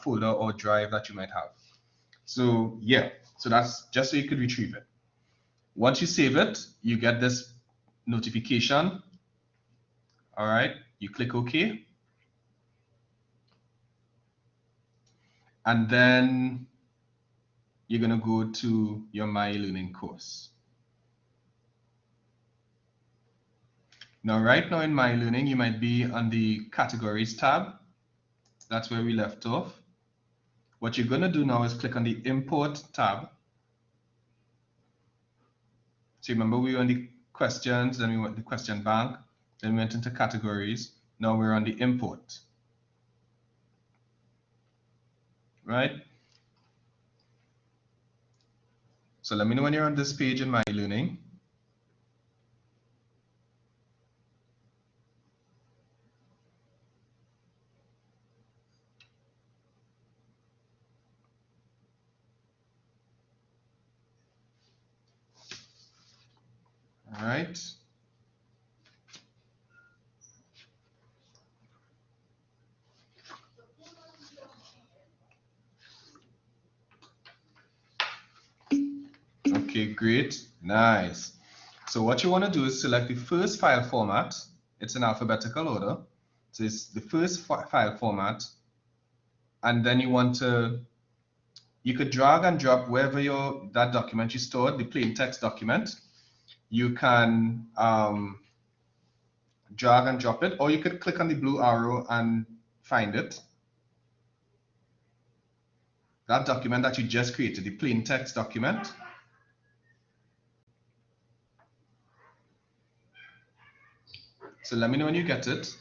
folder or drive that you might have. So yeah, so that's just so you could retrieve it. Once you save it, you get this notification. All right, you click OK. And then you're going to go to your myeLearning course. Now, right now in myeLearning, you might be on the categories tab. That's where we left off. What you're going to do now is click on the import tab. So remember we were on the questions, then we went to the question bank, then we went into categories. Now we're on the import. Right? So let me know when you're on this page in myeLearning. right? Okay, great, nice. So what you want to do is select the first file format. It's in alphabetical order. So it's the first file format. And then you want to, you could drag and drop wherever that document you stored, the plain text document. You can drag and drop it, or you could click on the blue arrow and find it. That document that you just created, the plain text document. So let me know when you get it.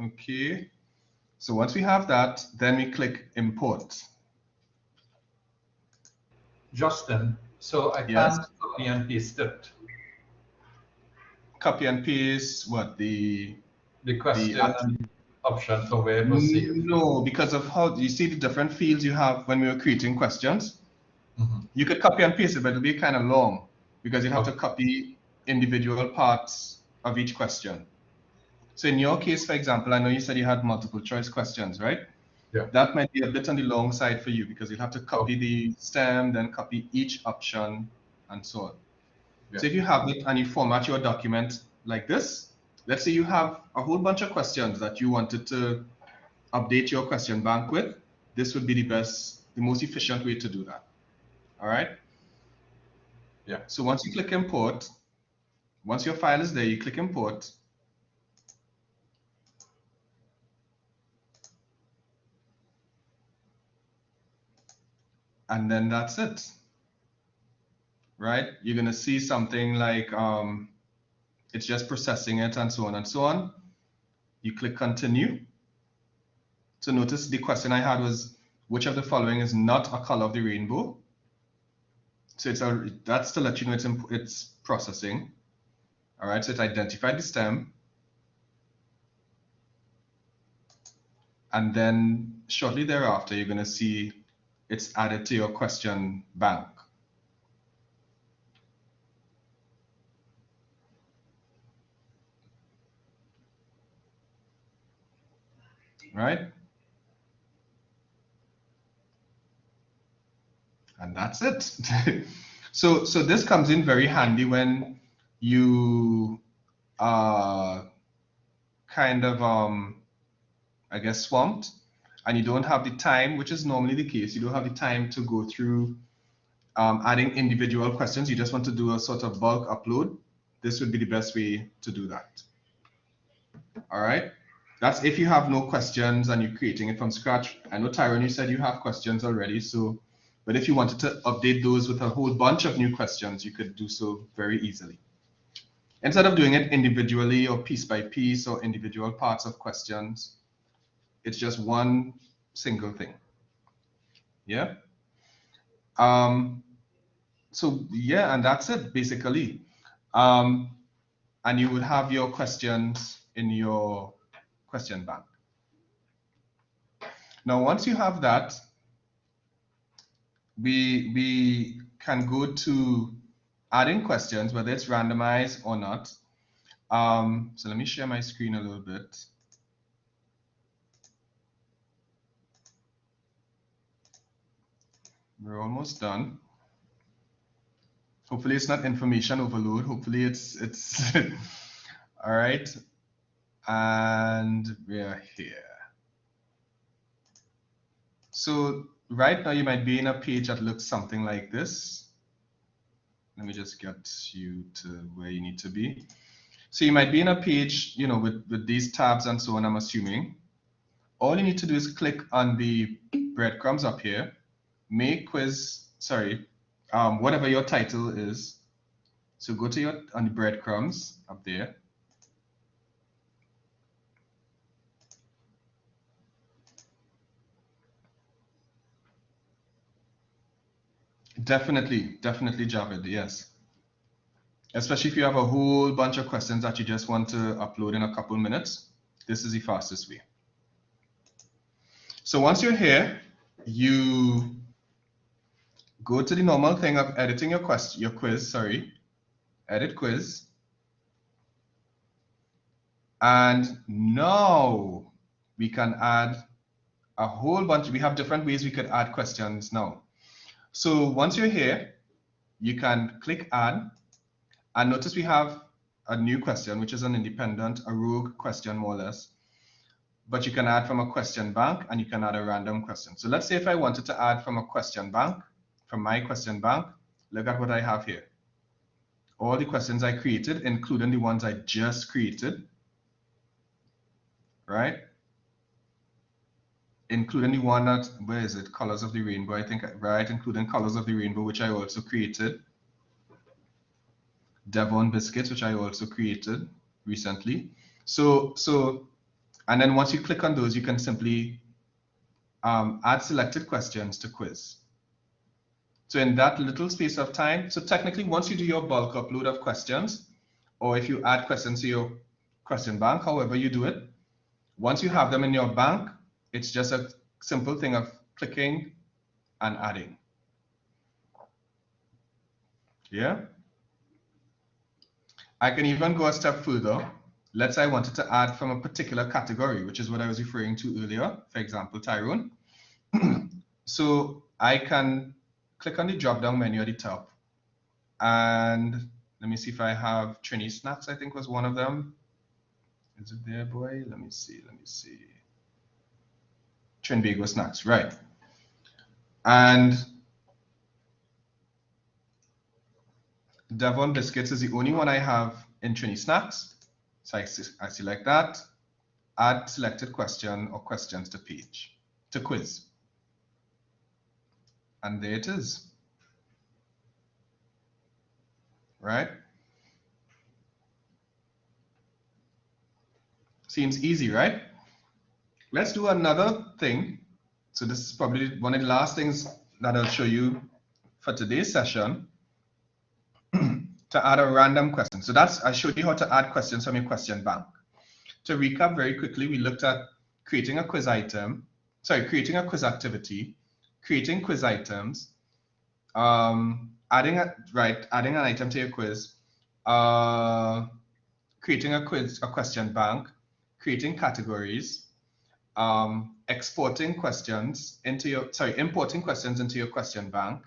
Okay, so once we have that, then we click import. Justin, so I Yes. can't copy and paste it. Copy and paste what The question option for where it was saved. No, because of how you see the different fields you have when we were creating questions. You could copy and paste it, but it'll be kind of long because you have to copy individual parts of each question. So in your case, for example, I know you said you had multiple choice questions, right? Yeah. That might be a bit on the long side for you because you'll have to copy the stem, then copy each option, and so on. Yeah. So if you have it and you format your document like this, let's say you have a whole bunch of questions that you wanted to update your question bank with, this would be the most efficient way to do that. All right? Yeah. So once you click import, once your file is there, you click import. And then that's it, right? You're gonna see something like it's just processing it and so on and so on. You click continue. So notice the question I had was, which of the following is not a color of the rainbow? So that's to let you know it's processing. All right, so it identified the stem. And then shortly thereafter, you're gonna see it's added to your question bank. Right? And that's it. So this comes in very handy when you are kind of, I guess, swamped and you don't have the time, which is normally the case. You don't have the time to go through adding individual questions. You just want to do a sort of bulk upload. This would be the best way to do that. All right. That's if you have no questions and you're creating it from scratch. I know, Tyrone, you said you have questions already. But if you wanted to update those with a whole bunch of new questions, you could do so very easily. Instead of doing it individually or piece by piece or individual parts of questions, it's just one single thing. Yeah. So yeah, and that's it basically. And you would have your questions in your question bank. Now, once you have that, we can go to adding questions, whether it's randomized or not. So let me share my screen a little bit. We're almost done. Hopefully it's not information overload. Hopefully it's all right. And we're here. So right now you might be in a page that looks something like this. Let me just get you to where you need to be. So you might be in a page, you know, with these tabs and so on, I'm assuming. All you need to do is click on the breadcrumbs up here, make quiz, sorry, whatever your title is. So go to on the breadcrumbs up there, Definitely, definitely, Javid, yes. Especially if you have a whole bunch of questions that you just want to upload in a couple minutes, this is the fastest way. So once you're here, you go to the normal thing of editing your quiz, edit quiz. And now we can add a whole bunch. We have different ways we could add questions now. So once you're here, you can click add, and notice we have a new question, which is an independent, a rogue question more or less. But you can add from a question bank, and you can add a random question. So let's say if I wanted to add from a question bank, from my question bank, look at what I have here. All the questions I created, including the ones I just created, right? Including the one that, where is it? Colors of the Rainbow, I think, right? Including Colors of the Rainbow, which I also created. Devon Biscuits, which I also created recently. And then once you click on those, you can simply add selected questions to quiz. So in that little space of time, so technically once you do your bulk upload of questions, or if you add questions to your question bank, however you do it, once you have them in your bank, it's just a simple thing of clicking and adding. Yeah. I can even go a step further. Let's say I wanted to add from a particular category, which is what I was referring to earlier, for example, Tyrone. So I can click on the drop-down menu at the top. And let me see if I have Trini Snacks, I think was one of them. Is it there, boy? Let me see. Trinbago Snacks, right. And Devon Biscuits is the only one I have in Trini Snacks. So I select that, add selected question or questions to page, to quiz. And there it is, right? Seems easy, right? Let's do another thing. So this is probably one of the last things that I'll show you for today's session, to add a random question. So I showed you how to add questions from your question bank. To recap very quickly, we looked at creating a quiz item, creating a quiz activity, creating quiz items, adding an item to your quiz, creating a question bank, creating categories, importing questions into your question bank,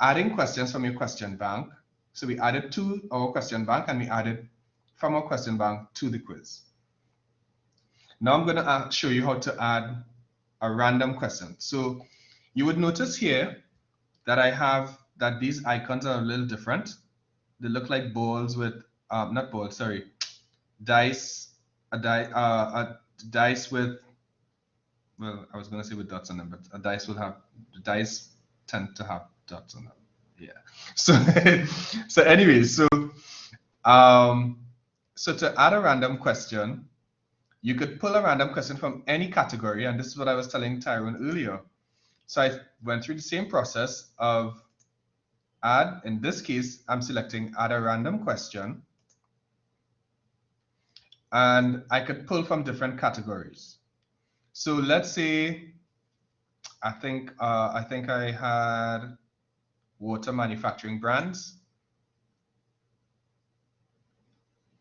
adding questions from your question bank. So we added to our question bank and we added from our question bank to the quiz. Now I'm going to show you how to add a random question. So you would notice here that I have that these icons are a little different. They look like balls with, not balls, sorry, dice, a dice with, well, I was going to say with dots on them, but a dice will have, the dice tend to have dots on them. Yeah. So, anyways, so to add a random question, you could pull a random question from any category, and this is what I was telling Tyrone earlier. So I went through the same process of add. In this case, I'm selecting add a random question, and I could pull from different categories. So let's say I think I had water manufacturing brands,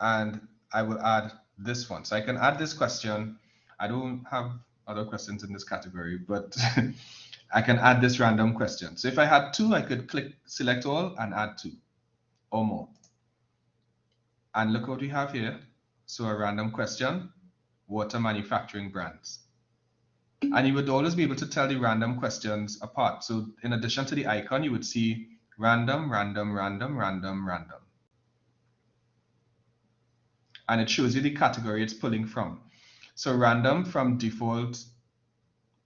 and I will add this one. So I can add this question. I don't have other questions in this category, but I can add this random question. So if I had two, I could click select all and add two or more. And look what we have here. So a random question, water manufacturing brands. And you would always be able to tell the random questions apart. So in addition to the icon, you would see random, random, random, random, random. And it shows you the category it's pulling from. So random from default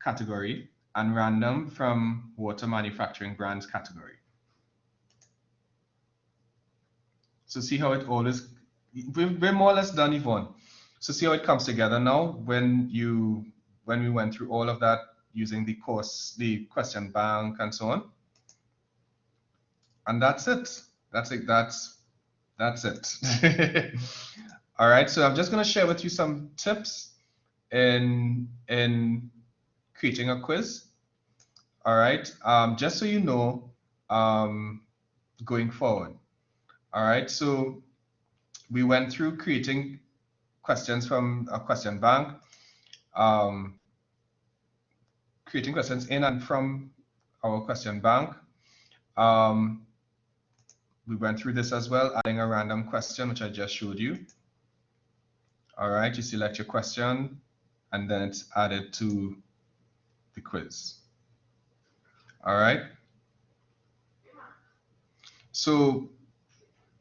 category and random from water manufacturing brands category. So see how it always, we're more or less done, Yvonne. So see how it comes together now when we went through all of that using the course, the question bank and so on. And that's it. That's it. That's it. All right. So I'm just going to share with you some tips in creating a quiz. All right. Just so you know, going forward. All right. So we went through creating questions from a question bank, creating questions in and from our question bank. We went through this as well, adding a random question, which I just showed you. All right, you select your question, and then it's added to the quiz. All right. So,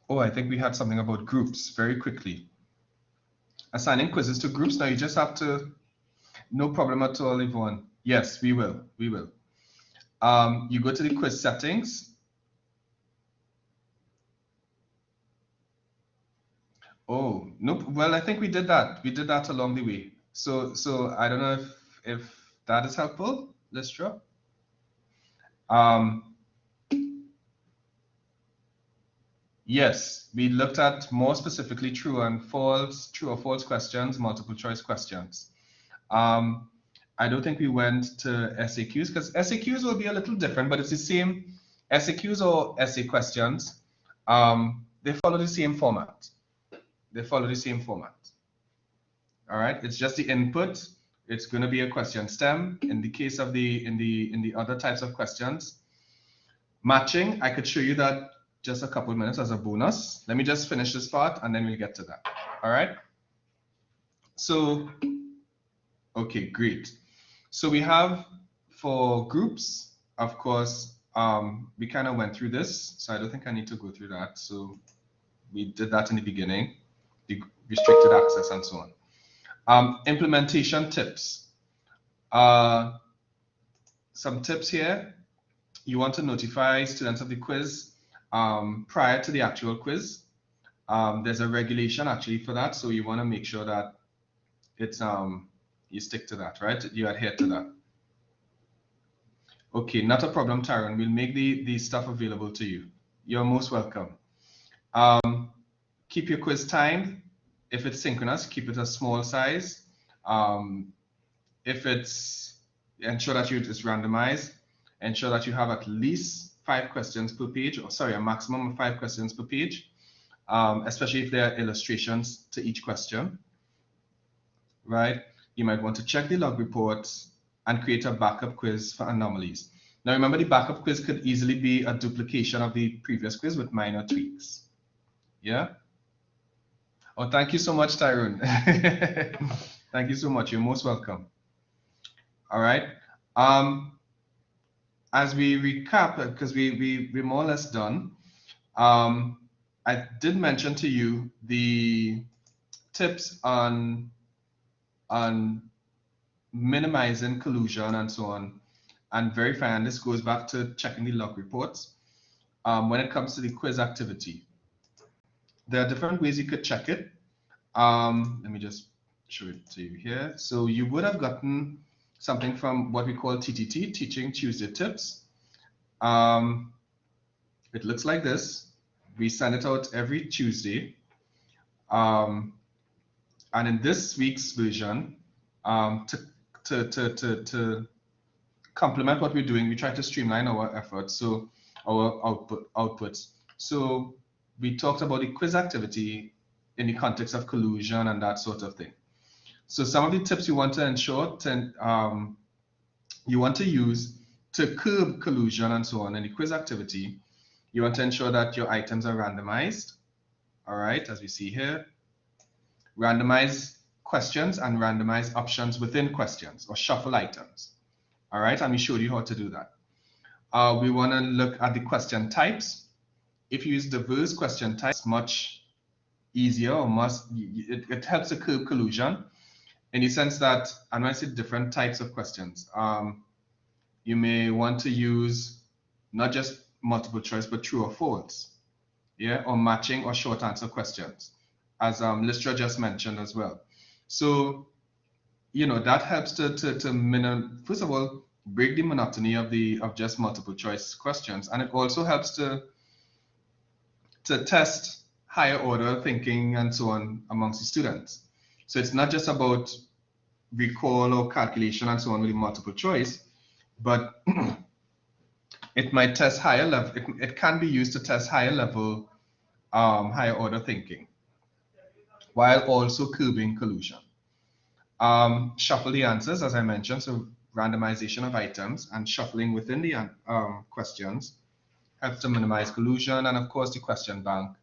oh, I think we had something about groups very quickly. Assigning quizzes to groups. Now you just have to, no problem at all, Yvonne. Yes, we will. We will. You go to the quiz settings. Oh, nope. Well, I think we did that. We did that along the way. So I don't know if that is helpful, Listra. Yes, we looked at more specifically true or false questions, multiple choice questions. I don't think we went to SAQs because SAQs will be a little different, but it's the same. SAQs or essay questions, they follow the same format. They follow the same format. All right, it's just the input. It's going to be a question stem. In the case of in the other types of questions, matching, I could show you that just a couple of minutes as a bonus. Let me just finish this part and then we'll get to that. All right. So, okay, great. So we have for groups, of course, we kind of went through this, so I don't think I need to go through that. So we did that in the beginning, the restricted access and so on. Implementation tips. Some tips here. You want to notify students of the quiz prior to the actual quiz. There's a regulation actually for that, so you want to make sure that it's you stick to that, right? You adhere to that. Okay, not a problem, Tyron. We'll make the stuff available to you. You're most welcome. Keep your quiz timed. If it's synchronous, keep it a small size. If it's, ensure that it's randomized. Ensure that you have at least 5 questions per page, or sorry, a maximum of 5 questions per page, especially if there are illustrations to each question, right? You might want to check the log reports and create a backup quiz for anomalies. Now remember, the backup quiz could easily be a duplication of the previous quiz with minor tweaks. Yeah? Oh, thank you so much, Tyrone. Thank you so much. You're most welcome. All right. As we recap, because we're more or less done, I did mention to you the tips on minimizing collusion and so on, and verifying. This goes back to checking the log reports. When it comes to the quiz activity, there are different ways you could check it. Let me just show it to you here. So you would have gotten something from what we call TTT, Teaching Tuesday Tips. It looks like this. We send it out every Tuesday. And in this week's version, to complement what we're doing, we try to streamline our efforts, so our outputs. So we talked about the quiz activity in the context of collusion and that sort of thing. So some of the tips you want to ensure, you want to use to curb collusion and so on in the quiz activity, you want to ensure that your items are randomized. All right, as we see here, randomize questions and randomize options within questions, or shuffle items. All right, and we showed you how to do that. We want to look at the question types. If you use diverse question types, much easier, or it helps to curb collusion in the sense that, and when I say different types of questions, you may want to use not just multiple choice, but true or false, yeah, or matching or short answer questions, as Listra just mentioned as well. So, you know, that helps to first of all, break the monotony of just multiple choice questions, and it also helps to to test higher order thinking and so on amongst the students. So it's not just about recall or calculation and so on with multiple choice, but it might test higher level. It can be used to test higher level, higher order thinking, while also curbing collusion. Shuffle the answers, as I mentioned, so randomization of items and shuffling within the questions helps to minimize collusion, and of course the question bank,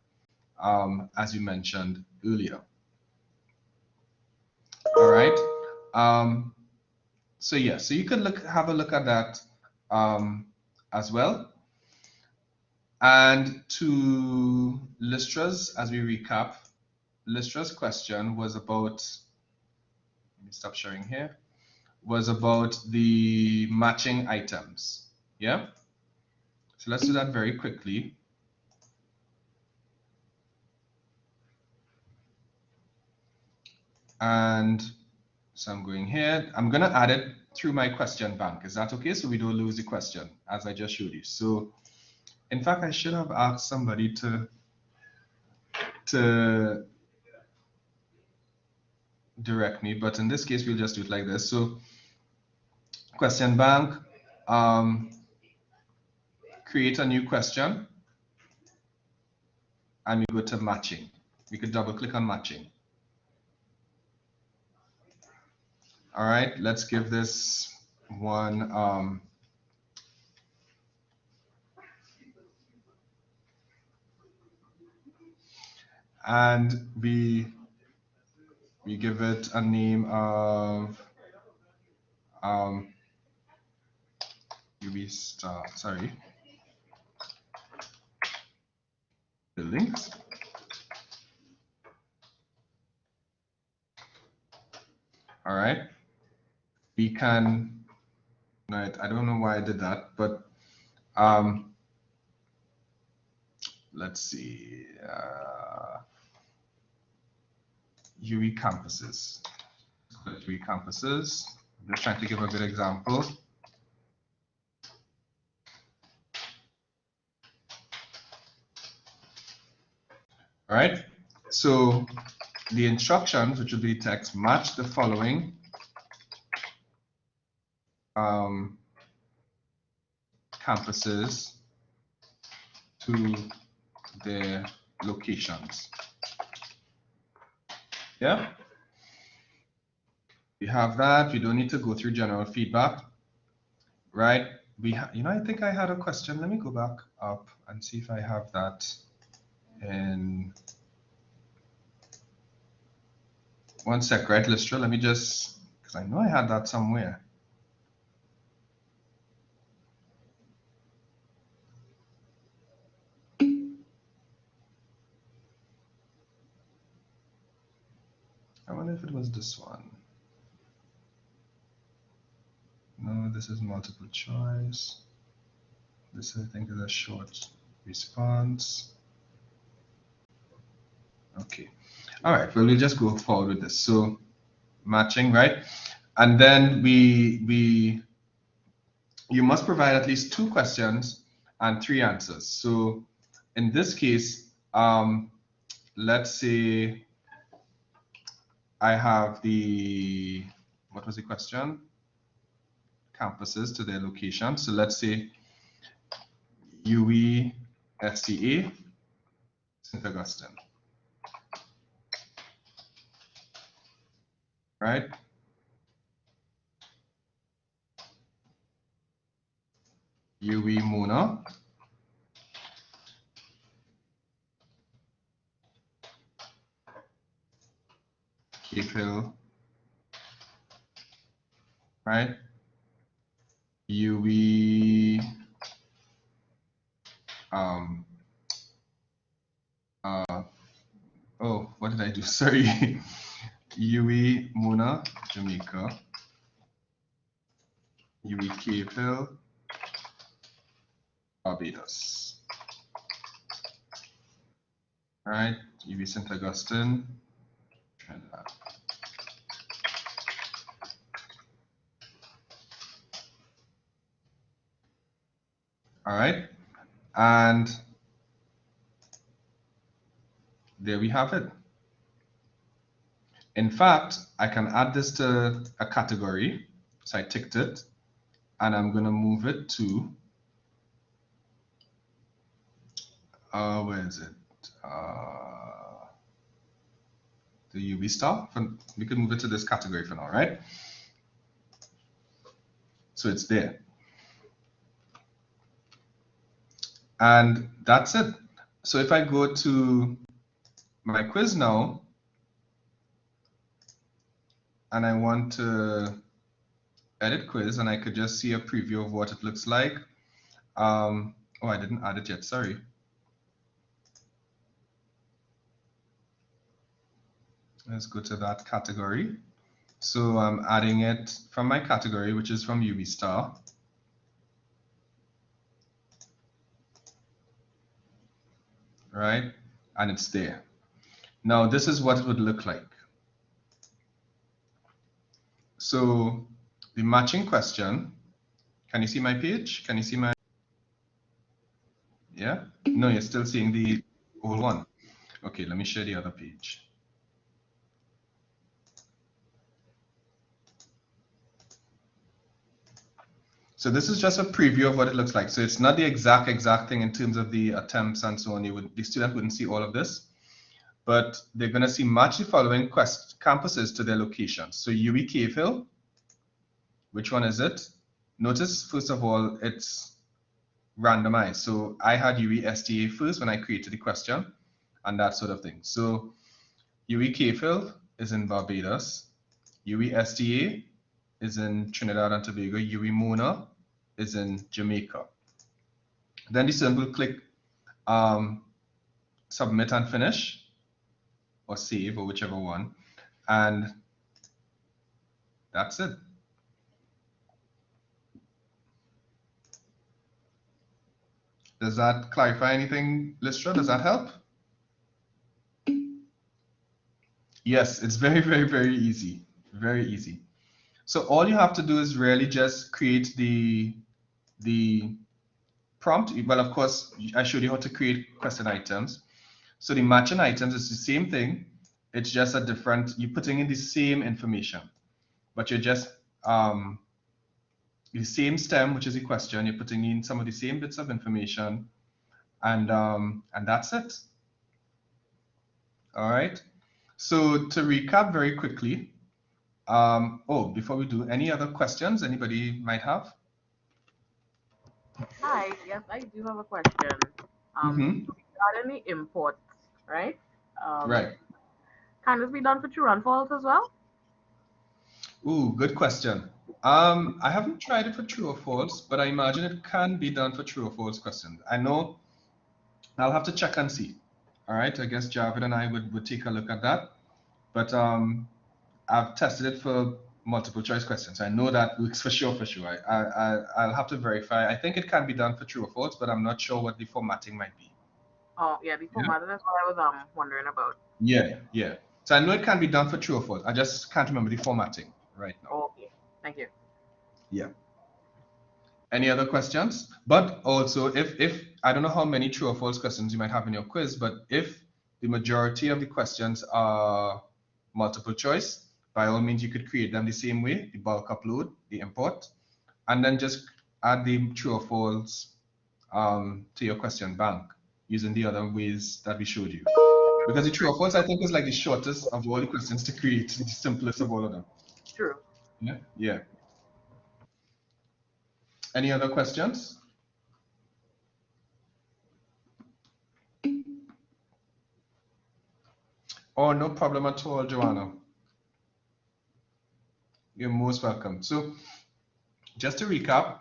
as you mentioned earlier. All right. So yeah, so you could have a look at that as well. And to Lystra's, as we recap, Lystra's question was about, let me stop sharing here, was about the matching items. Yeah. So let's do that very quickly. And so I'm going here. I'm going to add it through my question bank. Is that okay? So we don't lose the question, as I just showed you. So in fact, I should have asked somebody to direct me, but in this case, we'll just do it like this. So question bank, create a new question, and we go to matching. We could double click on matching. All right, let's give this one and we give it a name of buildings. All right, we can, right, I don't know why I did that, but let's see, UE campuses. UE campuses. I'm just trying to give a good example. All right, so the instructions, which will be text, match the following campuses to their locations. Yeah, we have that. We don't need to go through general feedback, right? You know, I think I had a question. Let me go back up and see if I have that in one sec, right, Lystra? Let me just, because I know I had that somewhere. I wonder if it was this one. No, this is multiple choice. This, I think, is a short response. Okay. All right. Well, we'll just go forward with this. So matching, right? And then you must provide at least 2 questions and 3 answers. So in this case, let's say I have the, what was the question? Campuses to their location. So let's say UE FCA St. Augustine, right? UE Mona, Cape Hill, right? UE oh, what did I do? Sorry. UE Mona, Jamaica, UE Cape Hill, Barbados. All right, UE St. Augustine, Trinidad. All right, and there we have it. In fact, I can add this to a category. So I ticked it, and I'm going to move it to, where is it? The UV star. We can move it to this category for now, right? So it's there. And that's it. So if I go to my quiz now, and I want to edit quiz, and I could just see a preview of what it looks like. Oh, I didn't add it yet, sorry. Let's go to that category. So I'm adding it from my category, which is from UV star. Right, and it's there. Now this is what it would look like. So the matching question, can you see my page? Can you see my, yeah? No, you're still seeing the old one. Okay, let me share the other page. So this is just a preview of what it looks like. So it's not the exact thing in terms of the attempts and so on. The student wouldn't see all of this, but they're going to see match the following campuses to their locations. So UWE Cave Hill, which one is it? Notice, first of all, it's randomized. So I had UWE STA first when I created the question and that sort of thing. So UWE Cave Hill is in Barbados. UWE STA is in Trinidad and Tobago. UWE Mona is in Jamaica. Then the student will click submit and finish, or save, or whichever one, and that's it. Does that clarify anything, Listra? Does that help? Yes, it's very, very, very easy. Very easy. So all you have to do is really just create the prompt. Well, of course, I showed you how to create question items. So the matching items is the same thing. It's just a different, you're putting in the same information, but you're just the same stem, which is the question. You're putting in some of the same bits of information, and that's it. All right. So to recap very quickly, oh, before we do, any other questions anybody might have? Hi, yes, I do have a question. Got any imports, right? Right. Can this be done for true and false as well? Ooh, good question. I haven't tried it for true or false, but I imagine it can be done for true or false questions. I know I'll have to check and see. All right, I guess Javid and I would take a look at that. But I've tested it for multiple choice questions. I know that works for sure, I'll have to verify. I think it can be done for true or false, but I'm not sure what the formatting might be. Oh, yeah, the formatting is what I was wondering about. Yeah. So I know it can be done for true or false. I just can't remember the formatting right now. Okay, thank you. Yeah. Any other questions? But also, if I don't know how many true or false questions you might have in your quiz, but if the majority of the questions are multiple choice, by all means, you could create them the same way, the bulk upload, the import, and then just add the true or false to your question bank using the other ways that we showed you. Because the true or false, I think, is like the shortest of all the questions to create, the simplest of all of them. True. Yeah. Any other questions? Oh, no problem at all, Joanna. You're most welcome. So just to recap,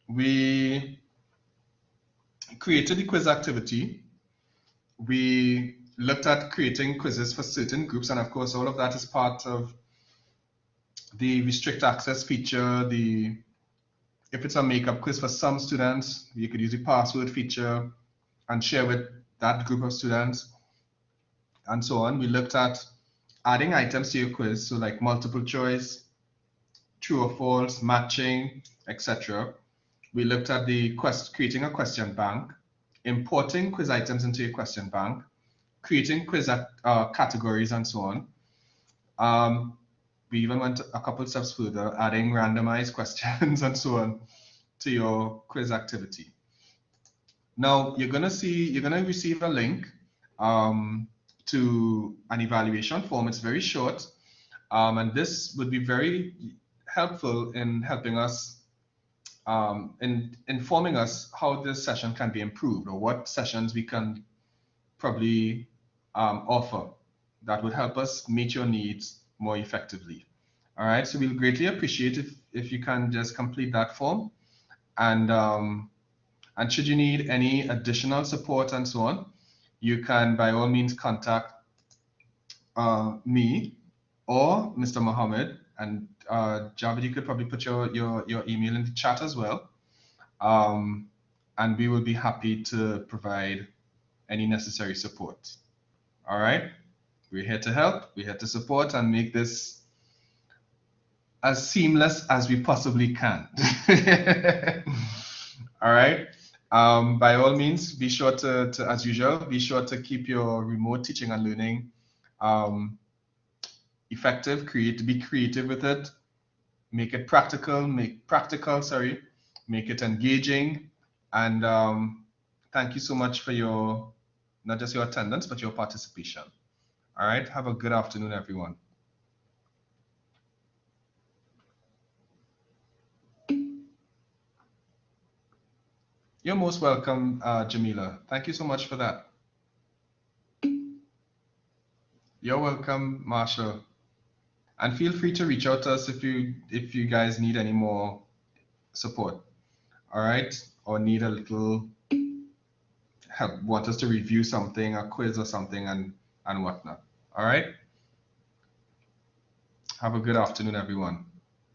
we created the quiz activity. We looked at creating quizzes for certain groups, and of course, all of that is part of the restrict access feature. If it's a makeup quiz for some students, you could use the password feature and share with that group of students, and so on. We looked at adding items to your quiz, so like multiple choice, true or false, matching, etc. We looked at creating a question bank, importing quiz items into your question bank, creating quiz categories and so on. We even went a couple steps further, adding randomized questions and so on to your quiz activity. Now you're gonna receive a link to an evaluation form. It's very short, and this would be very helpful in helping us, in informing us how this session can be improved, or what sessions we can probably offer that would help us meet your needs more effectively. All right, so we'll greatly appreciate if you can just complete that form, and should you need any additional support and so on, you can by all means contact me or Mr. Mohammed, and Javed, you could probably put your email in the chat as well, and we will be happy to provide any necessary support. All right, we're here to help, we're here to support and make this as seamless as we possibly can. All right. By all means, be sure to, as usual, be sure to keep your remote teaching and learning effective. Be creative with it. Make it practical. Make it engaging. And thank you so much for not just your attendance, but your participation. All right. Have a good afternoon, everyone. You're most welcome, Jamila. Thank you so much for that. You're welcome, Marshall. And feel free to reach out to us if you guys need any more support. All right, or need a little help, want us to review something, a quiz or something, and whatnot. All right. Have a good afternoon, everyone.